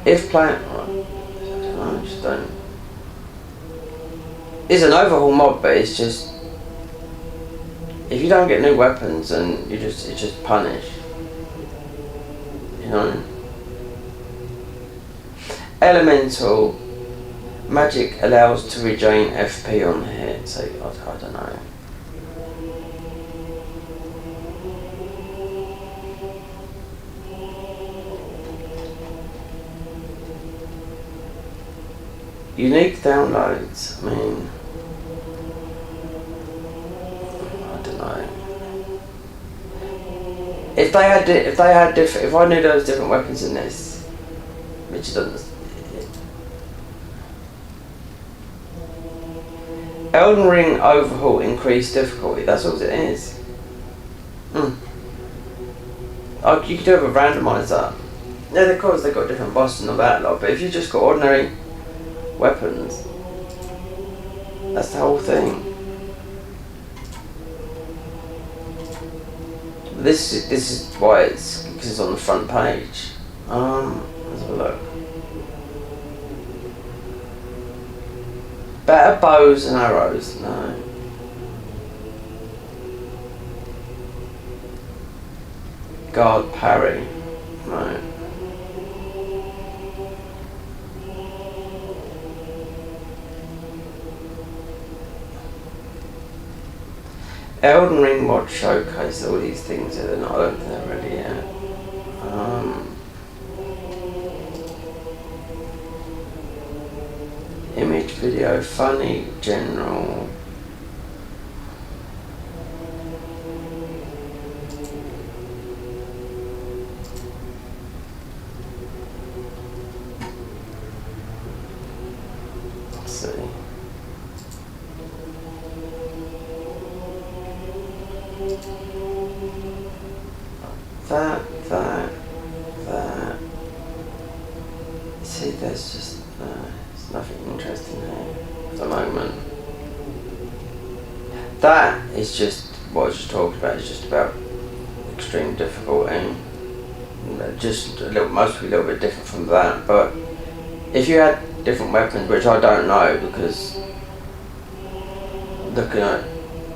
If playing, I just don't. It's an overhaul mod, but it's just if you don't get new weapons, and it's just punish. You know. Elemental magic allows to regain FP on hit. So I don't know. Unique downloads. I mean, I don't know. If I knew there was different weapons in this, which it doesn't. Elden Ring overhaul increased difficulty. That's all it is. Oh, you could do it with a randomizer. Yeah, of course they've got different bosses and all that lot, but if you just got ordinary weapons, that's the whole thing. This is why it's because it's on the front page. Let's have a look. Better bows and arrows. No. Guard parry. No. Elden Ring mod showcase all these things that I don't think they're ready yet. Image, video, funny, general. Let's see. That. See, there's just there's nothing interesting here at the moment. That is just what I was just talking about. It's just about extreme difficulty. Just mostly a little bit different from that. But if you had different weapons, which I don't know, because looking at,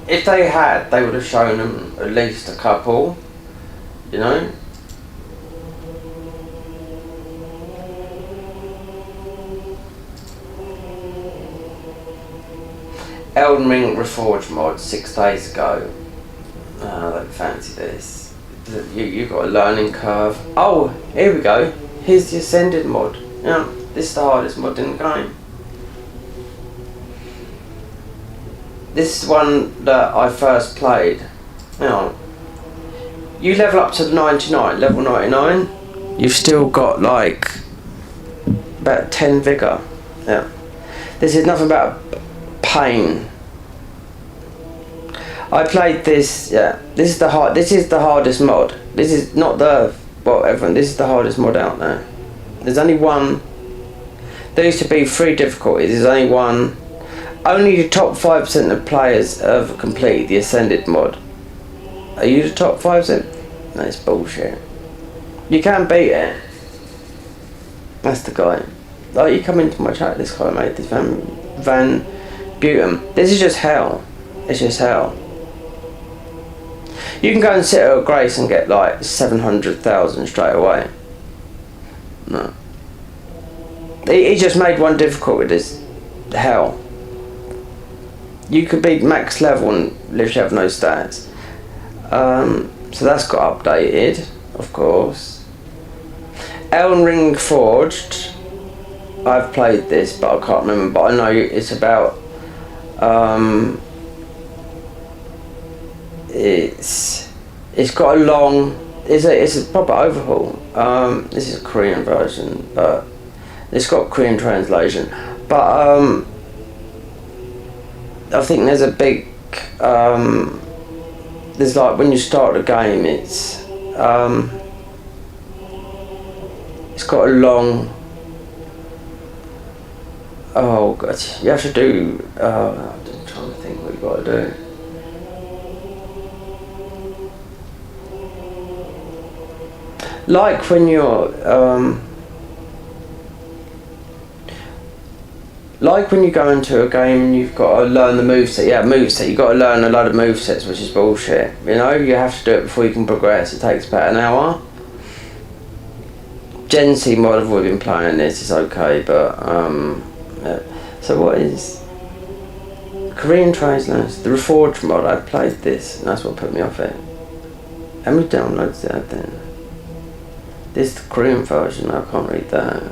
if they had, they would have shown them at least a couple. You know? Elden Ring Reforged mod 6 days ago. I don't fancy this. You've got a learning curve. Oh, here we go. Here's the Ascended mod. Yeah, this is the hardest mod in the game. This is one that I first played. You know, you level up to the 99, level 99, you've still got like about 10 vigor. Yeah. This is nothing about pain. I played this, yeah. This is the hardest mod. This is not the this is the hardest mod out there. There's only one. There used to be 3 difficulties, there's only one. Only the top 5% of players have completed the Ascended mod. Are you the top 5%? That's bullshit. You can beat it. That's the guy. Like, you come into my chat, this guy made this Van Butum. This is just hell. It's just hell. You can go and sit at Grace and get like 700,000 straight away. No. He just made one difficult with this hell. You could be max level and literally have no stats. So that's got updated, of course. Elden Ring Forged. I've played this, but I can't remember. But I know it's about. It's got a long. It's a proper overhaul. This is a Korean version, but it's got Korean translation. But I think there's a big. There's like when you start the game, it's got a long. Oh god, you have to do. I'm just trying to think what you got to do. Like when you're like when you go into a game and you've got to learn the moveset. Yeah, moveset. You've got to learn a lot of movesets, which is bullshit. You know, you have to do it before you can progress. It takes about an hour. Gen C mod have already been playing this. It's okay, but yeah. So what is Korean translation? The Reforged mod. I played this, and that's what put me off it. How many downloads did I have then? This is the Korean version. I can't read that.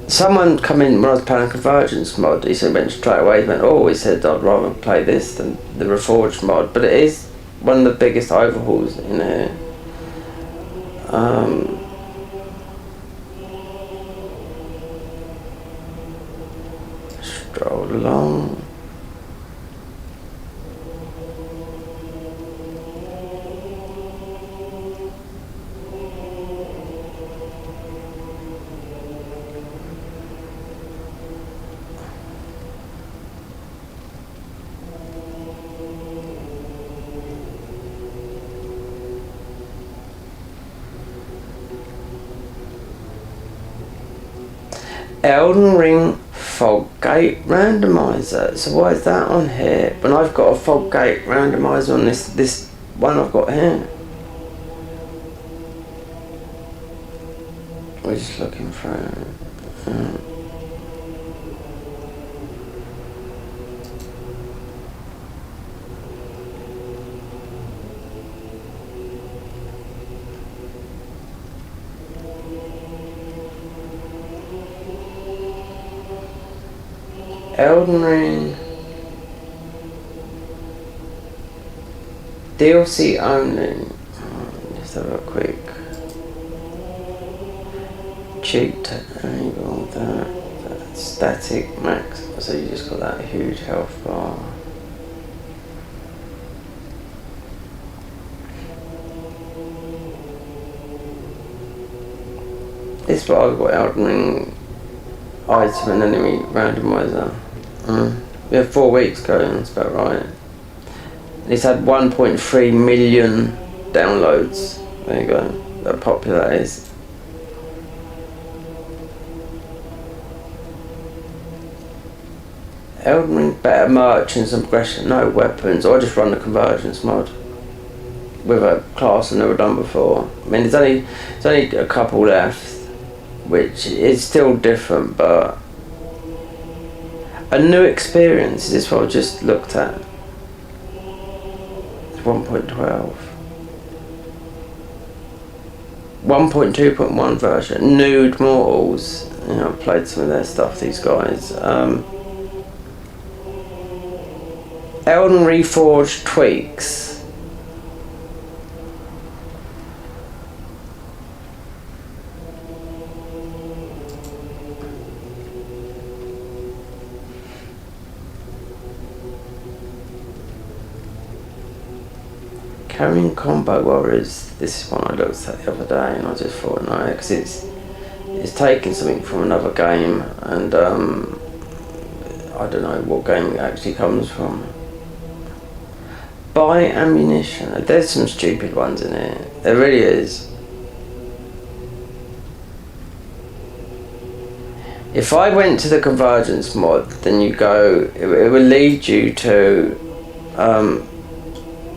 Someone come in when I was playing Convergence mod. He said, went straight away. He went, oh, he said I'd rather play this than the Reforged mod. But it is one of the biggest overhauls in here. Stroll along. Elden Ring Foggate randomizer. So why is that on here when I've got a Foggate randomizer on this one I've got here? We're just looking for it. Elden Ring DLC only. Just have a quick cheat enable that static max. So you just got that huge health bar. This is what I've got. Elden Ring item and enemy randomizer. We have 4 weeks going, that's about right. It's had 1.3 million downloads. There you go. How popular that is. Elden Ring better merch and some progression. No weapons. I just run the convergence mod with a class I've never done before. I mean, there's only a couple left, which is still different, but a new experience. Is this what I just looked at? It's 1.12. 1.2.1 version. Nude Mortals. You know, I've played some of their stuff, these guys. Elden Reforged tweaks. Carrying Combat Warriors. This is one I looked at the other day, and I just thought no, because it's taking something from another game, and I don't know what game it actually comes from. Buy ammunition. There's some stupid ones in here. There really is. If I went to the convergence mod, then you go, it will lead you to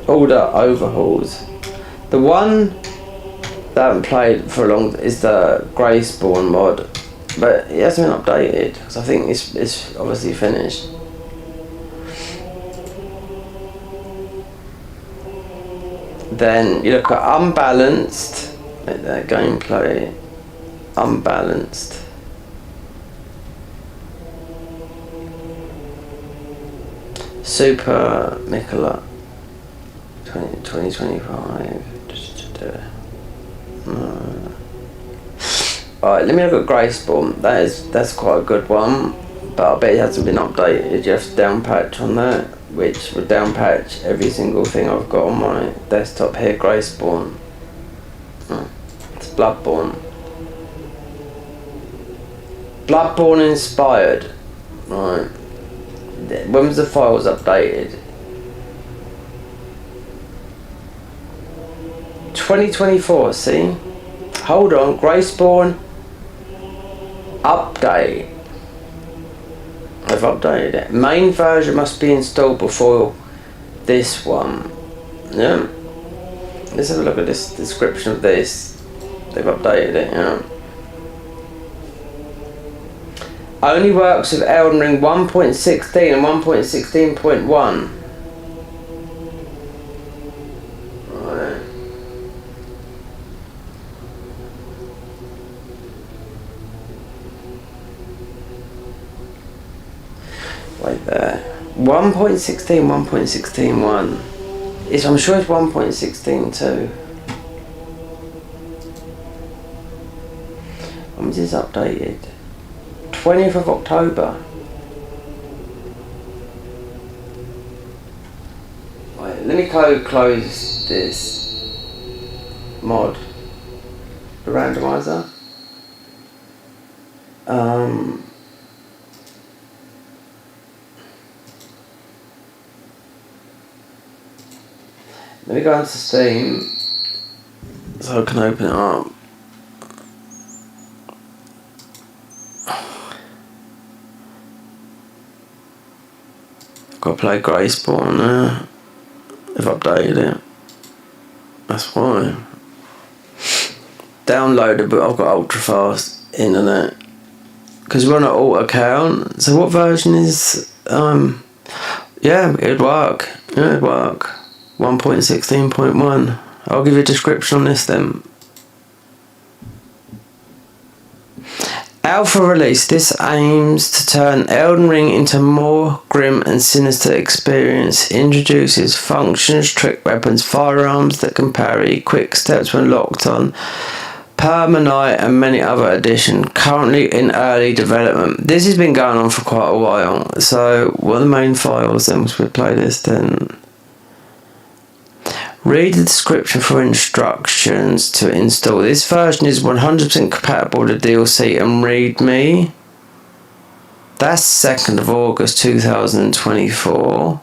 all the overhauls. The one that I haven't played for a long is the Greyspawn mod, but it hasn't been updated because I think it's obviously finished. Then you look at unbalanced, like that gameplay, unbalanced. Super Nicola 2025. Alright, let me look at Greyspawn. That's quite a good one, but I bet it hasn't been updated. You have to down patch on that, which would down patch every single thing I've got on my desktop here. Greyspawn. It's Bloodborne. Bloodborne inspired. Right. When was the files updated? 2024, see? Hold on, Greyspawn update. I've updated it. Main version must be installed before this one. Yeah. Let's have a look at this description of this. They've updated it, yeah. Only works with Elden Ring 1.16 and 1.16.1. Right. Wait there. 1.16, 1.16.1. I'm sure it's 1.16.2. When was this updated? 20th of October. Wait, let me close this mod. The randomizer. Let me go into Steam so I can open it up. Got to play Greyspawn now. They've updated it. That's why. Downloaded, but I've got ultra fast internet. Because we're on an alt account. So what version is... yeah, it'd work. Yeah, it'd work. 1.16.1. I'll give you a description on this then. Alpha release. This aims to turn Elden Ring into a more grim and sinister experience. Introduces functions, trick weapons, firearms that can parry, quick steps when locked on, permanite, and many other additions. Currently in early development. This has been going on for quite a while. So what are the main files then? Once we play this then. Read the description for instructions to install. This version is 100% compatible with the DLC and README. That's 2nd of August 2024.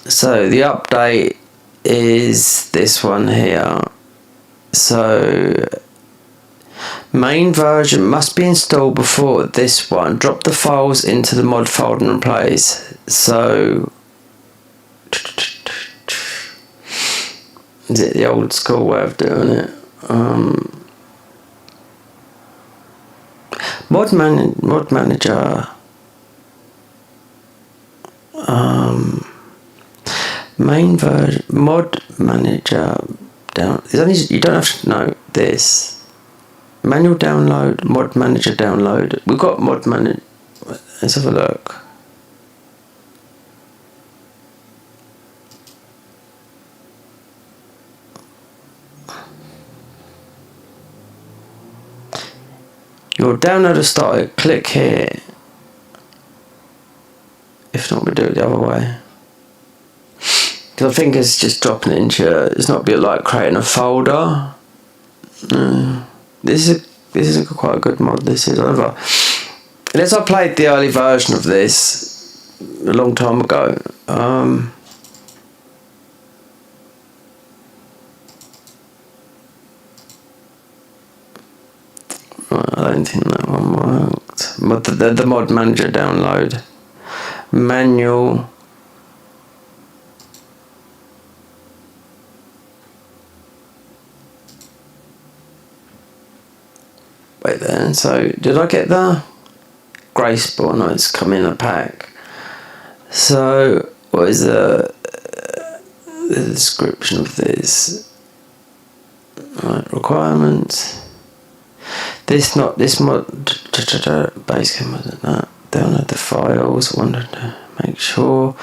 So the update is this one here. So main version must be installed before this one. Drop the files into the mod folder and replace. So is it the old school way of doing it? Mod manager. Main version. Mod manager. Down. You don't have to know this. Manual download. Mod manager download. We've got mod manager. Let's have a look. Your downloader started. Click here. If not, we do it the other way. Because I think it's just dropping it into. It's not a bit like creating a folder. This is quite a good mod. This is over. Unless I played the early version of this a long time ago. I don't think that one The mod manager download. Manual. Wait then, so did I get the grey spawn? No, it's come in a pack. So what is the description of this? Right, requirements. This mod base game wasn't that. Download the files. Wanted to make sure.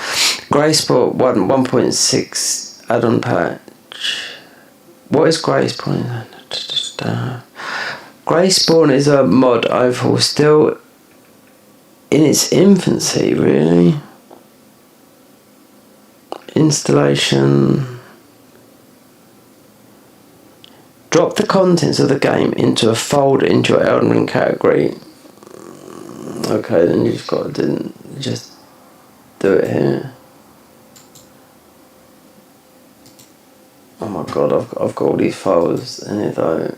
Grey Sport 1.6 add-on patch. What is Grey Spawn? Grey Spawn is a mod overhaul still in its infancy, really. Installation. Drop the contents of the game into a folder into your Elden Ring category. Okay, then you've got to just do it here. Oh my god, I've got all these files in here though.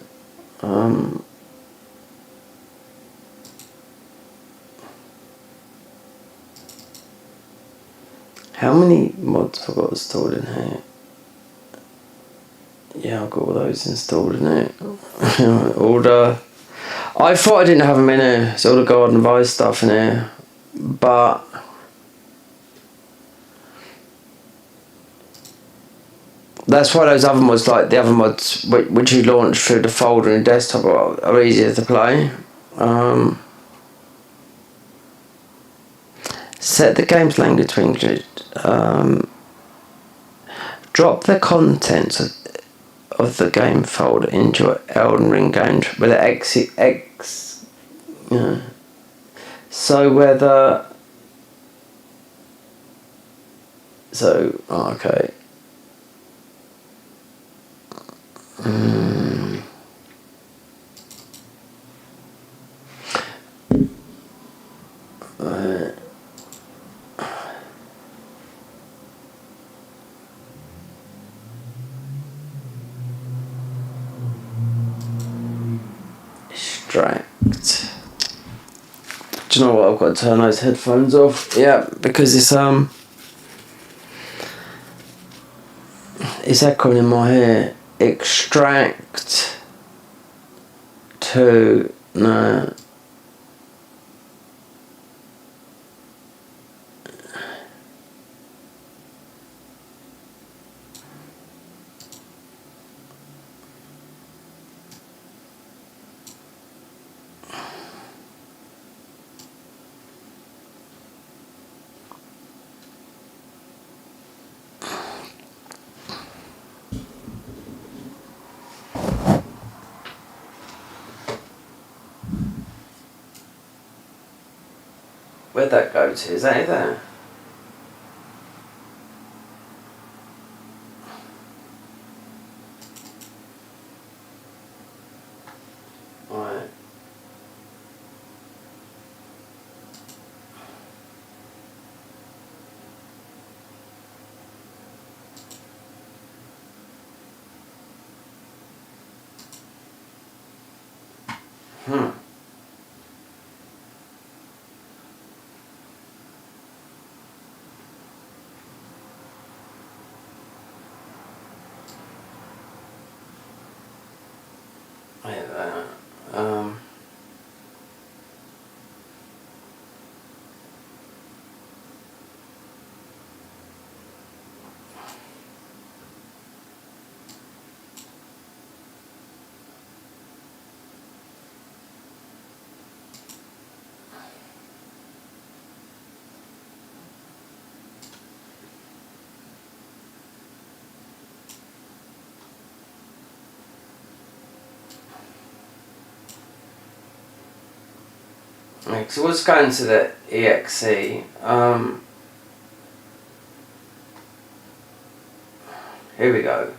How many mods have I got installed in here? Yeah, I've got all those installed in it. Order. I thought I didn't have them in here. It's all the Garden of Ice stuff in here. But that's why those other mods, like the other mods which you launch through the folder and desktop, are easier to play. Set the game's language to English. Drop the contents of the game folder into your Elden Ring game with an X, you know. So whether okay. Extract. Do you know what? I've got to turn those headphones off. Yeah, because it's echoing in my ear. Extract to no. Where'd that go to? Is that it there? Right. Right, so let's go into the exe. Here we go.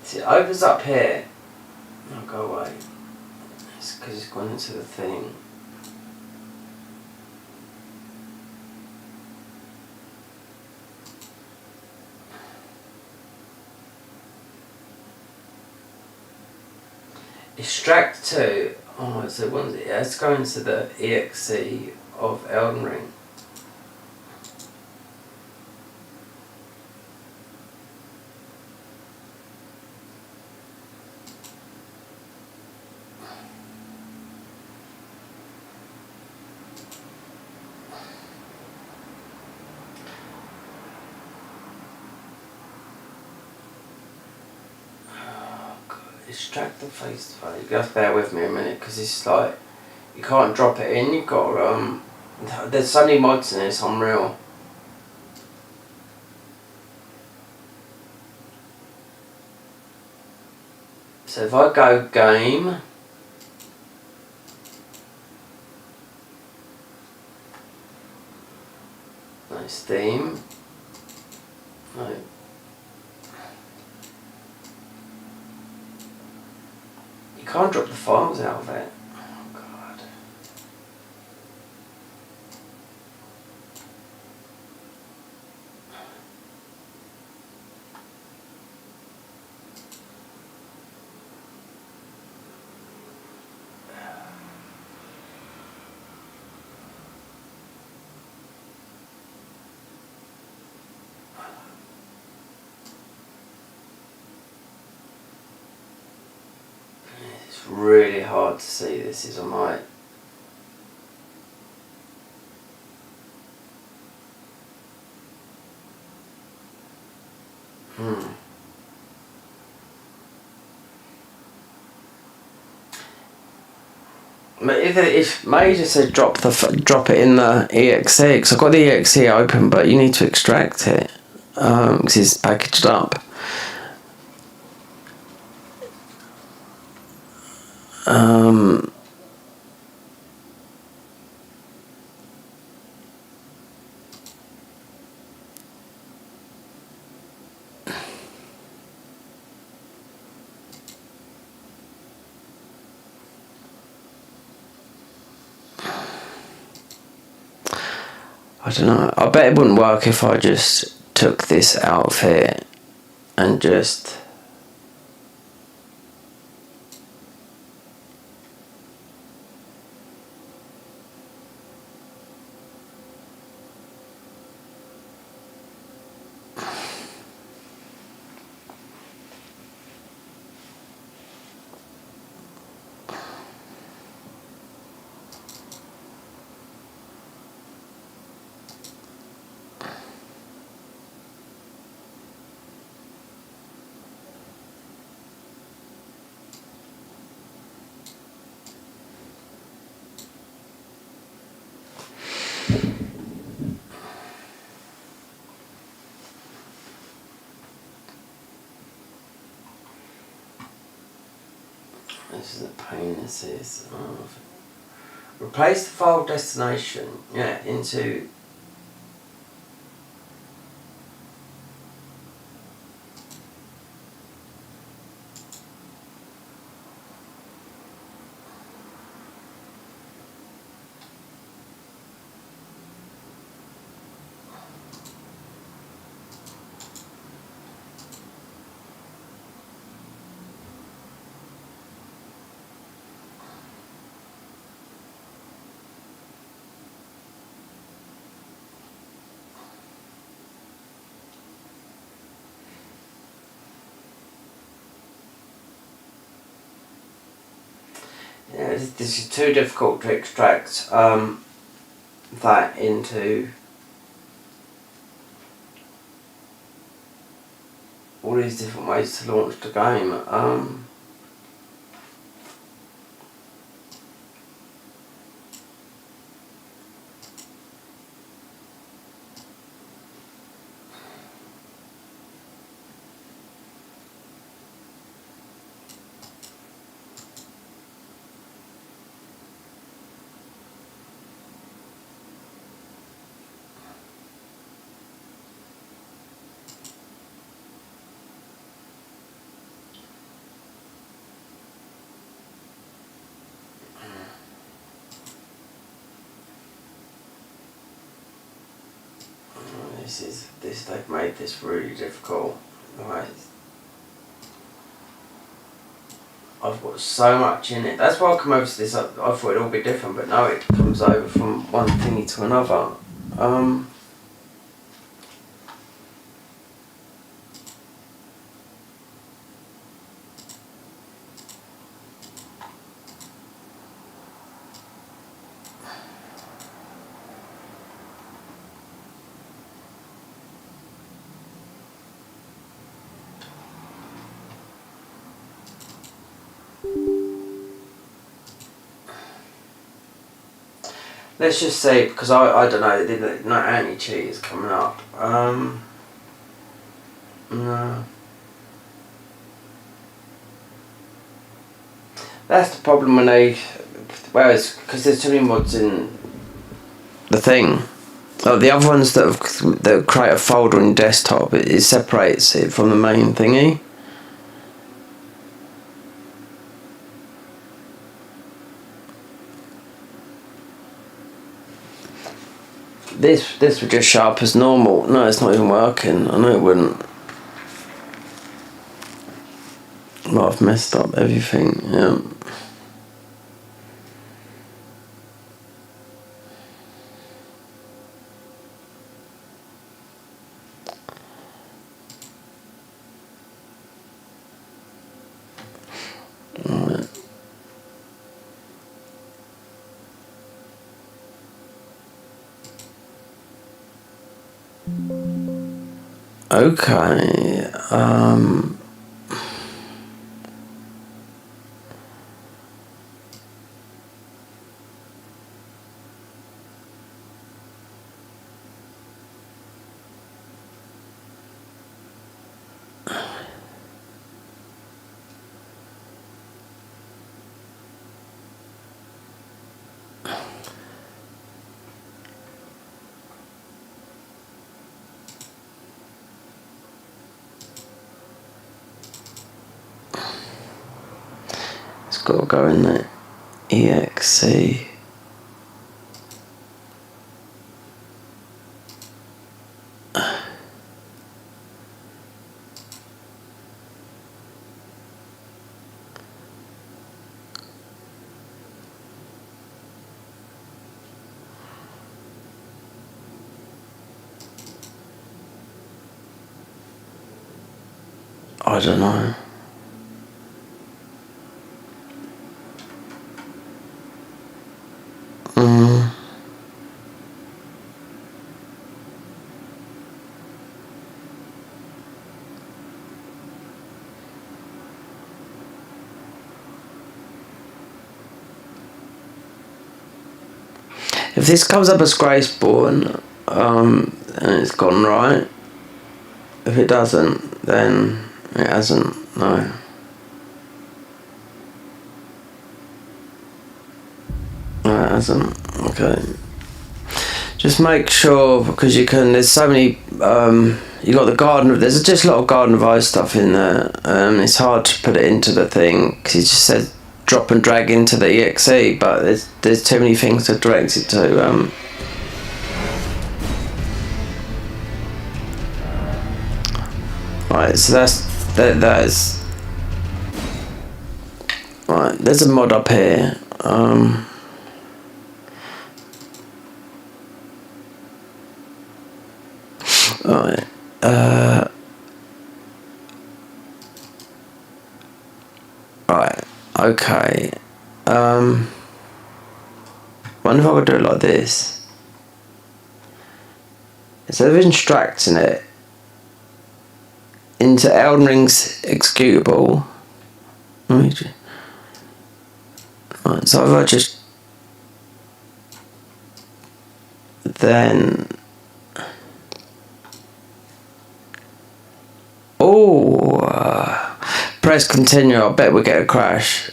See, it opens up here. Oh, go away. It's because it's gone into the thing. Extract 2. Oh, so let's go into the EXE of Elden Ring. Extract the face to face. You have to bear with me a minute because it's like you can't drop it in. You've got there's so many mods in this. Unreal. So if I go game, no Steam, no. You can't drop the files out of it. Oh god. It's really hard to see this, is on right. But if May just said drop it in the exe, because I've got the exe open, but you need to extract it because it's packaged up. I don't know. I bet it wouldn't work if I just took this outfit and just... This is a pain, this is. Replace the file destination, into... Yeah, this is too difficult to extract that into all these different ways to launch the game. They've made this really difficult. Right. I've got so much in it. That's why I come over to this. I thought it'd all be different, but no, it comes over from one thingy to another. Let's just say, because I don't know, no anti-cheat is coming up. No. That's the problem when they, well, it's because there's too many mods in the thing. Oh, the other ones that create a folder on your desktop, it separates it from the main thingy. This would just show up as normal. No, it's not even working. I know it wouldn't. Well, I've messed up everything, yeah. Right. Okay, it's got to go in there. EXE. I don't know. If this comes up as Graceborn, and it's gone right. If it doesn't, then it hasn't, no. No, it hasn't, okay. Just make sure, because you can, there's so many, you got the Garden, there's just a lot of Garden of Ice stuff in there. It's hard to put it into the thing, because it just says drop and drag into the EXE, but there's too many things to direct it to. Right, so that is right. There's a mod up here. Right. Right. Okay. Wonder if I could do it like this. Instead of extracting it into Elden Ring's executable. Right, so if I just then press continue, I bet we get a crash.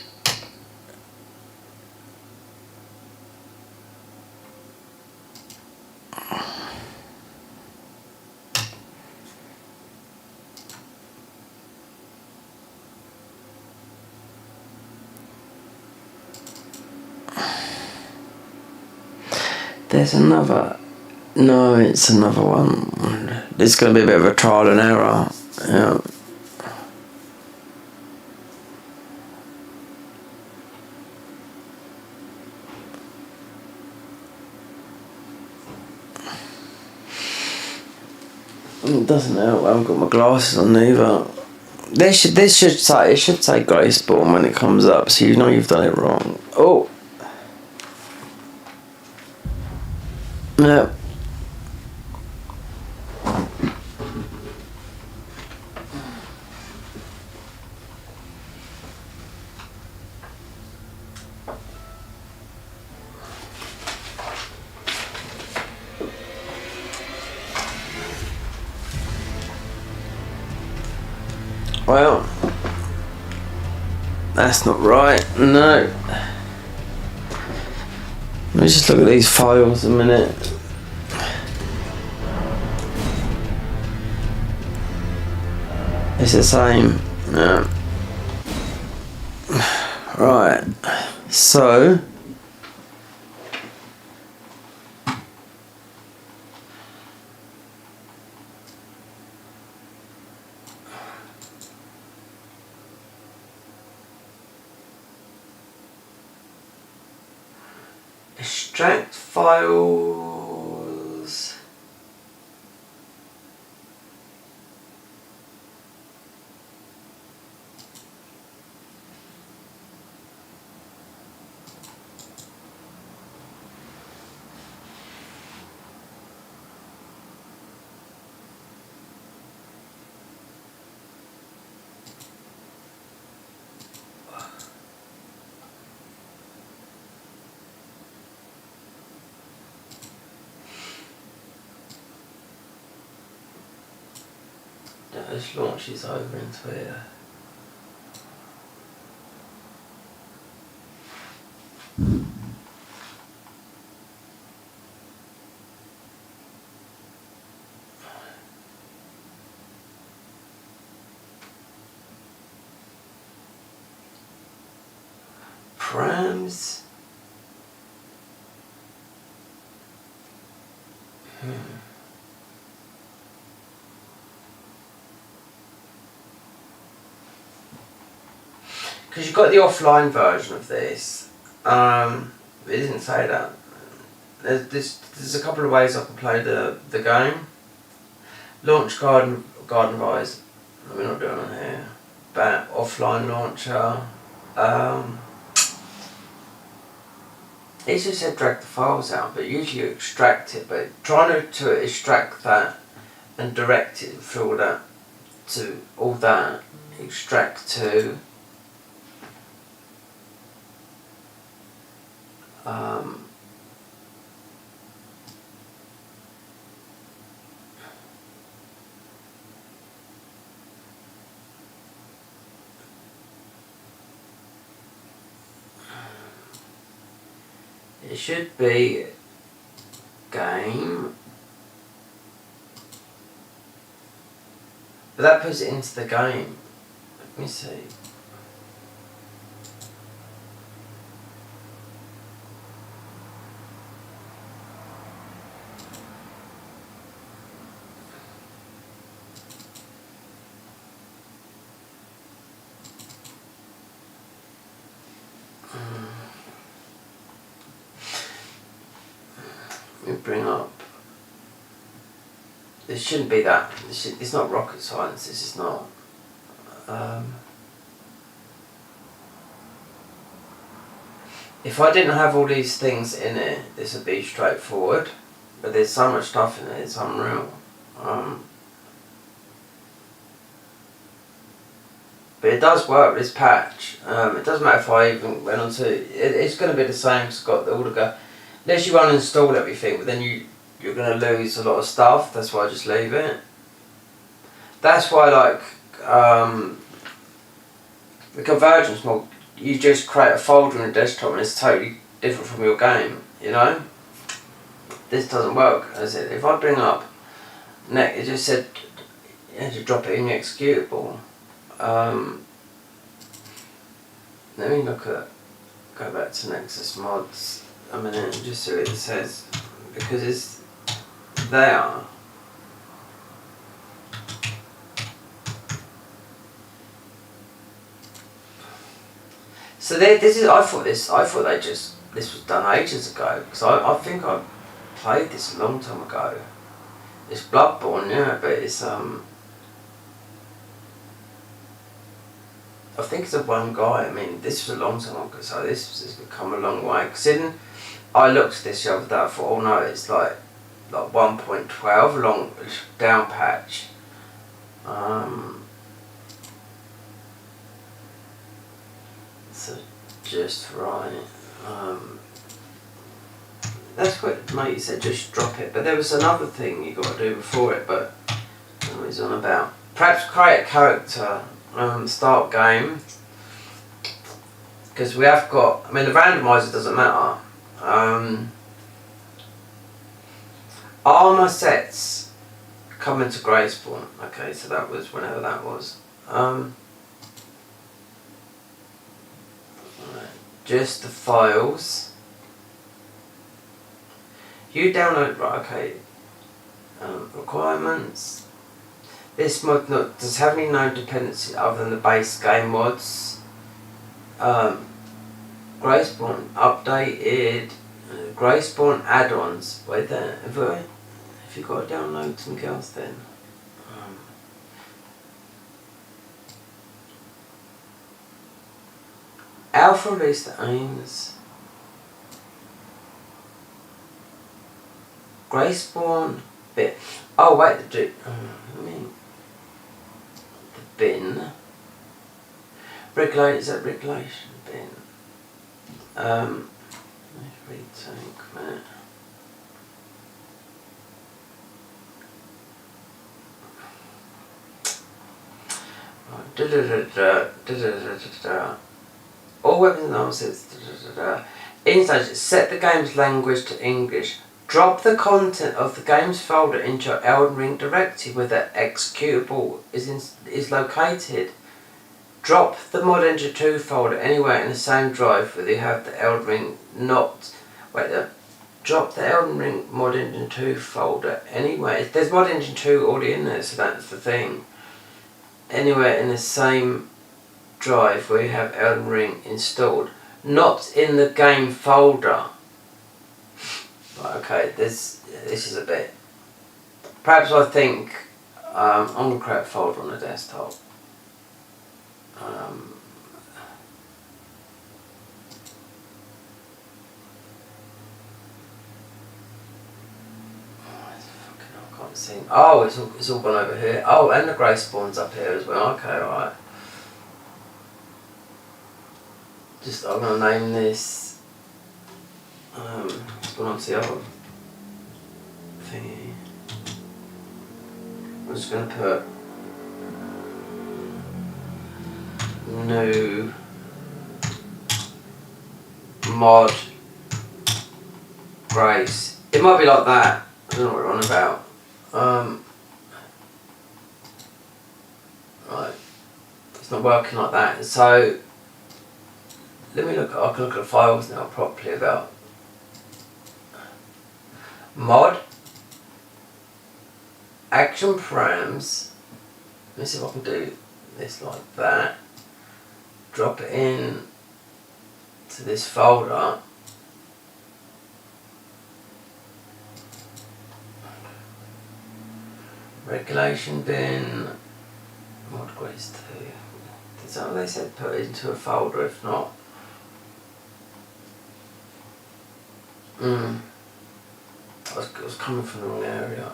There's another. No, it's another one. It's going to be a bit of a trial and error. Yeah. It doesn't help. I haven't got my glasses on either. This should say, it should say Graceborn when it comes up, so you know you've done it wrong. Oh. No. Well, that's not right. No. Let me just look at these files a minute. It's the same. No. Right. So. Extract files. Let's launch this over into here. Prams. Because you've got the offline version of this. It didn't say that. There's a couple of ways I can play the game. Launch garden rise. We're not doing it here. But offline launcher. It just said drag the files out, but usually you extract it. But trying to extract that and direct it through all that to all that. Extract to. It should be game, but that puts it into the game. Let me see. Bring up. This shouldn't be that. It's not rocket science. This is not. If I didn't have all these things in it, this would be straightforward. But there's so much stuff in it. It's unreal. But it does work. This patch. It doesn't matter if I even went onto. It's going to be the same. It's got all the. Unless you uninstall everything, but then you're going to lose a lot of stuff. That's why I just leave it. That's why, like, the convergence mod, you just create a folder in the desktop and it's totally different from your game, you know? This doesn't work, as it. If I bring up, it just said you had to drop it in the executable. Let me go back to Nexus mods a minute and just see what it says, because it's there. So this is. I thought this was done ages ago, because I think I played this a long time ago. It's Bloodborne, yeah, but it's I think it's a one guy. I mean, this was a long time ago, so this has become a long way. Because I looked at this the other day, I thought, oh no, it's like 1.12 long down patch. So just right. That's what mate said, just drop it. But there was another thing you got to do before it, but what he's on about. Perhaps create a character, start game. Because we have got, I mean the randomizer doesn't matter. Armour sets come into Grayspawn. Okay, so that was whenever that was. Just the files. You download, right, okay. Requirements. This mod does have any known dependencies other than the base game mods. Grayspawn updated. Grayspawn add-ons. Wait there. Have you got to download something else then? Alpha release the aims. Grayspawn bit. Oh wait, the bin. Regulate, is that regulation bin? Let's retake that. All weapons and armor sets. Inside, set the game's language to English. Drop the content of the game's folder into your Elden Ring directory where the executable is located. Drop the Mod Engine 2 folder anywhere in the same drive where you have the Elden Ring drop the Elden Ring Mod Engine 2 folder anywhere. There's Mod Engine 2 already in there, so that's the thing. Anywhere in the same drive where you have Elden Ring installed. Not in the game folder. Right, okay, this is a bit. Perhaps I think I'm going to create a folder on the desktop. I can't see. Oh, it's all gone over here. Oh, and the Grayspawn's up here as well. Okay, right. Just I'm gonna name this. Let's go on to the other thingy. I'm just gonna put new mod Grace. It might be like that. I don't know what we're on about. Right, it's not working like that. So let me look. I can look at the files now properly about mod action params. Let me see if I can do this like that. Drop it in to this folder. Regulation bin. Mod Grace 2. Is that what they said? Put it into a folder. If not. I was coming from the wrong area.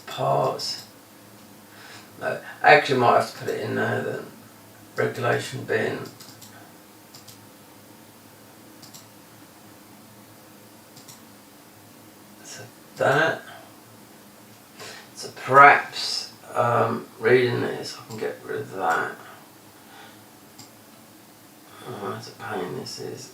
Parts. No, I actually might have to put it in there then. Regulation bin. So that. So perhaps reading this I can get rid of that. Oh, that's a pain this is.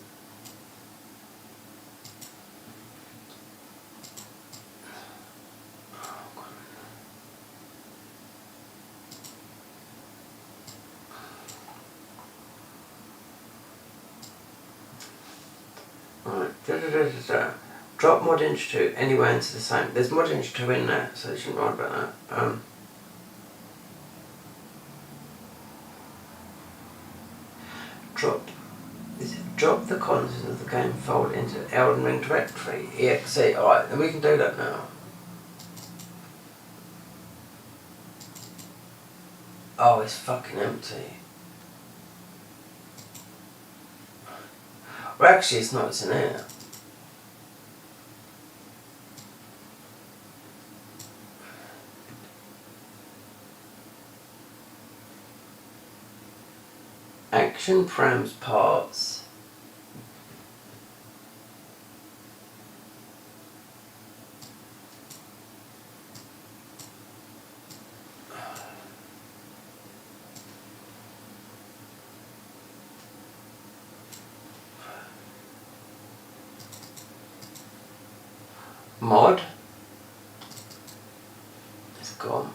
Right, drop Mod Engine 2 anywhere into the same. There's Mod Engine 2 in there, so you shouldn't worry about that. drop the contents of the game folder into the Elden Ring directory, exe. Alright, then we can do that now. Oh, it's fucking empty. Well, actually, it's not, it's in here. Action Prams parts. Mod. It's gone.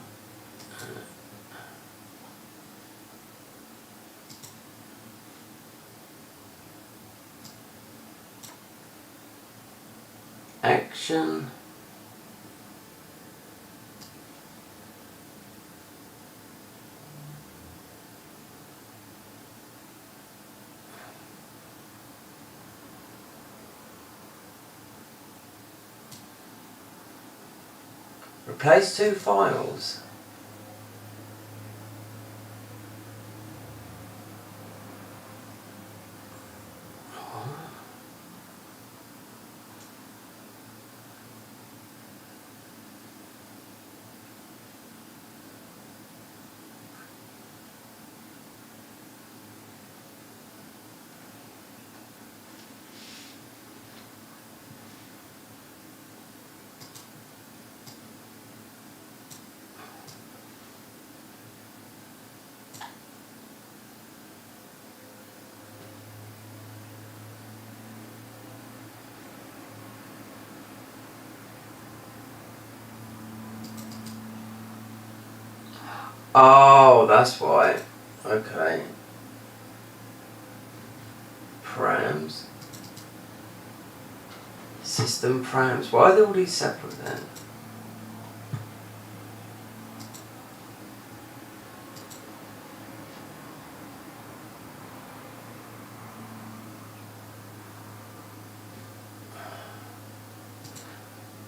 Action. Replace two files. Oh, that's why. Okay. Prams. System prams. Why are they all these separate then?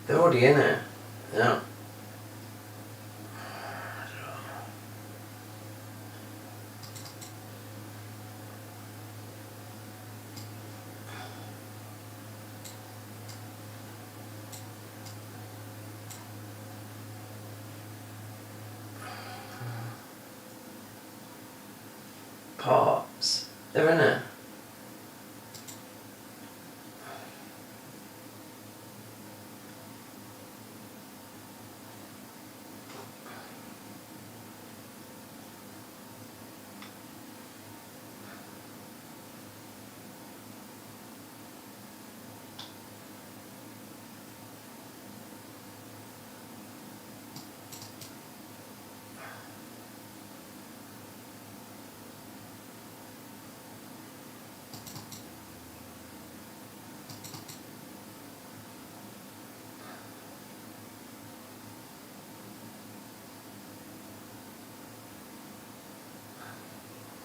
They're already in it. Yeah. Parts. They're in it.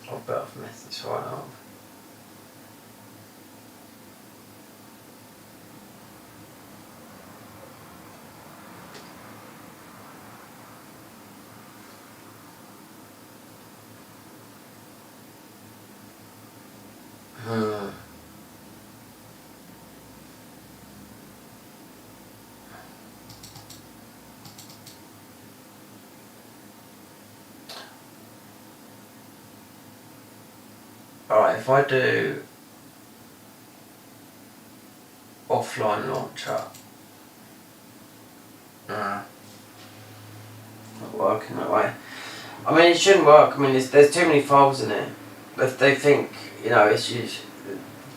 I'll bet I've messed this right up. Alright, if I do offline launcher, not working that way. I mean, it shouldn't work. I mean, there's too many files in it. If they think, you know, it's just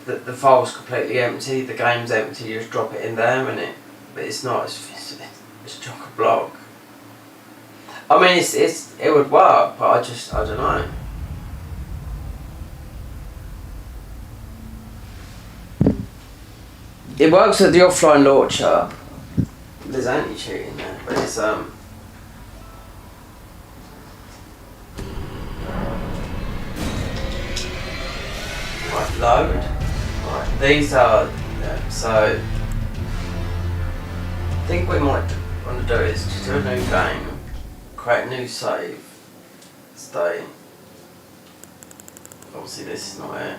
the file's completely empty, the game's empty, you just drop it in there, innit? But it's not. It's chock a block. I mean, it would work, but I don't know. It works with the offline launcher. There's anti-cheat in there, but it's right, load. these are, yeah, so I think what we might want to do is just do a new game, create a new save state. Obviously this is not it.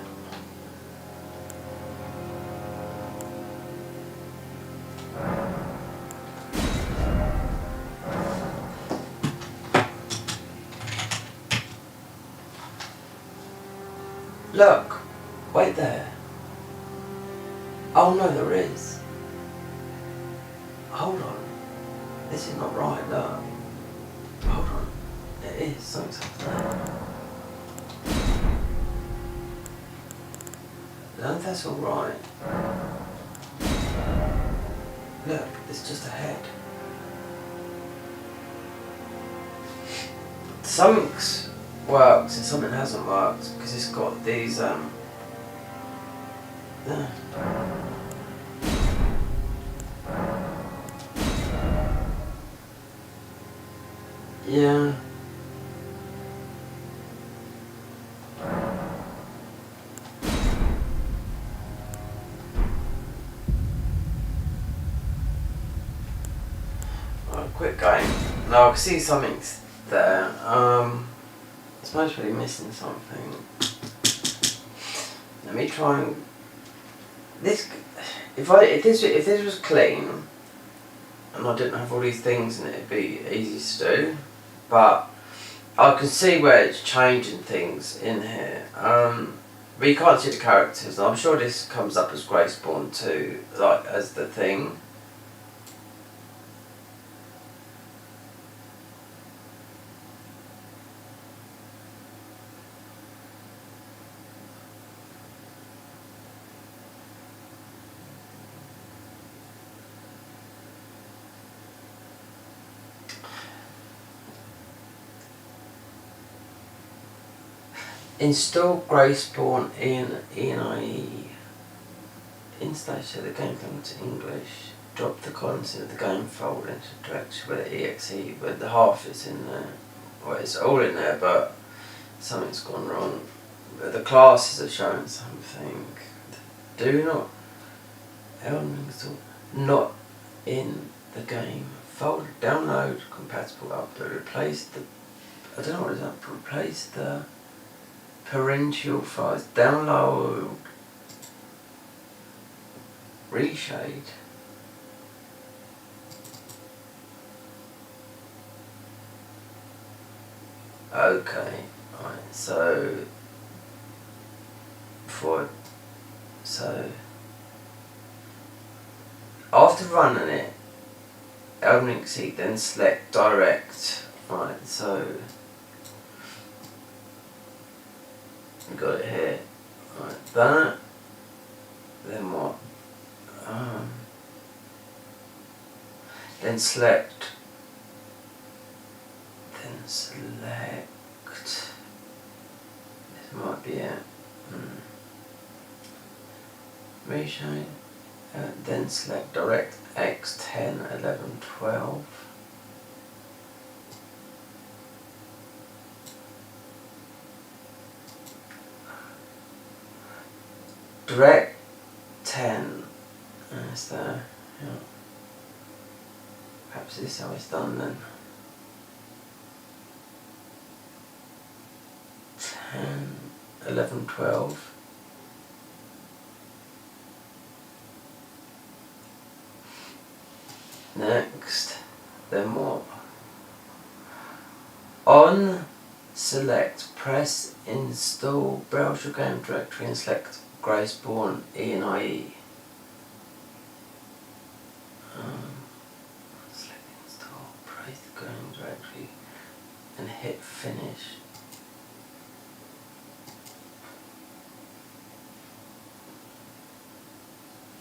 Look, wait there. Oh no, there is. Hold on. This is not right, look. Hold on. It is, something's happening. I don't think that's alright. Look, it's just a head. Something's works and something hasn't worked because it's got these yeah. Quick game. No, I can see something's there. It's most probably missing something. Let me try and this. If this was clean and I didn't have all these things in it, it'd be easy to do. But I can see where it's changing things in here. But you can't see the characters. I'm sure this comes up as Graceborn too, like as the thing. Install Graceborn in ENIE. Install the game thing to English. Drop the contents of the game folder into the directory where the exe, where the half is in there. Well, it's all in there, but something's gone wrong. The classes are showing something. Do not Elden install not in the game folder. Download compatible upload. Replace the. I don't know what is that. Replace the parental files. Download. Reshade. Okay, right, so after running it, Elden Ring, then select direct. Right, so we got it here. Right, that. Then what? Then select. This might be it. Reshade. Then select direct X 10, 11, 12. Direct 10. That's there. Yeah. Perhaps this is how it's done then. 10, 11, 12. Next, then what? On select, press install, browse your game directory and select Graceborn ENIE. Select install, press the game directory and hit finish.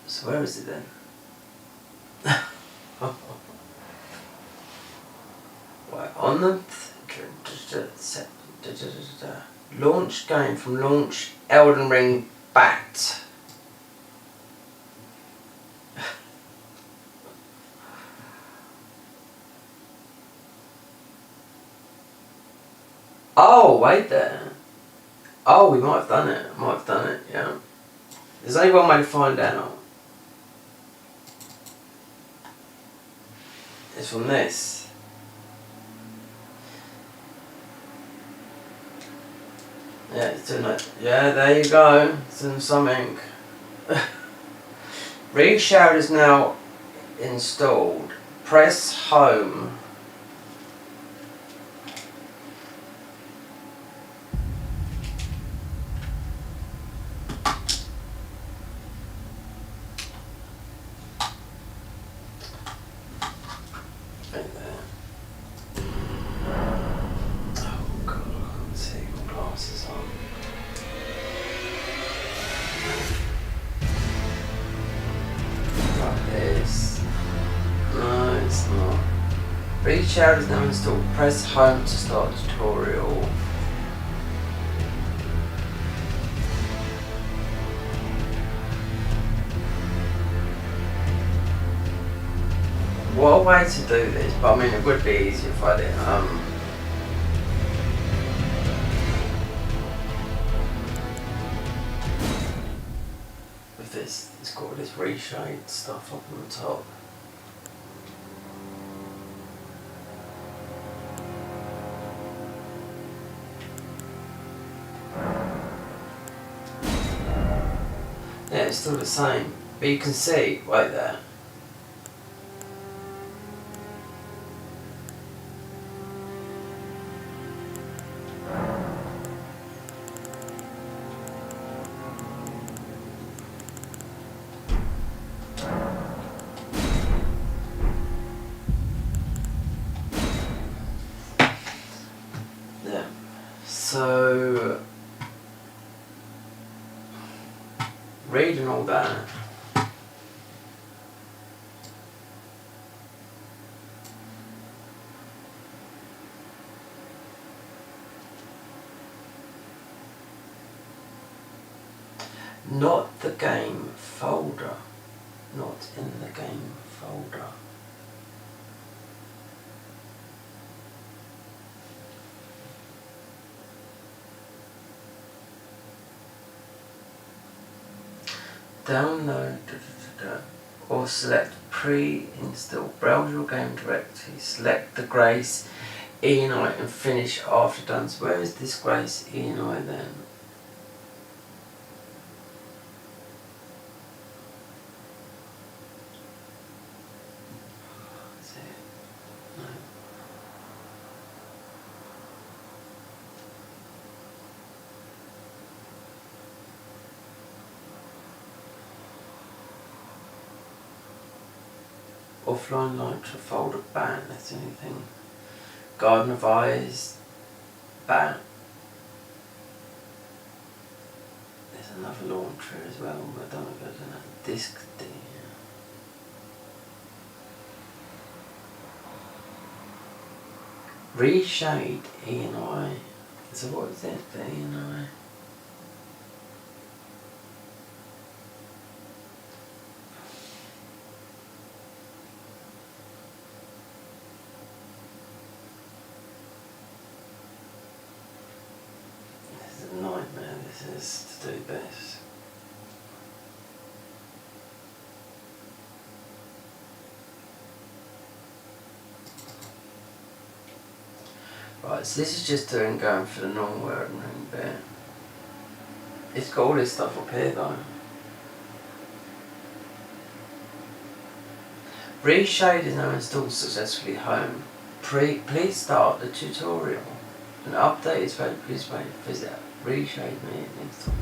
So where is it then? Right, on the launch game from launch Elden Ring Bat. Oh, wait there. Oh, we might have done it. Yeah. There's only one way to find out. It's from this. Yeah, it's doing it. Yeah, there you go. It's doing something. Reshout is now installed. Press home. Right there. Oh god, I can't see my glasses on. Like this. No, it's not. Reach out is now installed. Press home to start tutorial. What a way to do this, but I mean it would be easier if I did. With this, it's got all this reshade stuff up on the top. Yeah, it's still the same, but you can see right there. Yeah, so reading all that. Not the game folder. Not in the game folder. Download or select pre-install. Browse your game directory. Select the Grace ENI and finish after done. So where is this Grace ENI then? Is it? No. Offline launcher folder ban, that's the only thing. Garden of Eyes ban. There's another launcher as well, but I don't know if there's another disk there. Reshade ENI. So what is it for ENI? Nightmare this is to do this. Right, so this is just going for the normal Elden Ring bit. It's got all this stuff up here though. Reshade is now installed successfully home. Please start the tutorial. An update is ready. Please visit Reshade me next week.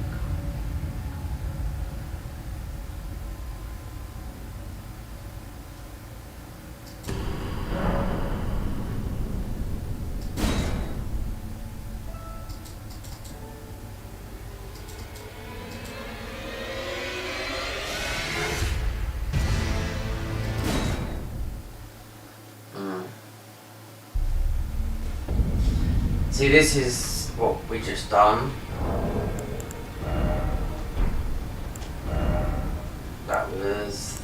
See, this is what we just done. That was...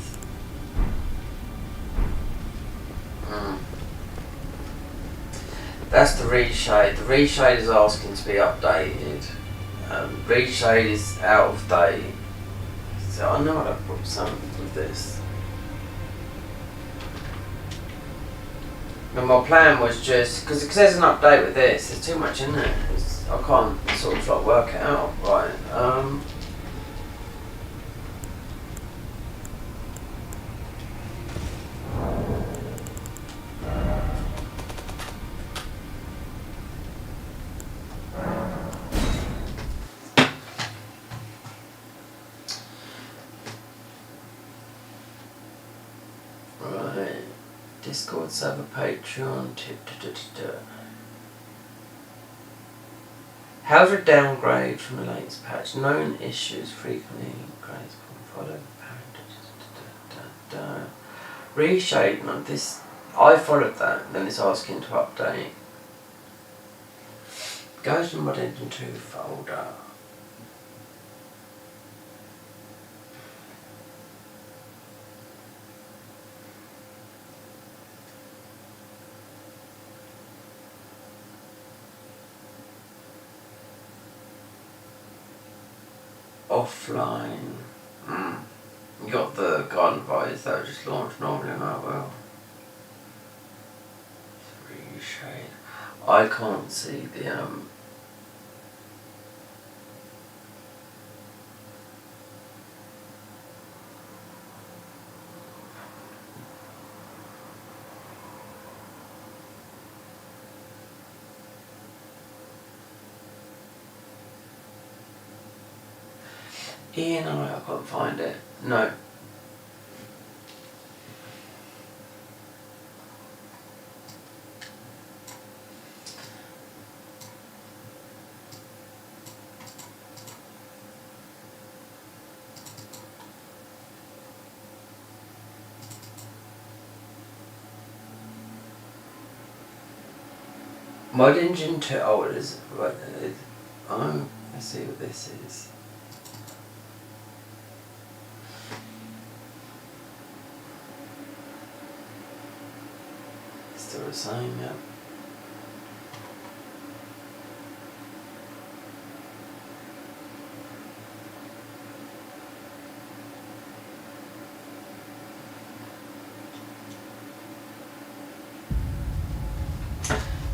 That's the reshade. The reshade is asking to be updated. Reshade is out of date. So I know I've put some with this. And my plan was just, because there's an update with this, there's too much in there. I can't sort of like work it out, right? Right. Discord server, Patreon, How to downgrade from the latest patch? Known issues frequently grades can follow. Reshape. No, this I followed that. Then it's asking to update. Goes to mod engine 2 folder. Offline. You got the garden vibes that were just launched normally, and I will. Reshade. I can't see the Ian, I can't find it. No. Mod engine 2. Oh, it is. Right. Oh, let's see what this is. Still the same, yeah.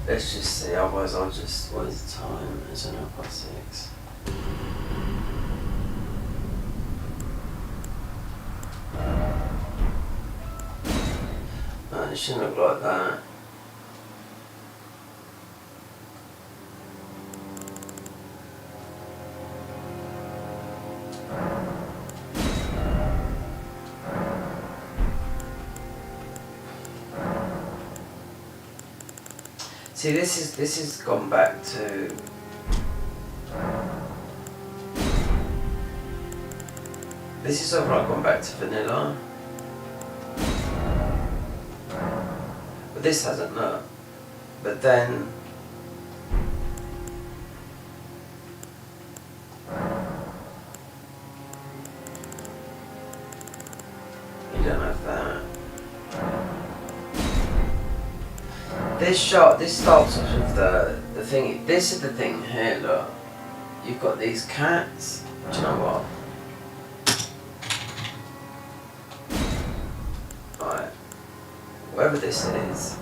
Let's just see, otherwise I'll just waste time. It's an hour past 6. No, it shouldn't look like that. See, this is gone back to. This is sort of like gone back to vanilla. But this hasn't, no. But then. You don't have that. This starts off with the thing. This is the thing here, look. You've got these cats. Do you know what? Right. Whatever this is.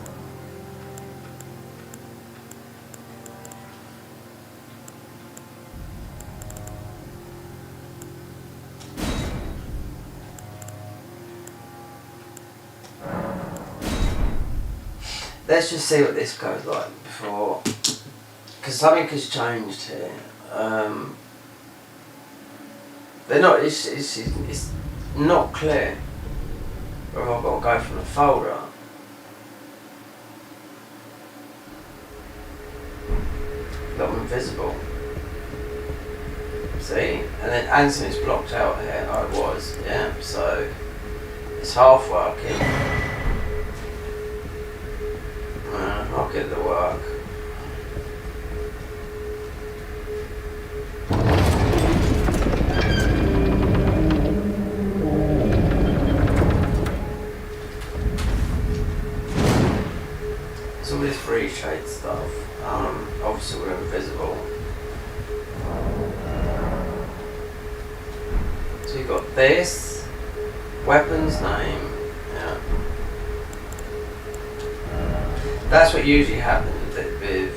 Let's just see what this goes like before, because something has changed here. They're not. It's not clear whether I've got to go from the folder. That I'm invisible. See, and then Anson's blocked out here. I was, yeah. So it's half working. I'll get the work. It's all this free shade stuff. Obviously we're invisible. So you've got this, weapons name, yeah. That's what usually happens with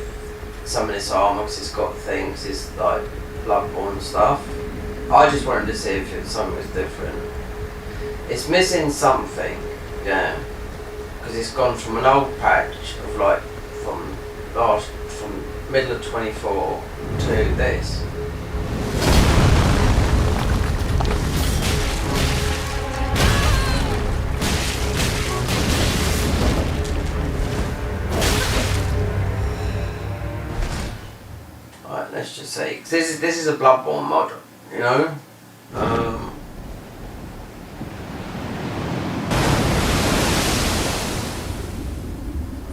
some of this armour, because it's got things, it's like Bloodborne stuff. I just wanted to see if something was different. It's missing something, yeah, because it's gone from an old patch of like from middle of 24 to this. Alright, let's just say, 'cause this is a Bloodborne mod, you know.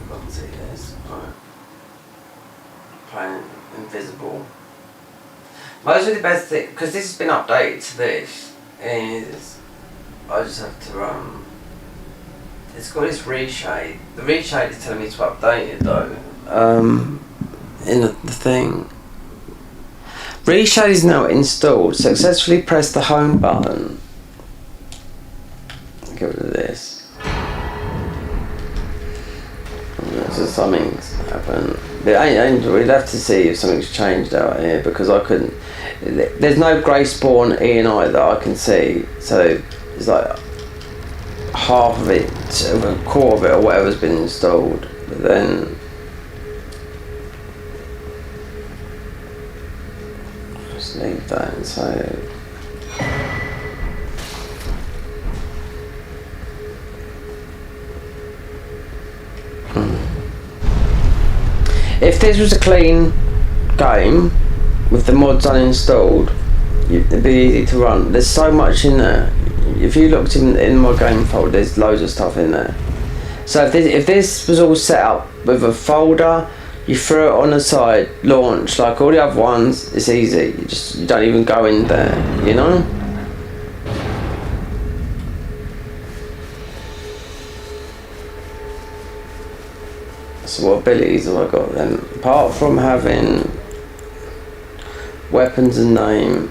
Can't see this. Alright. Playing invisible. Most of the best thing, because this has been updated to this, is I just have to it's got this reshade. The reshade is telling me to update it though. In the thing. Reshade is now installed. Successfully press the home button. Get rid of this. So something's happened. We'd have to see if something's changed out here, because I couldn't. There's no grey spawn in either, I can see. So it's like half of it, a quarter of it, or whatever's been installed. But then. Just leave that and save. If this was a clean game with the mods uninstalled, it'd be easy to run. There's so much in there. If you looked in my game folder, there's loads of stuff in there. So if this was all set up with a folder, you throw it on the side, launch, like all the other ones, it's easy. You don't even go in there, you know? So what abilities have I got then? Apart from having weapons and name,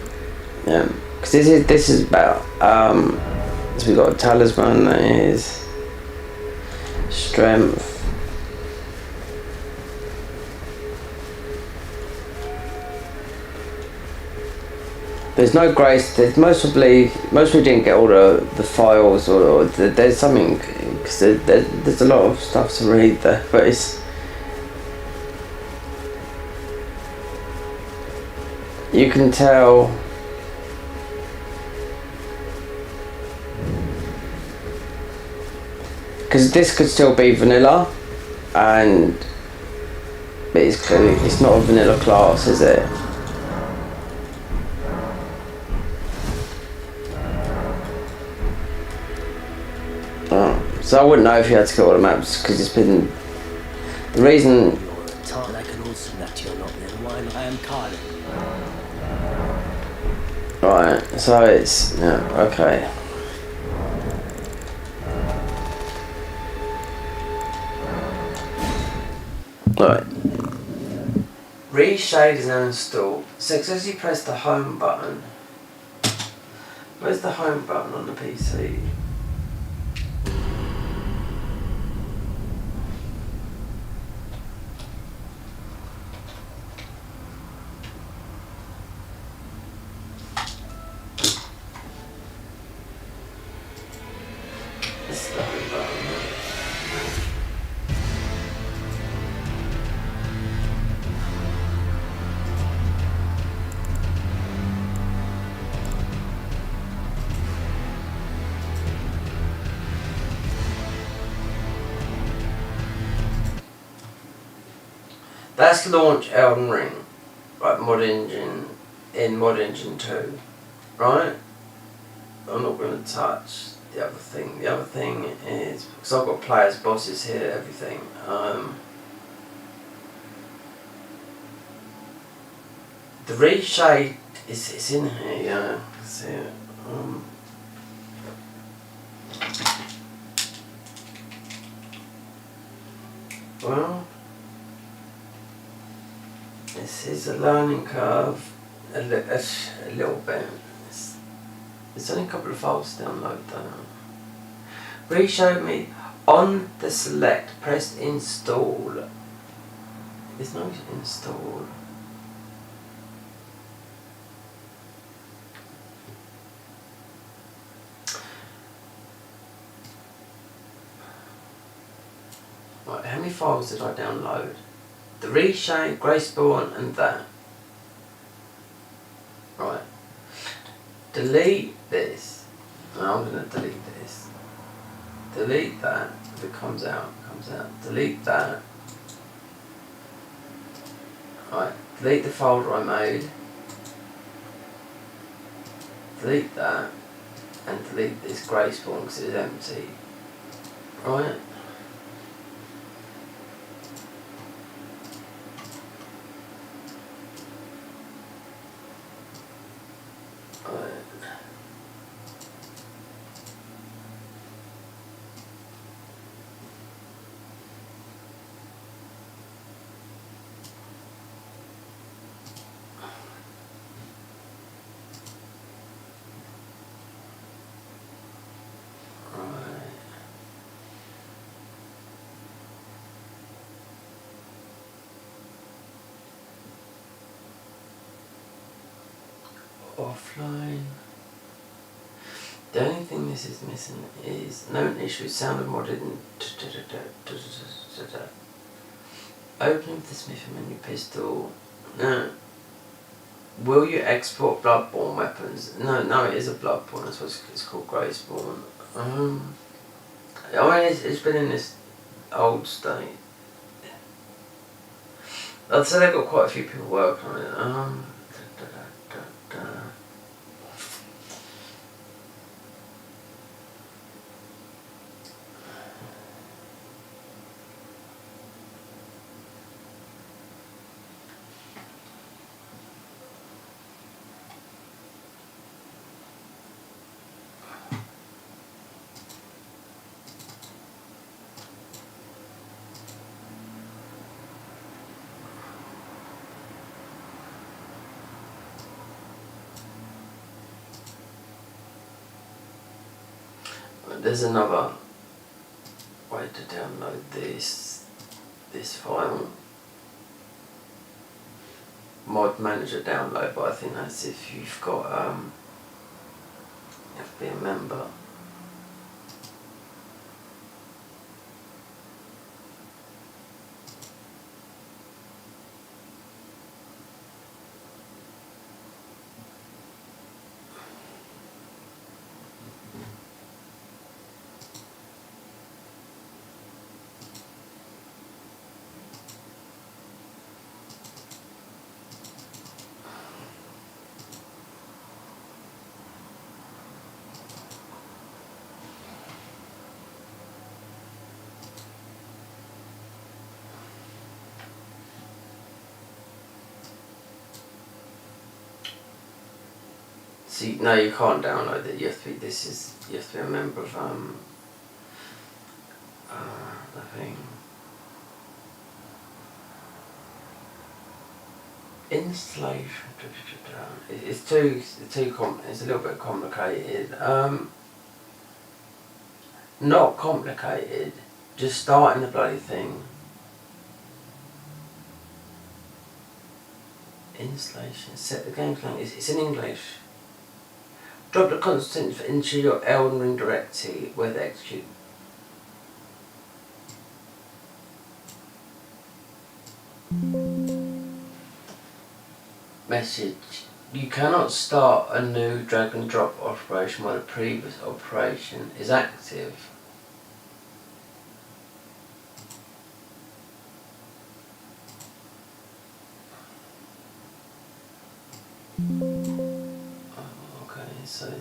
yeah. Because this is about so we got a talisman that is strength. There's no grace. There's most we didn't get all the files or there's something, because there's a lot of stuff to read there, but it's, you can tell because this could still be vanilla, but it's clearly it's not a vanilla class, is it? So I wouldn't know if you had to kill all the maps, because it's been the reason. I can also let you know then while I am calling. Right, so it's okay. Right. Reshade is now installed. Successfully press the home button. Where's the home button on the PC? This is the home button. That's launch Elden Ring, like mod engine, in mod engine 2, right? I'm not going to touch the other thing. The other thing is, because I've got players, bosses here, everything. The reshade is in here, yeah, I can see it. Well, this is a learning curve, a little bit. There's only a couple of files to download though. Re-show me on the select, press install. There's no install. Right, how many files did I download? The Reshape, Graceborn and that. Right. Delete this. No, I'm going to delete this. Delete that. If it comes out, it comes out. Delete that. Right. Delete the folder I made. Delete that. And delete this Graceborn because it is empty. Right. Offline. The only thing this is missing is known issue sound and modded and opening the Smith menu pistol. No. Will you export Bloodborne weapons? No, it is a Bloodborne. That's what it's called, Graceborn. I mean, it's been in this old state. I'd say they've got quite a few people working on it. There's another way to download this file. Mod manager download, but I think that's if you've got you have to be a member. See, no, you can't download it. You have to be. You have to be a member of the thing. Installation. It's it's a little bit complicated. Not complicated. Just starting the bloody thing. Installation. Set the game's language. It's in English. Drop the content into your Elden Ring directory where they execute. Message. You cannot start a new drag and drop operation while the previous operation is active. Okay, so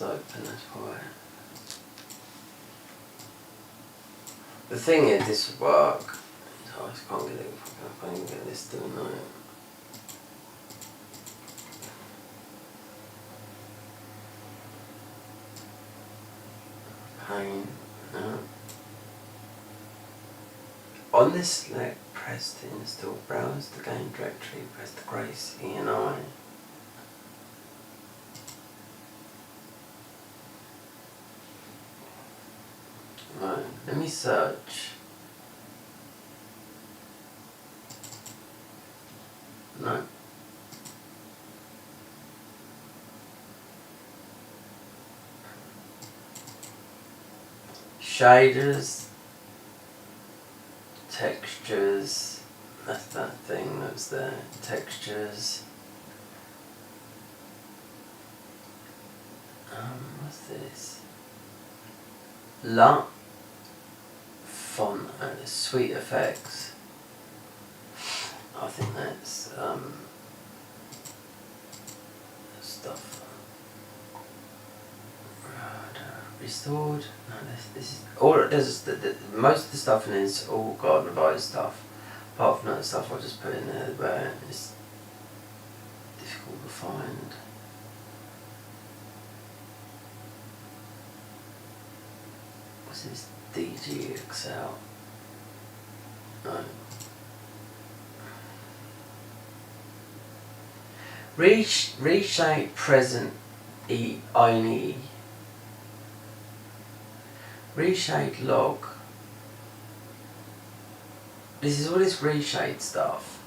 open, that's why. The thing is, this will work. I just can't get it. I can't even get this doing it. Pain. No. On this select, press to install. Browse the game directory. Press the Grace E&I. Right. Let me search. No. Shaders, textures, that's that thing that's there. Textures. What's this? LUT, font and sweet effects. I think that's stuff. Restored. No, this is all it does. Is most of the stuff in it is all Garden of Ice stuff. Apart from that stuff, I'll just put in there where it's difficult to find. What's this? DGXL. No. Reshape present E. Reshade log. This is all this reshade stuff.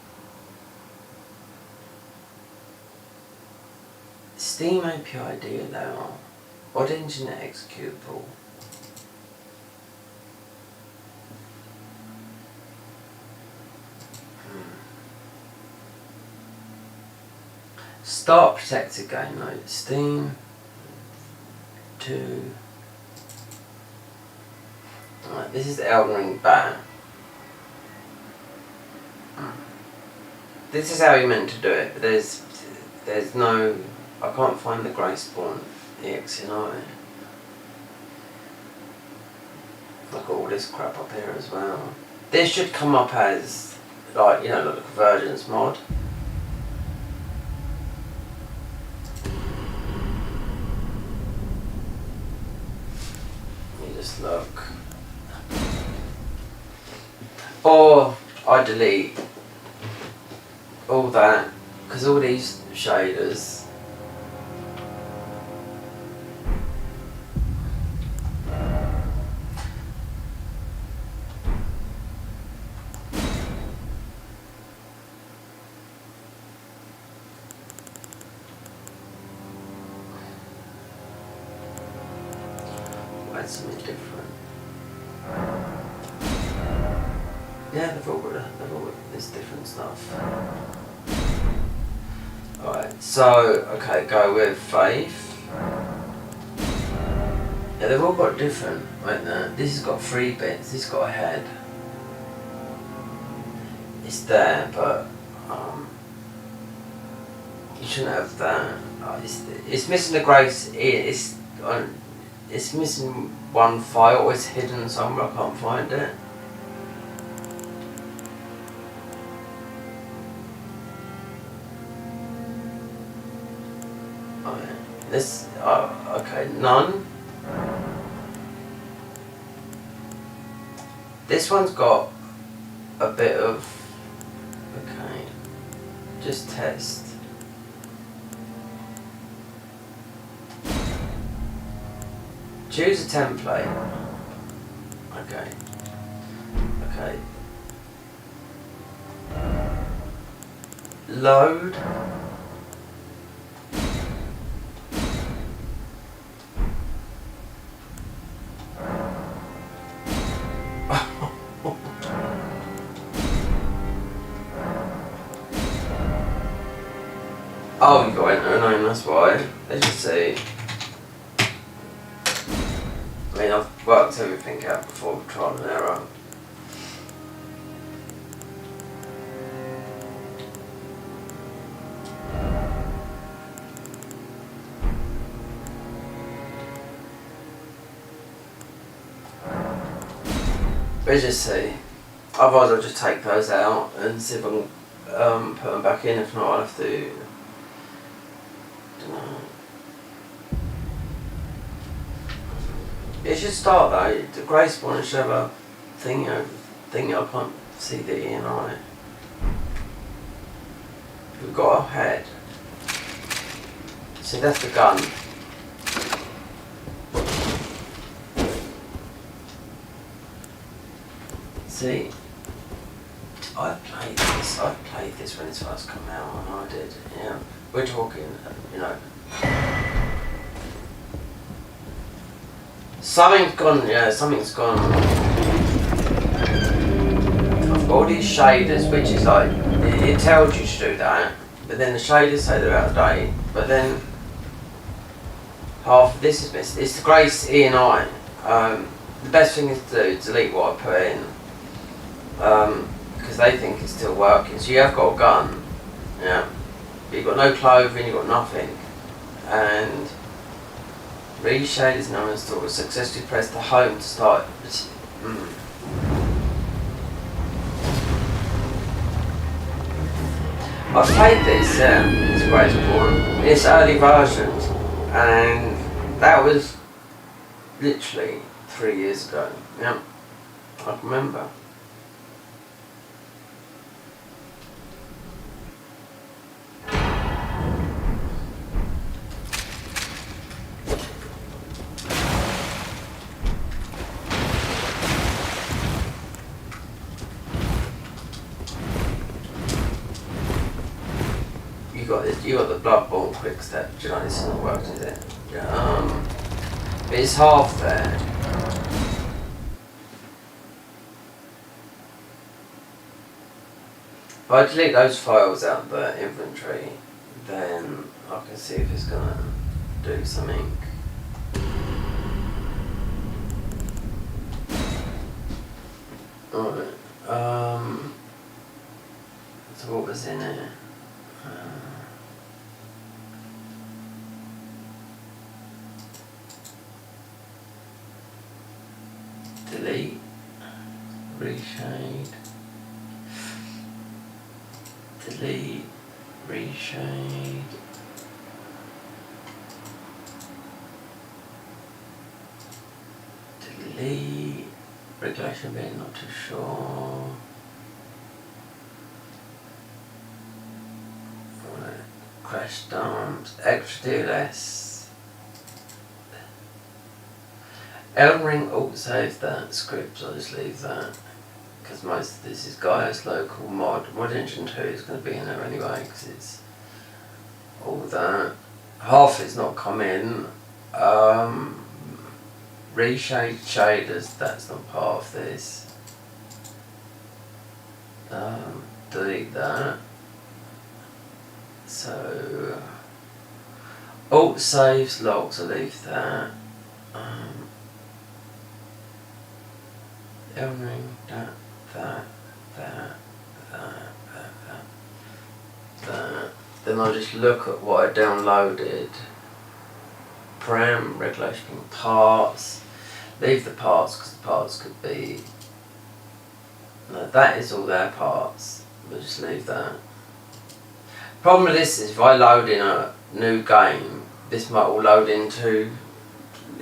Steam API DLL. Odd Engineer executable. Start protected game mode. Steam 2. Right, this is the Elden Ring ban. This is how you meant to do it, but there's no, I can't find the Grey Spawn EXNI. I've got all this crap up here as well. This should come up as, like, you know, like the convergence mod. Let me just look. Or I delete all that, because all these shaders add something different. Yeah, they've all got this different stuff. Alright, so, okay, go with Faith. Yeah, they've all got different, right there. This has got 3 bits, this has got a head. It's there, but you shouldn't have that. It's missing the grace. It's missing one file. It's hidden somewhere. I can't find it. Oh yeah. This. Okay. None. This one's got a bit of. Okay. Just test. Choose a template. Okay. Okay. Load. Oh, you got enter a name, that's why. Let's just see. I mean, I've worked everything out before with trial and error. We'll just see. Otherwise I'll just take those out and see if I can put them back in. If not, I'll have to... dunno. It should start though. The grey spawn should have a thing I can't see the E and I. We've got a head. See, that's the gun. See, I played this when it's first come out, and I did, yeah. We're talking, you know. Something's gone. I've got all these shaders, which is like, it tells you to do that, but then the shaders say they're out of date, but then half of this is missing. It's the Grace E and I. The best thing is to delete what I put in, because they think it's still working. So you have got a gun, yeah, but you've got no clothing, you've got nothing, and reshade is now installed. Successfully press the home to start. I've played this, it's a great one. It's early versions, and that was literally 3 years ago. Yeah, I can remember. You got the Bloodborne quick step. Do you know this is not working, is it? Yeah, but it's half there. If I delete those files out of the inventory, then I can see if it's gonna do something. Alright. So what was in it? Delete, reshade, delete, reshade, delete, regulation bin, not too sure. Right. Crash dumps, extra do less. Elden Ring auto-saves that script, so I'll just leave that, because most of this is Gaia's local mod. Mod Engine 2 is going to be in there anyway, because it's all that. Half it's not come in. Reshade shaders, that's not part of this. Delete that. So, alt-saves logs, I'll leave that. Elden Ring, that. Then I'll just look at what I downloaded. Param, regulation parts. Leave the parts, because the parts could be... No, that is all their parts. We'll just leave that. Problem with this is if I load in a new game, this might all load into...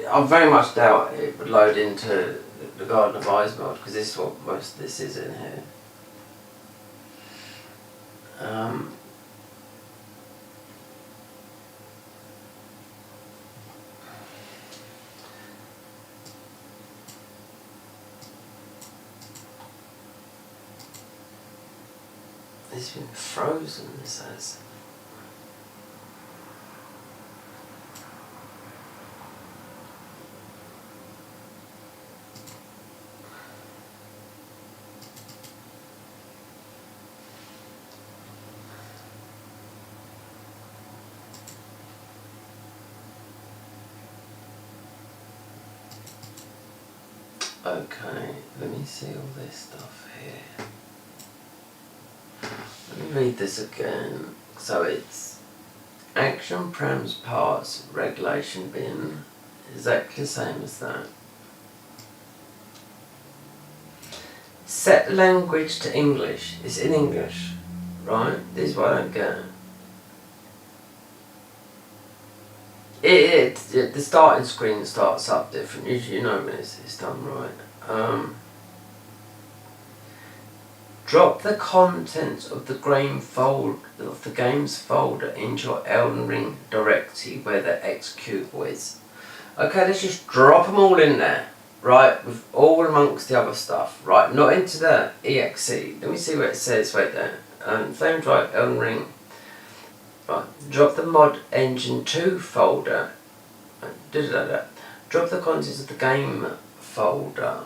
I very much doubt it would load into the Garden of Eyes mod, because this is what most of this is in here. It's been frozen, it says. Okay, let me see all this stuff here. Let me read this again. So it's action prams parts regulation bin, exactly the same as that. Set language to English. It's in English, right? This is what I don't get. The starting screen starts up different. Usually, you know when it's done right. Drop the contents of the game's folder into your Elden Ring directory where the executable is. Okay, let's just drop them all in there, right? With all amongst the other stuff, right? Not into the exe. Let me see what it says right there. Flame drive Elden Ring. Right, drop the mod engine 2 folder. Drop the contents of the game folder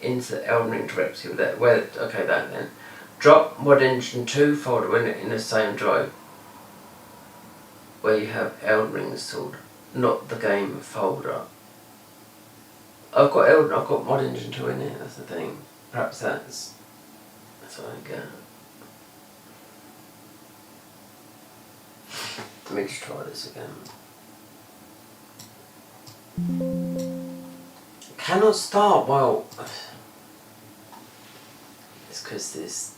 into the Elden Ring directory. Okay, that then. Drop mod engine 2 folder in the same drive where you have Elden Ring installed, not the game folder. I've got mod engine 2 in it. That's the thing. Perhaps that's what I get. Let me just try this again. Cannot start. Well, it's because this.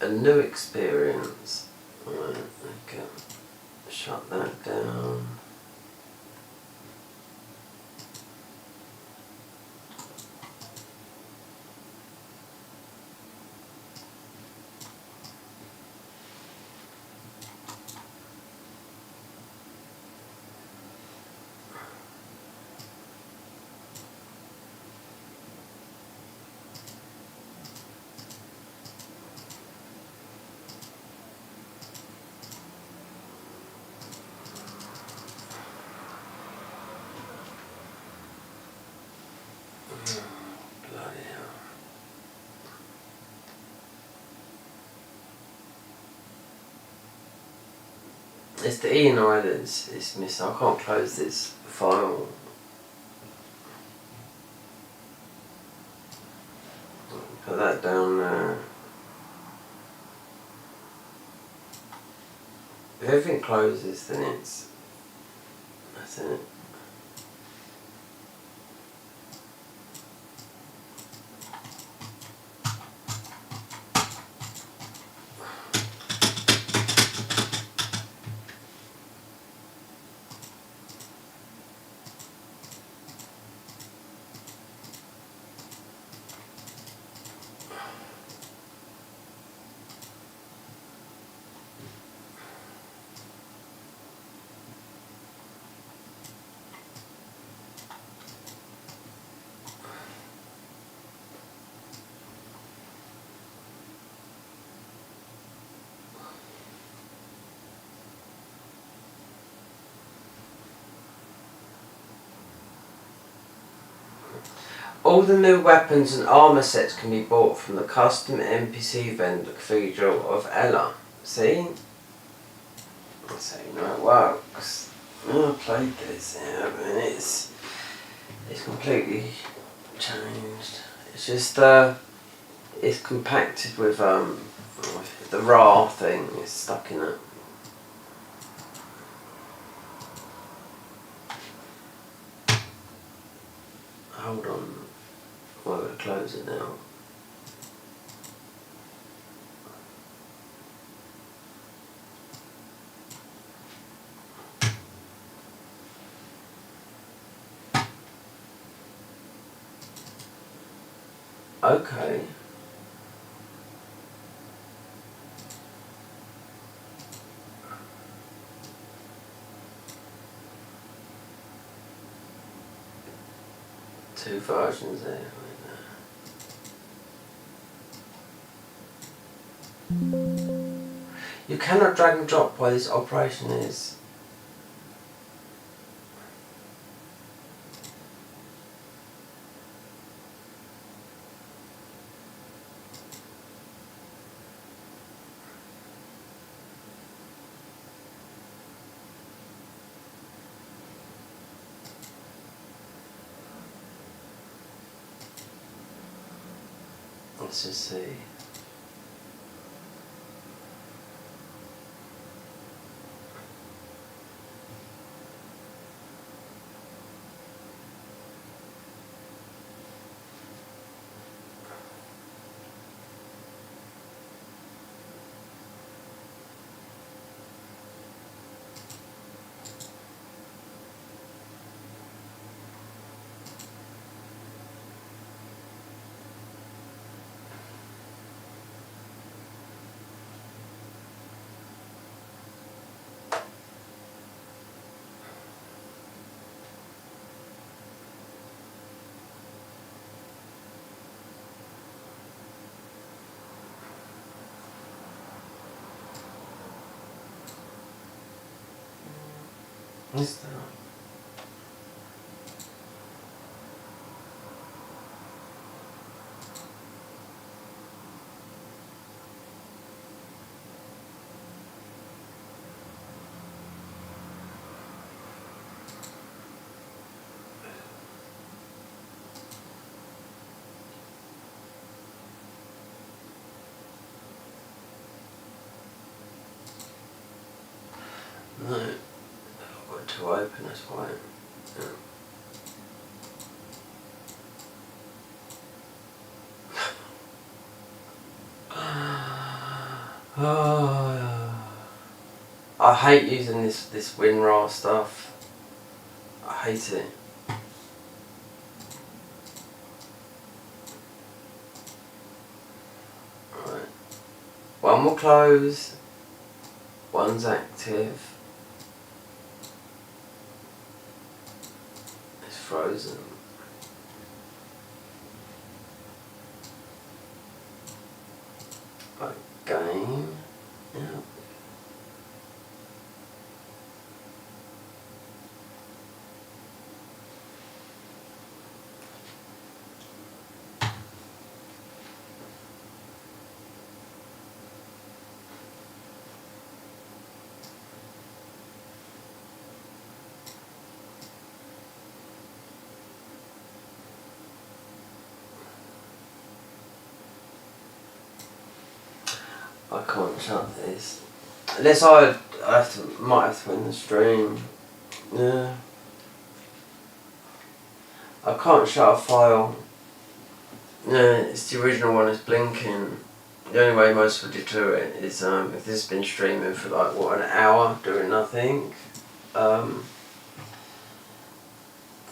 A new experience. Right, okay. Shut that down. Bloody hell. It's the E and I that's missing. I can't close this file. Put that down there. If everything closes, then that's it. All the new weapons and armour sets can be bought from the custom NPC vendor Cathedral of Ella. See? That's how you know it works. I played this, yeah, but it's completely changed. It's just it's compacted with the raw thing is stuck in it. Hold on. I'm going to close it now. Okay. Two versions there. You cannot drag and drop while this operation is. Let's just see. What's that? No, I've got two open, that's why. Yeah. Oh, I hate using this WinRAR stuff. I hate it. Right. One will close. One's active. It's frozen. Game. Yeah. I can't shut this. Unless might have to win the stream. Yeah. I can't shut a file. Yeah, it's the original one, it's blinking. The only way most would do it is if this has been streaming for like, what, an hour doing nothing.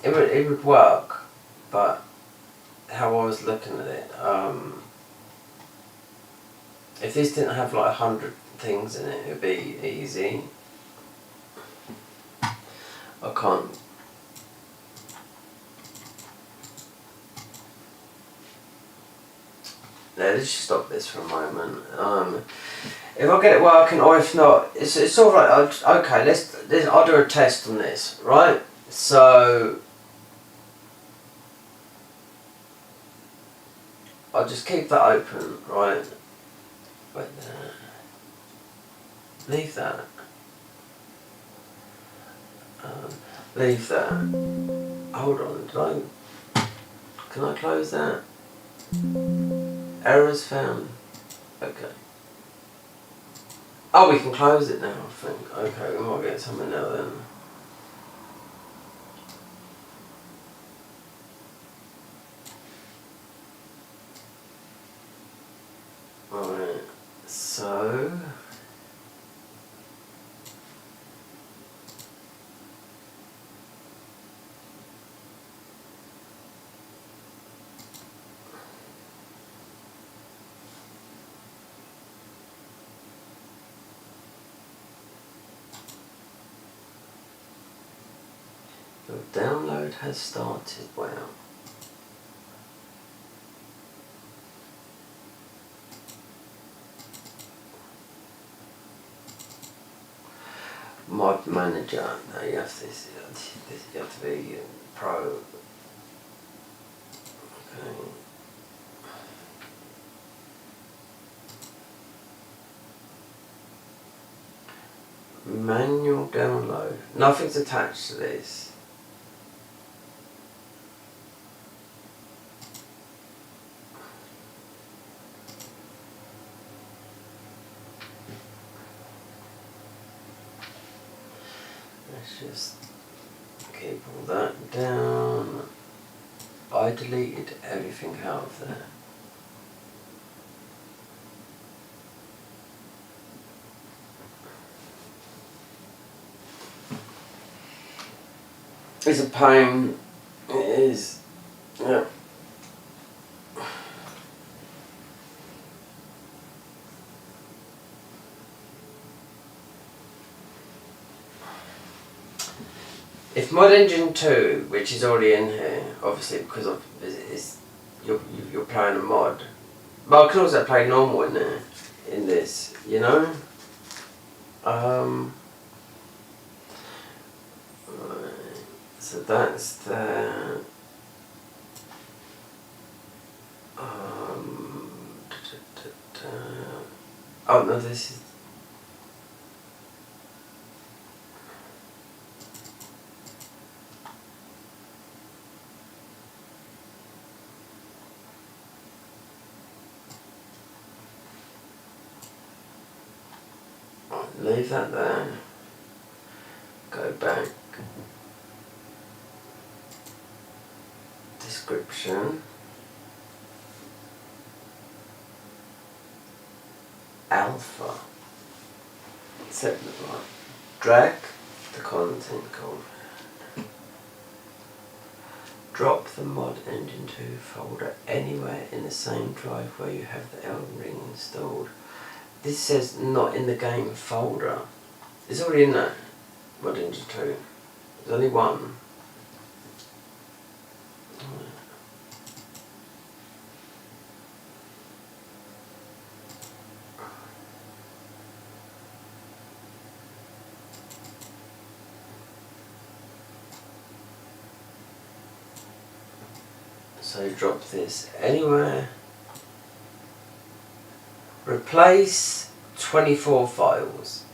It would work, but how I was looking at it, if this didn't have like 100 things in it, it'd be easy. I can't. Let's just stop this for a moment. If I get it working, or if not, it's sort of like, okay, I'll do a test on this, right? So I'll just keep that open, right? Wait there. Leave that. Leave that. Hold on, can I close that? Errors found. Okay. Oh, we can close it now, I think. Okay, we might get something now then. Alright, so the download has started. Wow. Mod manager. No, you have to be pro. Okay. Manual download. Nothing's attached to this. Let's just keep all that down. I deleted everything out of there. It's a pain. It is. Yeah. If Mod Engine 2, which is already in here, obviously because of you're playing a mod, but I can also play normal in there, in this, you know. Right, so that's there. Oh no, this is. Leave that there. Go back. Description. Alpha. Set the right. Drag the content code. Drop the Mod Engine 2 folder anywhere in the same drive where you have the Elden Ring installed. This says not in the game folder. It's already in there. Mod Engine 2. There's only one. So drop this anywhere. Replace 24 files.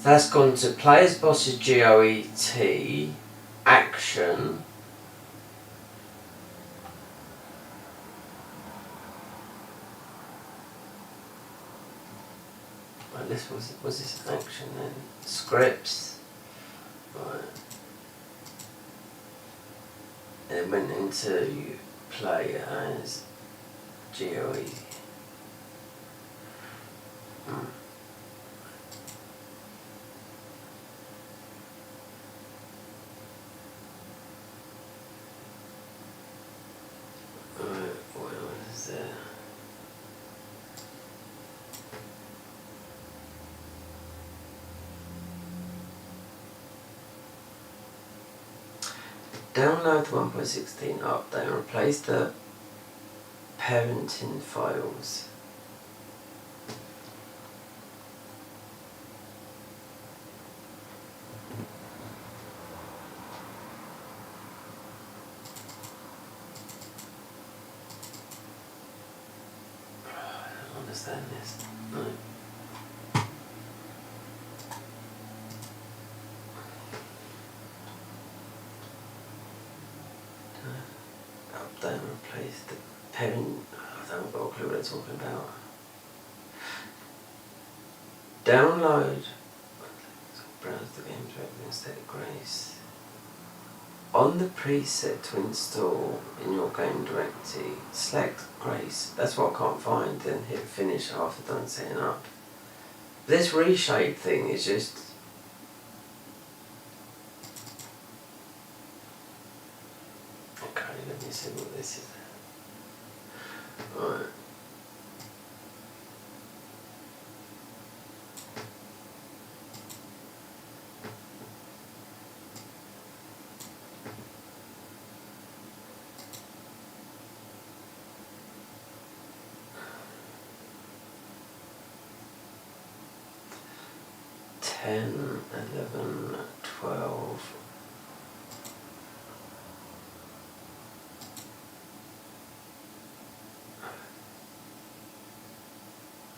That's gone to players, bosses, GOET, action. Right, this was this action then? Scripts. Right. And it went into play as GOE. What was there? Download the 1.16 update and replace the parenting files. I don't understand this. No. Update and replace the parent. I haven't got a clue what they're talking about. Download. Browse the game directly instead of Grace. On the preset to install in your game directory, select Grace. That's what I can't find. Then hit finish after done setting up. This reshape thing is just. Okay, let me see what this is. Right. Ten, 11, 12.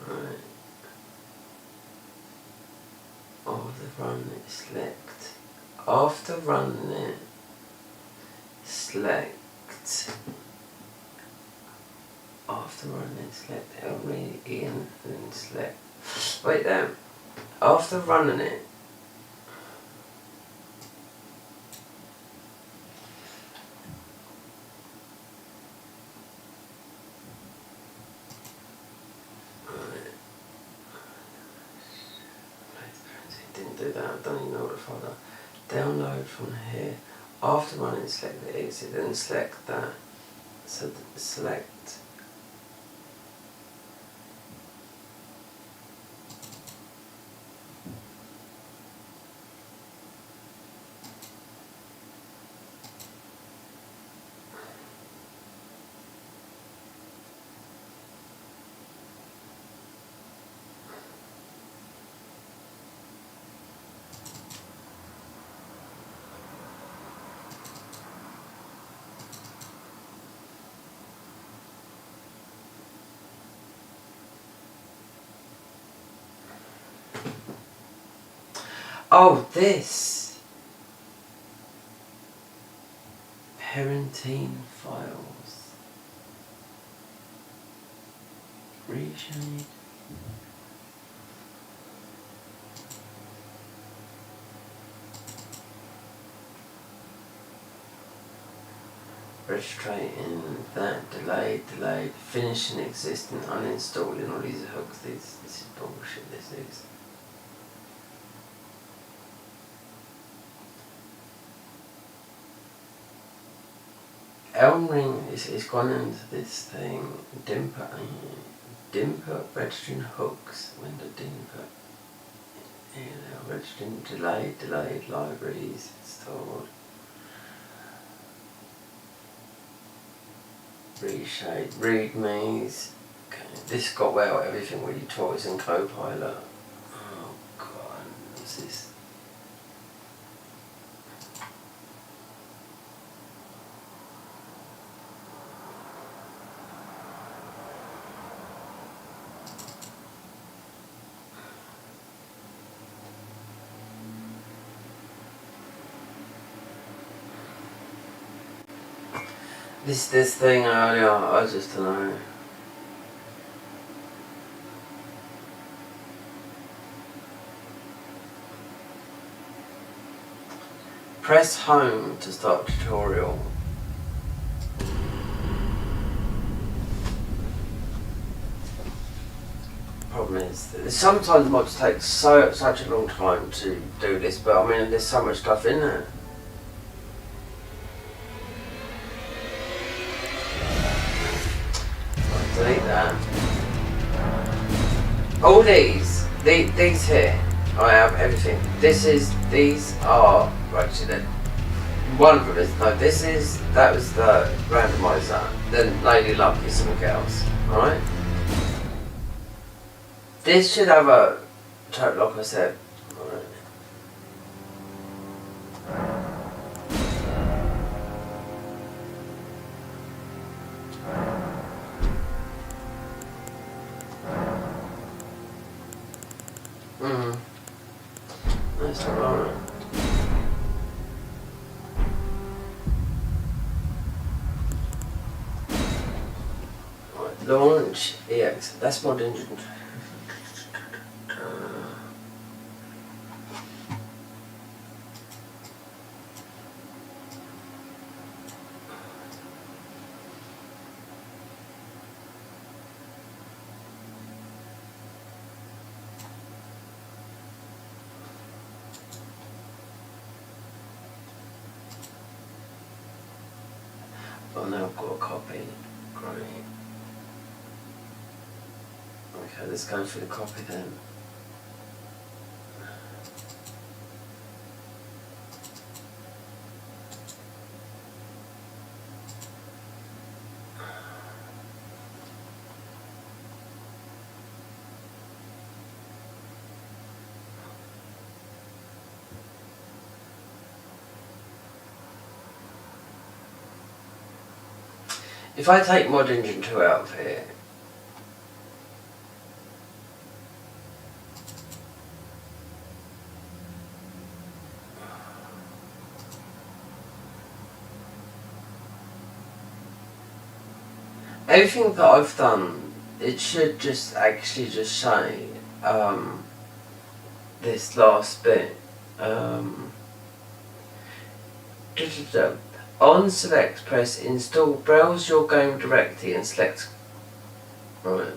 Right. After running it, select. After running it, select. After running it, select Elden Ian and then select. Wait there. After running it, didn't do that, I don't even know what the folder. Download from here. After running, select the exit, then select that. So select. Oh, this! Parenting files. Reshade. Registrating that, delayed, finishing existing, uninstalling all these hooks. This is bullshit, this is. Elden Ring is gone into this thing. Dimper registering hooks. Window dimper. Here they are, registering delayed libraries installed. Reshade, readmes. Okay, this got well everything with your toys and Copilot. Oh god, what's this? This thing earlier, I just don't know. Press home to start tutorial. Problem is, that sometimes mods take such a long time to do this, but I mean, there's so much stuff in there. Delete that. All these here, I have everything. These are, actually then, one of them is, no, that was the randomizer, then Lady Luck is something else, alright? This should have a, like I said, alright. That's not alright. Right, launch EX. That's mod engine. Oh, now I've got a copy. Great. Okay, let's go for the copy then. If I take mod engine 2 out of here, everything that I've done, it should just actually just say this last bit. On select, press install, browse your game directly and select. Right.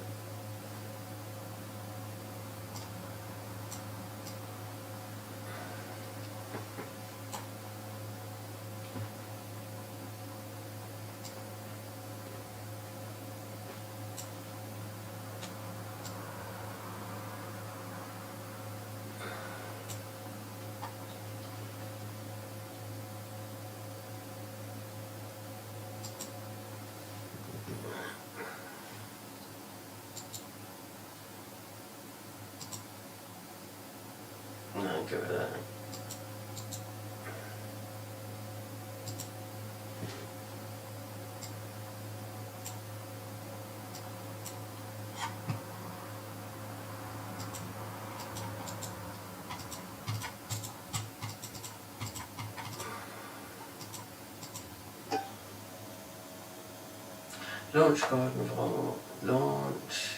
No, give it that. Launch garden vault. Launch.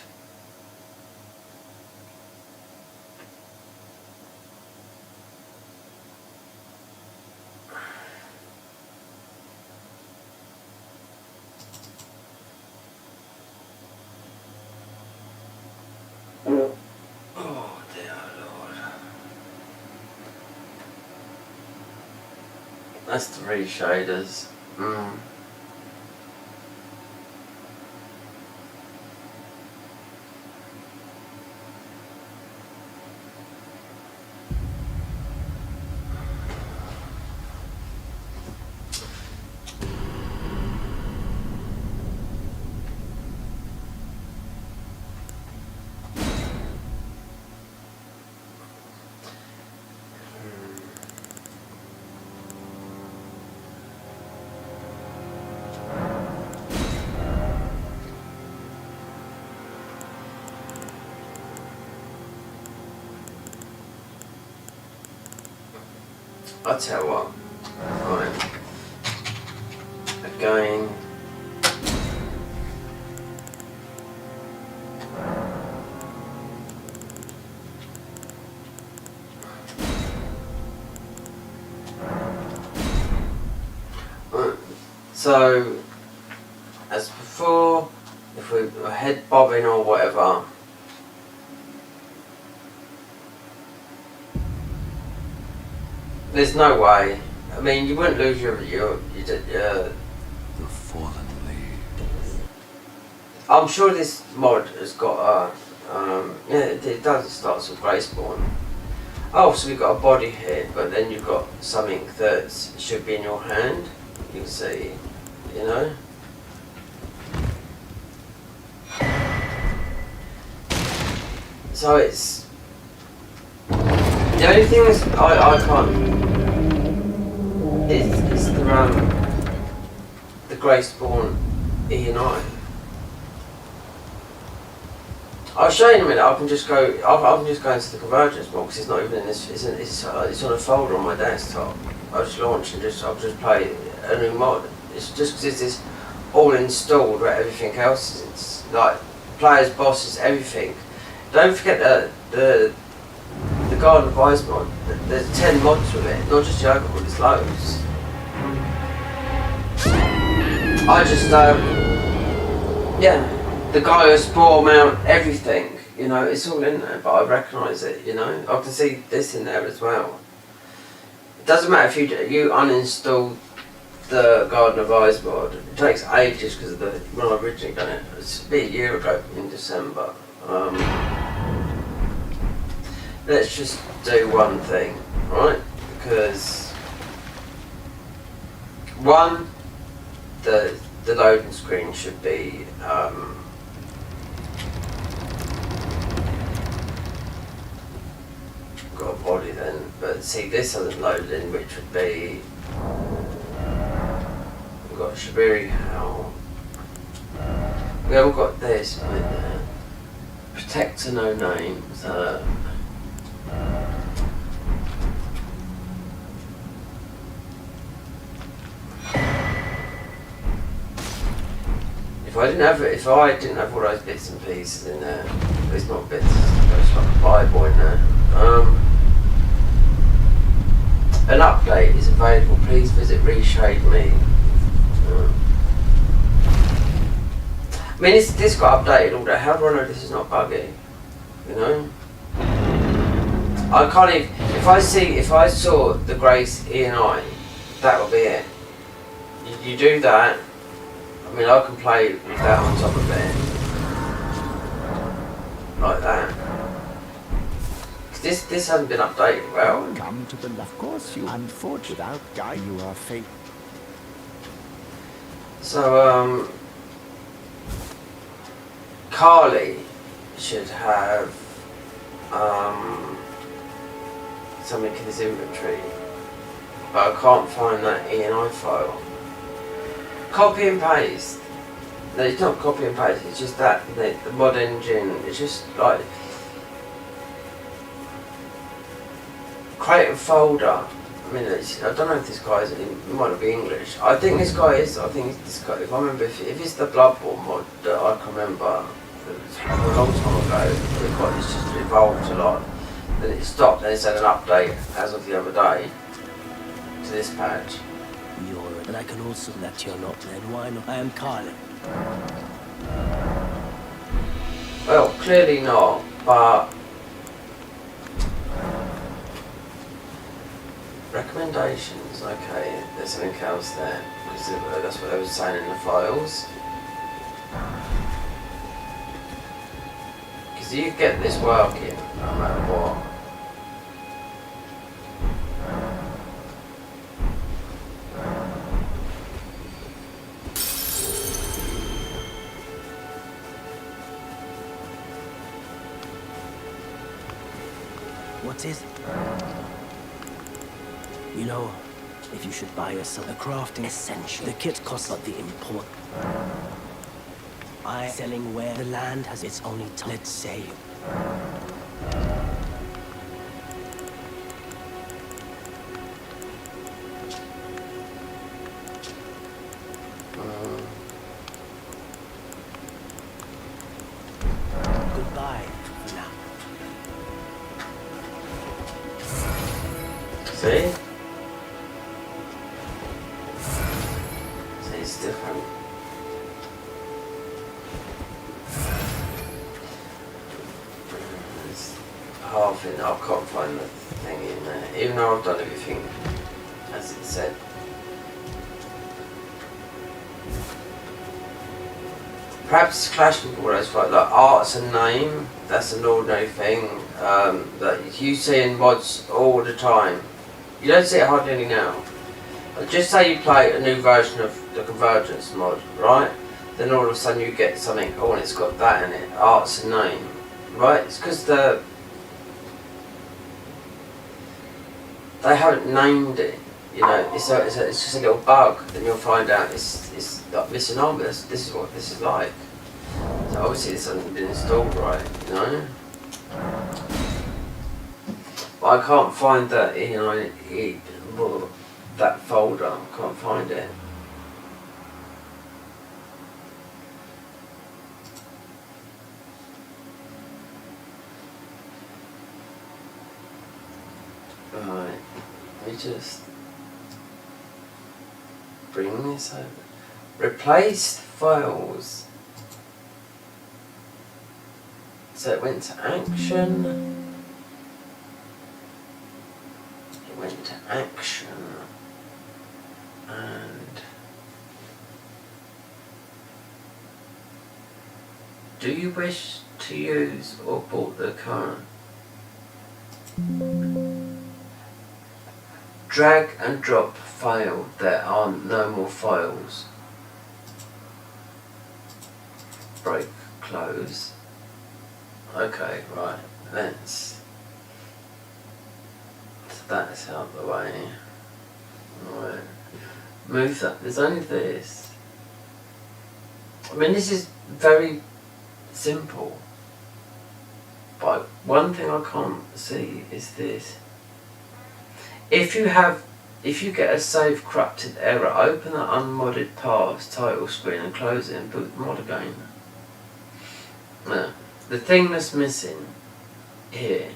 Oh dear Lord. That's 3 shaders. I'll tell you what. Right. Again. Right. So, as before, if we were head bobbing or whatever, there's no way. I mean, you wouldn't lose your The fallen leaves. I'm sure this mod has got a yeah, it does. It starts with Grayspawn. Oh, so we've got a body here, but then you've got something that should be in your hand. You can see, you know. So it's the only thing is I can't. It's the Grayspawn E and I. I'll show you in a minute. I can just go. I can just go into the convergence mod because it's not even in this. It's on a folder on my desktop. I'll just launch and I'll just play a new mod. It's just because it's all installed where everything else is. It's like players, bosses, everything. Don't forget that the Garden of Ice mod. There's 10 mods with it, not just the overhaul. There's loads. I just yeah. The guy who spore mount everything, you know, it's all in there, but I recognise it, you know. I can see this in there as well. It doesn't matter if you uninstall the Garden of Eyes mod. It takes ages because of when I originally done it. It's a year ago in December. Let's just do one thing, right? Because one, the loading screen should be got a body then, but see this hasn't loaded in, which would be we've got Shabiri Howl. We haven't got this right there. Protector no names. If I didn't have all those bits and pieces in there, it's not bits, there's like a Bible in there. please visit Reshade Me. I mean, this got updated all day. How do I know this is not buggy? You know? I can't even, if I saw the Grace E&I, that would be it. You do that, I mean, I can play with that on top of it. Like that. This hasn't been updated well. Come to the left course, you unfortunate without guide you are fate. So Carly should have something in his inventory, but I can't find that E&I file. Copy and paste. No, it's not copy and paste, it's just that the mod engine, it's just like create a folder. I mean, I don't know if this guy is, it might not be English. I think this guy is, I think this guy, if I remember, if it's the Bloodborne mod that I can remember for a long time ago, it's just evolved a lot. Then it stopped, then it's had an update as of the other day to this patch. And I can also that you're not then why not? I am Carlin. Well, clearly not, but recommendations, okay, there's something else there, because that's what they were saying in the files. Because you get this working, no matter what. What is it? You know, if you should buy yourself a crafting essential, the kit costs but the import. I selling where the land has its only time. Let's say. Goodbye for now. See? See, it's different. It's half in, I can't find the thing in there, even though I've done everything as it said. Perhaps it's clashing with all those fights, like art's a name, that's an ordinary thing that you see in mods all the time. You don't see it hardly now. Just say you play a new version of the Convergence mod, right? Then all of a sudden you get something, oh, and it's got that in it, art's a name, right? It's because they haven't named it, you know, it's just a little bug, then you'll find out it's like missing on, but this is what this is like. So obviously this hasn't been installed right, you know? But I can't find that, you know, that folder, I can't find it. Right, let me just bring this over. Replaced files. So it went to action. It went to action. And do you wish to use or bought the current? Drag and drop file. There are no more files. Break, close. Okay, right. Let's. So that's out of the way. Right. Move that. There's only this. I mean, this is very simple. But one thing I can't see is this. If you get a save corrupted error, open the unmodded paths title screen and close it and boot the mod again. Now, the thing that's missing here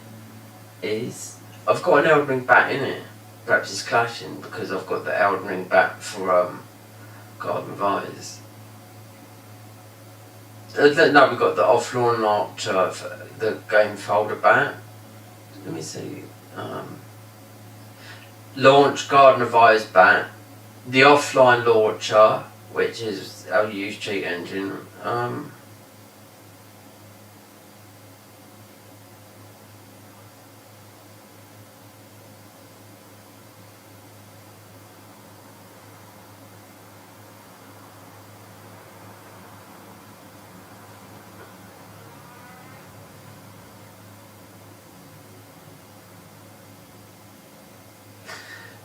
is I've got an Elden bat in it. perhaps it's clashing because I've got the Elden Ring back for Garden of Eyes. No, we've got the offline launcher, the game folder back. Let me see. Launch Garden of Eyes back. The offline launcher, which is our use cheat engine.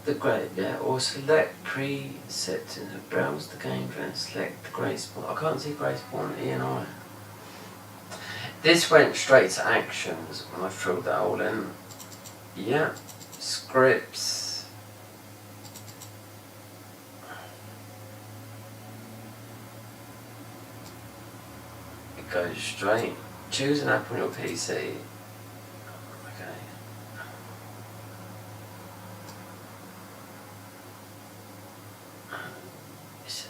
The grey, yeah, or select pre-settings, browse the game and select the grey spawn. I can't see grey spawn E&I. This went straight to actions when I filled that all in. Yeah, scripts. It goes straight. Choose an app on your PC.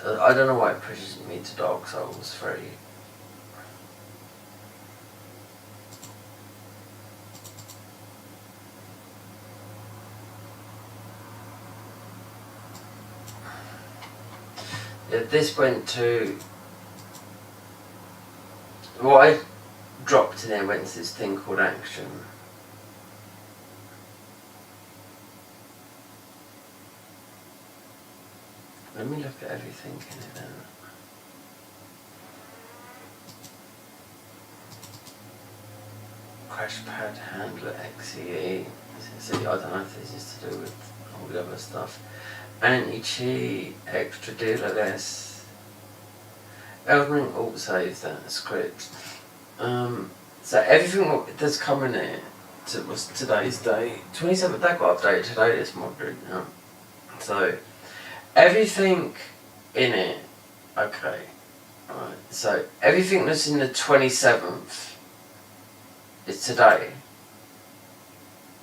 I don't know why it pushes me to Dark Souls 3. Yeah, this went to... What I dropped in there went to this thing called action. Let me look at everything in it then. Crash pad handler XEE. See, I don't know if this is to do with all the other stuff. Anti-cheat, extra DLLS. Elden Ring alt saves that script. So everything that's coming in was today's day. 27th, that got updated today, this mod group now. So everything in it, okay, right, so everything that's in the 27th is today,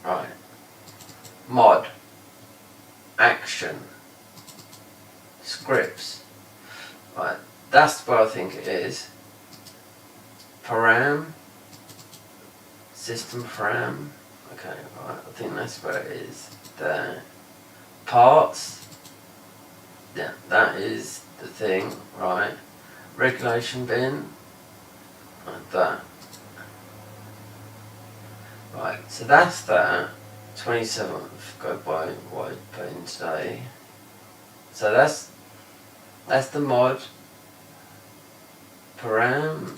right, mod, action, scripts, right, that's where I think it is, param, system param, okay, right, I think that's where it is, there, parts, yeah, that is the thing, right? Regulation bin, like that. Right, so that's that. 27th, go by what I put in today. So that's the mod. Param,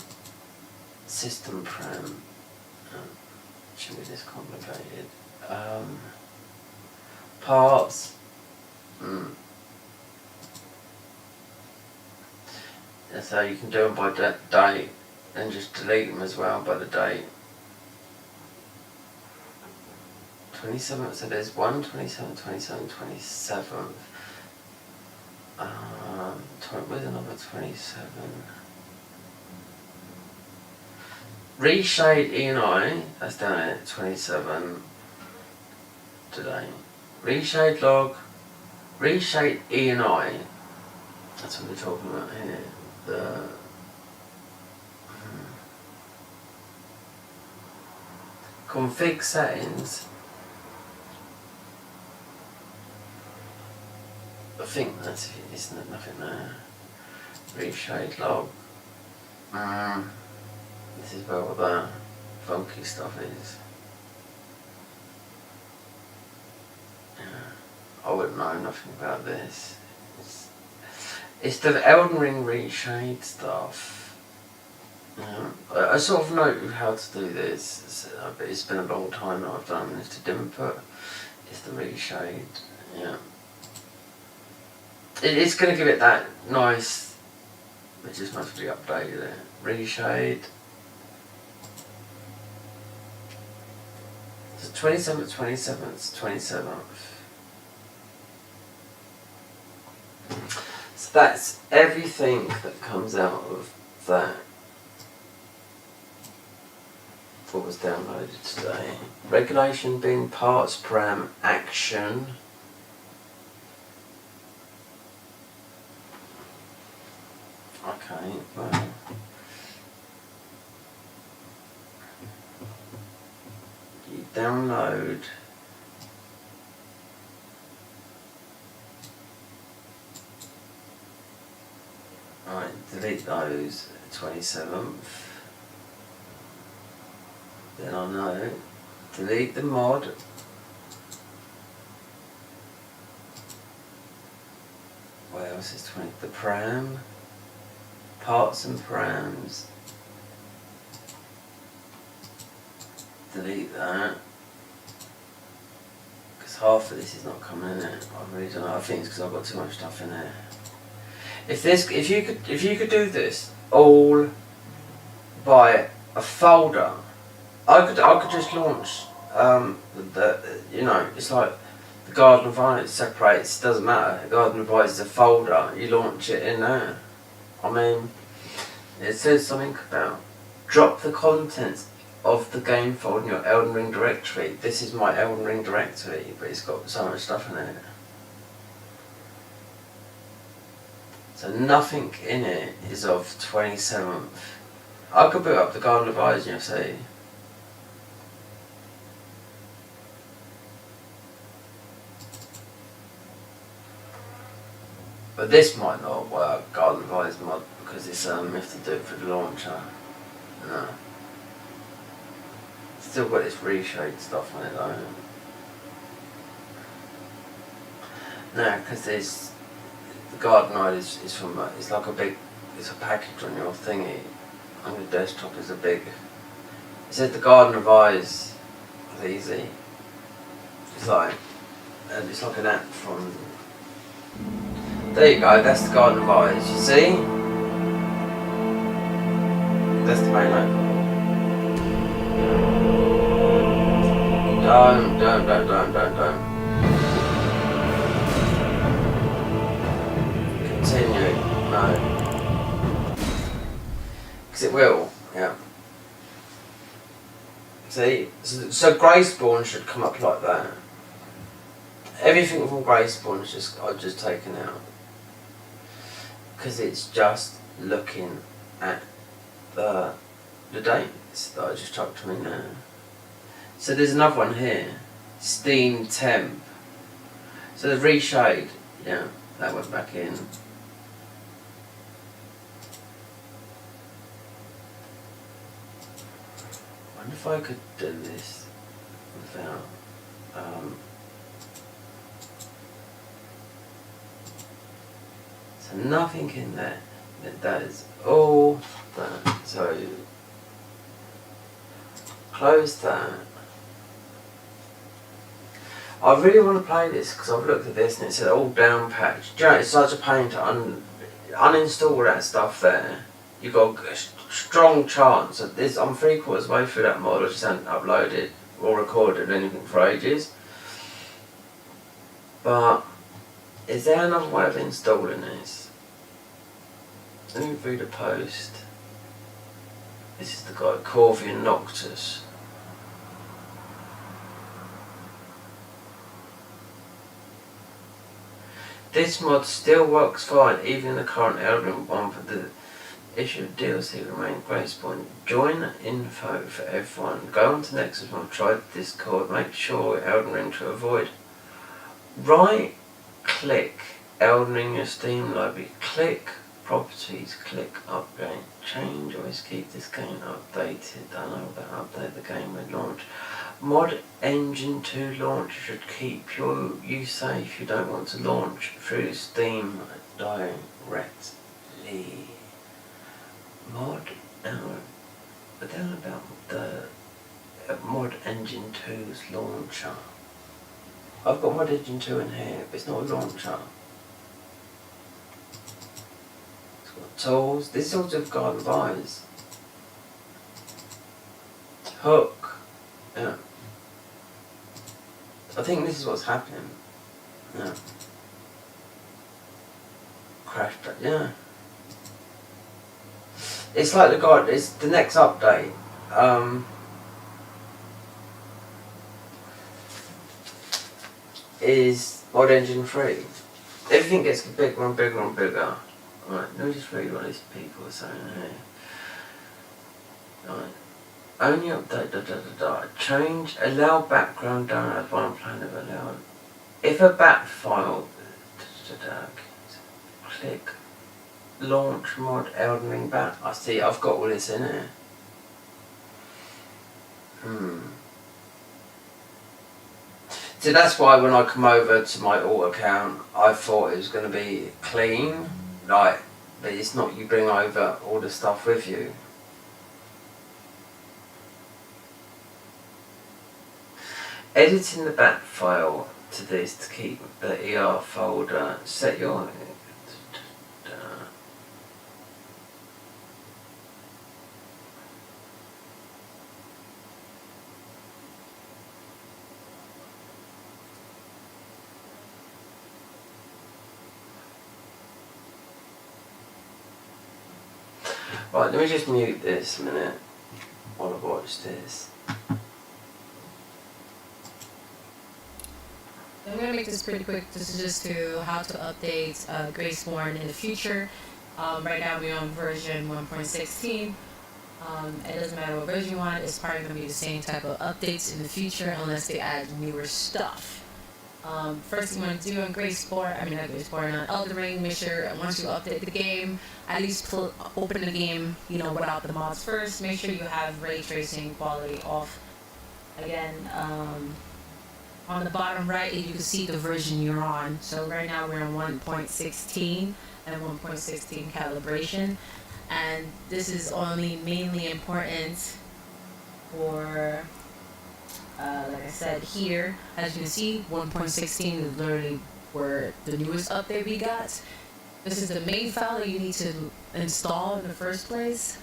system param. Shouldn't be this complicated. Parts. So you can do them by date and just delete them as well by the date. 27th, so there's 1, 27, 27, 27th. Where's another 27? Reshade E&I, that's down at 27 today. Reshade log, reshade E&I, that's what we're talking about here. The config settings. I think that's it, isn't it? Nothing there. Reshade log. This is where all the funky stuff is. Yeah. I wouldn't know nothing about this. It's the Elden Ring reshade stuff. I sort of know how to do this, but it's been a long time that I've done this to input. It's the reshade, yeah. It's going to give it that nice, it just must be updated it. Reshade. So 27th, 27th, 27th. So that's everything that comes out of that. What was downloaded today. Regulation bin, parts, param, action. Okay, well. You download. Right, delete those 27th. Then I know. Delete the mod. What else is 20? The pram. Parts and prams. Delete that. Because half of this is not coming in it. I really don't know. I think it's because I've got too much stuff in there. If you could do this all by a folder, I could just launch it's like the Garden of Ice separates, doesn't matter. The Garden of Ice is a folder, you launch it in there. I mean, it says something about drop the contents of the game folder in your Elden Ring directory. This is my Elden Ring directory, but it's got so much stuff in it. So nothing in it is of 27th. I could boot up the Garden of Ice and you'll see. But this might not work, Garden of Ice mod, because it's you have to do it for the launcher. No. Still got this reshade stuff on it though. No, because there's the Garden Eye is from it's like it's a package on your thingy. On your desktop is a big. It says the Garden of Eyes is easy. It's like an app from. There you go. That's the Garden of Eyes. You see? That's the main app. Don't. Continue. No. Because it will. Yeah. See? So Greyspawn should come up like that. Everything from Greyspawn is I've just taken out. Because it's just looking at the dates that I just chucked them in there. So there's another one here. Steam Temp. So the reshade, yeah, that went back in. I wonder if I could do this without so nothing in there. That is all that. So close that. I really want to play this because I've looked at this and it said all down patch. Do you know, it's such a pain to uninstall that stuff there. You've got a strong chance of this. I'm 3/4 way through that mod. I just haven't uploaded or recorded anything for ages. But is there another way of installing this? Let me read the post. This is the guy, Corvian Noctus. This mod still works fine, even in the current Elden one, but the issue of DLC remains Greyspawn. Join info for everyone. Go on to Nexus mod, try Discord, make sure Elden Ring to avoid. Right click Elden Ring your Steam library, click properties, click update, change, always keep this game updated. I know that update the game when launch. Mod Engine 2 launch should keep you safe. You don't want to launch through Steam directly. Mod, but then about the Mod Engine 2's launcher. I've got Mod Engine 2 in here, but it's not a launcher. It's got tools. This is also Garden of Ice. Hook. Yeah. I think this is what's happening. Yeah. Crash, yeah. It's like it's the next update. Is Mod Engine 3. Everything gets bigger and bigger and bigger. Right, let me just read what these people are saying here. Right. Only update, change, allow background download while I'm playing of allow. If a bat file, click launch mod Elden Ring bat. I see, I've got all this in here. So that's why when I come over to my alt account, I thought it was going to be clean, like, but it's not. You bring over all the stuff with you. Editing the bat file to this to keep the ER folder. Set your right, let me just mute this a minute while I watch this. I'm going to make this pretty quick. This is just to how to update Graceborn in the future. Right now we're on version 1.16. It doesn't matter what version you want. It's probably going to be the same type of updates in the future unless they add newer stuff. First thing you want to do on on Elden Ring, make sure once you update the game, at least open the game, without the mods first. Make sure you have ray tracing quality off. Again, on the bottom right, you can see the version you're on. So right now we're on 1.16 and 1.16 calibration. And this is only mainly important for, like I said here, as you can see, 1.16 is literally where the newest update we got. This is the main file that you need to install in the first place.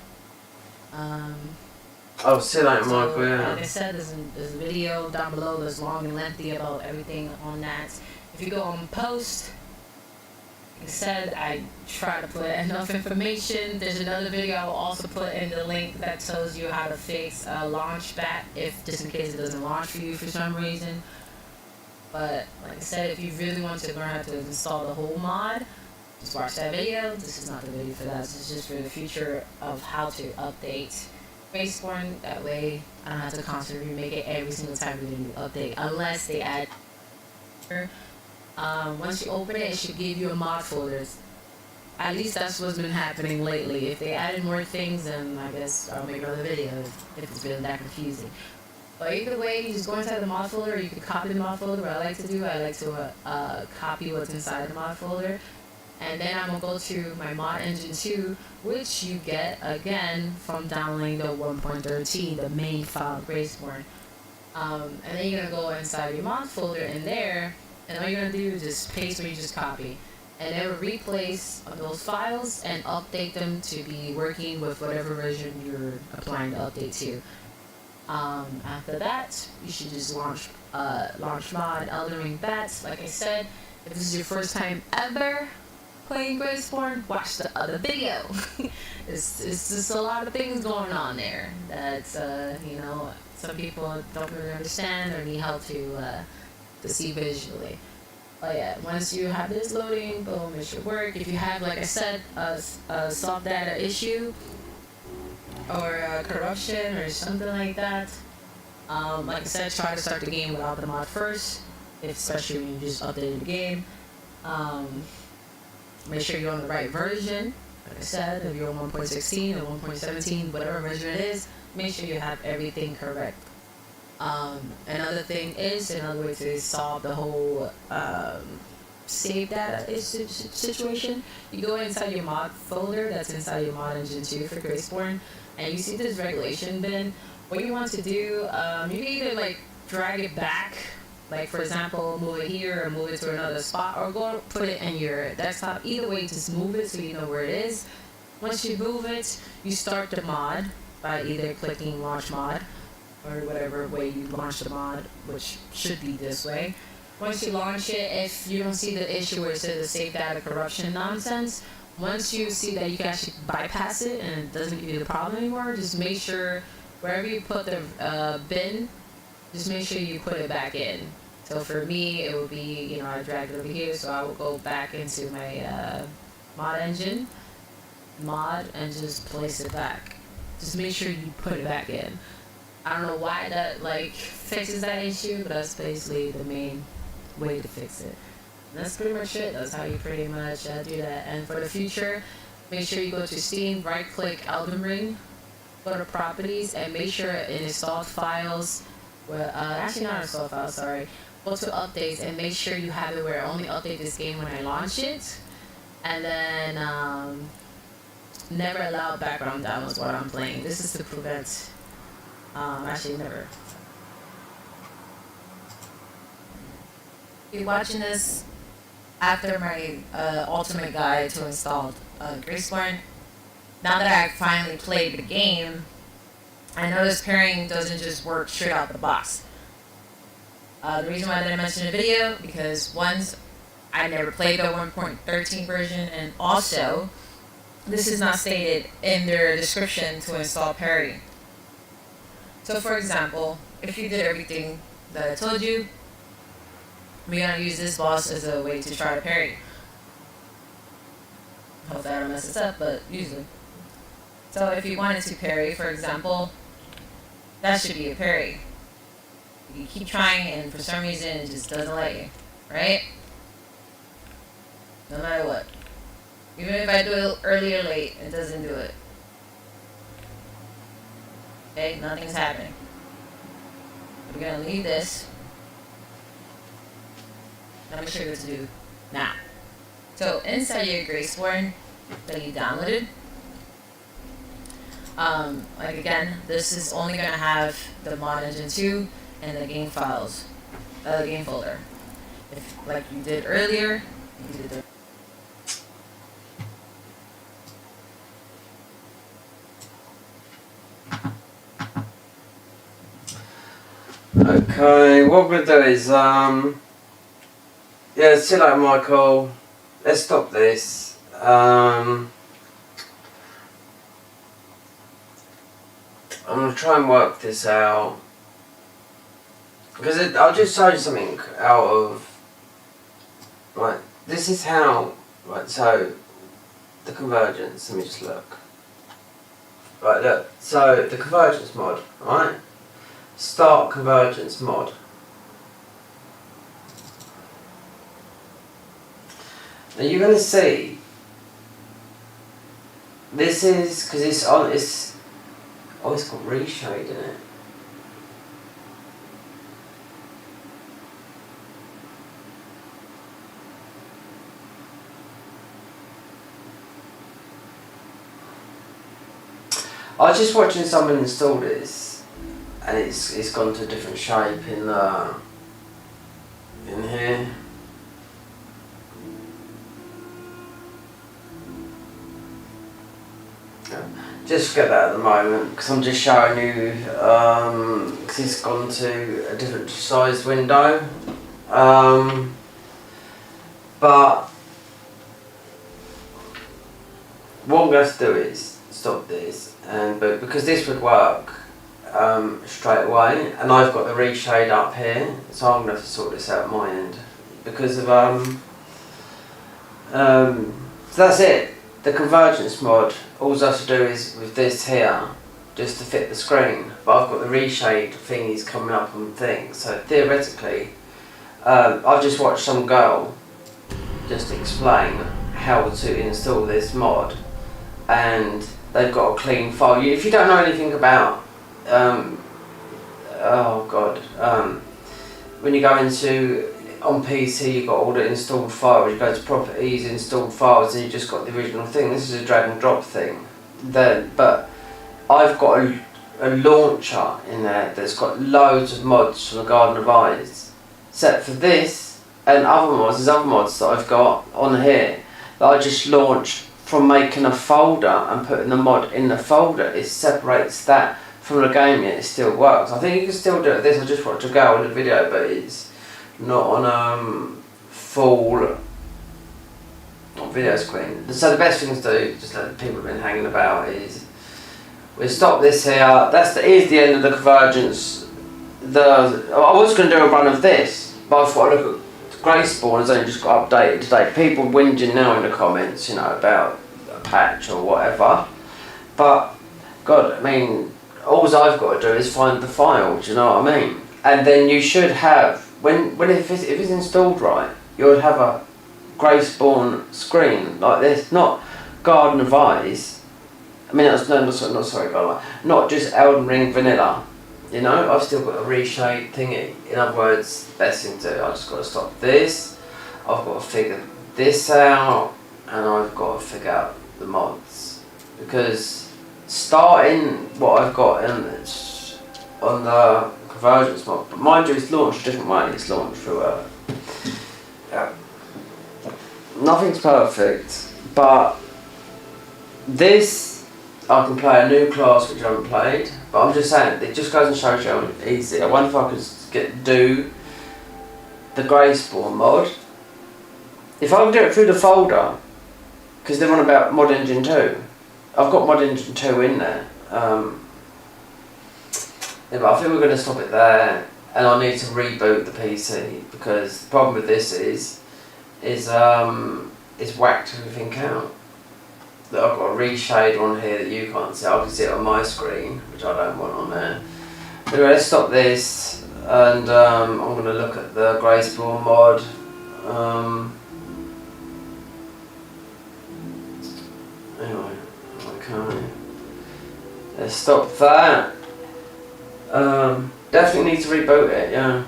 Oh, sit like Michael, yeah. Like I said, there's a video down below that's long and lengthy about everything on that. If you go on post, like I said, I try to put enough information. There's another video I will also put in the link that tells you how to fix launch bat, if just in case it doesn't launch for you for some reason. But like I said, if you really want to learn how to install the whole mod, just watch that video. This is not the video for that. This is just for the future of how to update Graceborn. That way I don't have to constantly remake it every single time we do a new update, unless they add. Once you open it, it should give you a mod folder. At least that's what's been happening lately. If they added more things, then I guess I'll make another video if it's been that confusing. But either way, you just go inside the mod folder, or you can copy the mod folder. What I like to copy what's inside the mod folder. And then I'm going to go to my mod engine 2, which you get, again, from downloading the 1.13, the main file, Graceborn. And then you're going to go inside your mod folder in there, and all you're going to do is just paste what you just copied. And it will replace those files and update them to be working with whatever version you're applying the update to. After that, you should just launch mod Elden Ring Bats. Like I said, if this is your first time ever playing Graceborn, watch the other video. it's just a lot of things going on there that some people don't really understand or need help to see visually. But yeah, once you have this loading, boom, it should work. If you have, like I said, a soft data issue or corruption or something like that, like I said, try to start the game without the mod first, especially when you just updated the game. Make sure you're on the right version. Like I said, if you're on 1.16 or 1.17, whatever version it is, make sure you have everything correct. Another thing is, another way to solve the whole save data situation, you go inside your mod folder that's inside your mod engine 2 for Graceborn, and you see this regulation bin. What you want to do, you can either drag it back, like for example, move it here or move it to another spot, or go put it in your desktop. Either way, just move it so you know where it is. Once you move it, you start the mod by either clicking launch mod, or whatever way you launch the mod, which should be this way. Once you launch it, if you don't see the issue where it says the save data corruption nonsense, once you see that you can actually bypass it and it doesn't give you the problem anymore, just make sure wherever you put the bin, just make sure you put it back in. So for me, it would be, I dragged it over here, so I will go back into my mod engine, mod, and just place it back. Just make sure you put it back in. I don't know why that like fixes that issue, but that's basically the main way to fix it. And that's pretty much it. That's how you pretty much do that. And for the future, make sure you go to Steam, right click Elden Ring, go to properties, and make sure in installed files, well, actually not installed files, sorry, go to updates and make sure you have it where I only update this game when I launch it. And then never allow background downloads while I'm playing. This is to prevent, actually never. You're watching this after my ultimate guide to install Graceborn. Now that I finally played the game, I noticed pairing doesn't just work straight out the box. The reason why I didn't mention the video, because once I never played the 1.13 version, and also this is not stated in their description to install parry. So for example, if you did everything that I told you, we're gonna use this boss as a way to try to parry. Hope that I don't mess this up, but usually. So if you wanted to parry, for example, that should be a parry. You keep trying and for some reason it just doesn't let you, right? No matter what. Even if I do it early or late, it doesn't do it. Okay, nothing's happening. We're gonna leave this. Let me show you what to do now. So inside your Graceborn that you downloaded, like again, this is only gonna have the mod engine 2 and the game files, game folder. If like you did earlier, you did the Okay, what we're gonna do is yeah, see you later, Michael. Let's stop this. I'm gonna try and work this out because I'll just show you something out of right. This is how right. So the convergence. Let me just look. Right, look. So the convergence mod, right? Start convergence mod. Now you're going to see, this is, because it's on, it's got reshade in it. I was just watching someone install this, and it's gone to a different shape in here. Just forget that at the moment because I'm just showing you because it's gone to a different size window. But what I'm going to do is stop this, but because this would work straight away, and I've got the reshade up here, so I'm going to have to sort this out at my end because of so that's it. The convergence mod, all I have to do is with this here, just to fit the screen, but I've got the reshade thingies coming up on things, so theoretically, I've just watched some girl just explain how to install this mod, and they've got a clean file. If you don't know anything about, when you go into, on PC you've got all the installed files, you go to properties, installed files, and you just got the original thing. This is a drag and drop thing. But I've got a launcher in there that's got loads of mods from the Garden of Eyes. Except for this and other mods, there's other mods that I've got on here that I just launched from making a folder and putting the mod in the folder. It separates that from the game, yet it still works. I think you can still do it with this. I just watched a girl in the video, but it's not on full video screen. So the best thing to do, just like people have been hanging about, is we stop this here. Here's the end of the convergence. I was going to do a run of this, but I thought I'd look at Grayspawn has only just got updated today. People whinging now in the comments, you know, about a patch or whatever. But, God, I mean, all I've got to do is find the file, do you know what I mean? And then you should have, if it's installed right, you'll have a Grayspawn screen like this, not Garden of Eyes. I mean, not sorry, by the way, not just Elden Ring vanilla. You know, I've still got a reshade thingy. In other words, best thing to do, I've just got to stop this. I've got to figure this out, and I've got to figure out the mods. Because starting what I've got on the convergence mod, but mind you, it's launched a different way. It's launched through nothing's perfect, but this I can play a new class which I haven't played. But I'm just saying, it just goes and shows you how easy. I wonder if I could do the Grayspawn mod. If I can do it through the folder, because they're on about Mod Engine 2. I've got Mod Engine 2 in there. Yeah, but I think we're going to stop it there, and I need to reboot the PC because the problem with this is it's whacked everything out. That I've got a reshade on here that you can't see. I can see it on my screen, which I don't want on there. Anyway, let's stop this, and I'm going to look at the Grayspawn mod. Anyway, okay. Let's stop that. Definitely need to reboot it, yeah.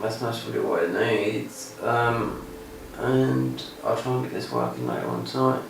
That's really what it needs. And I'll try and get this working later on tonight.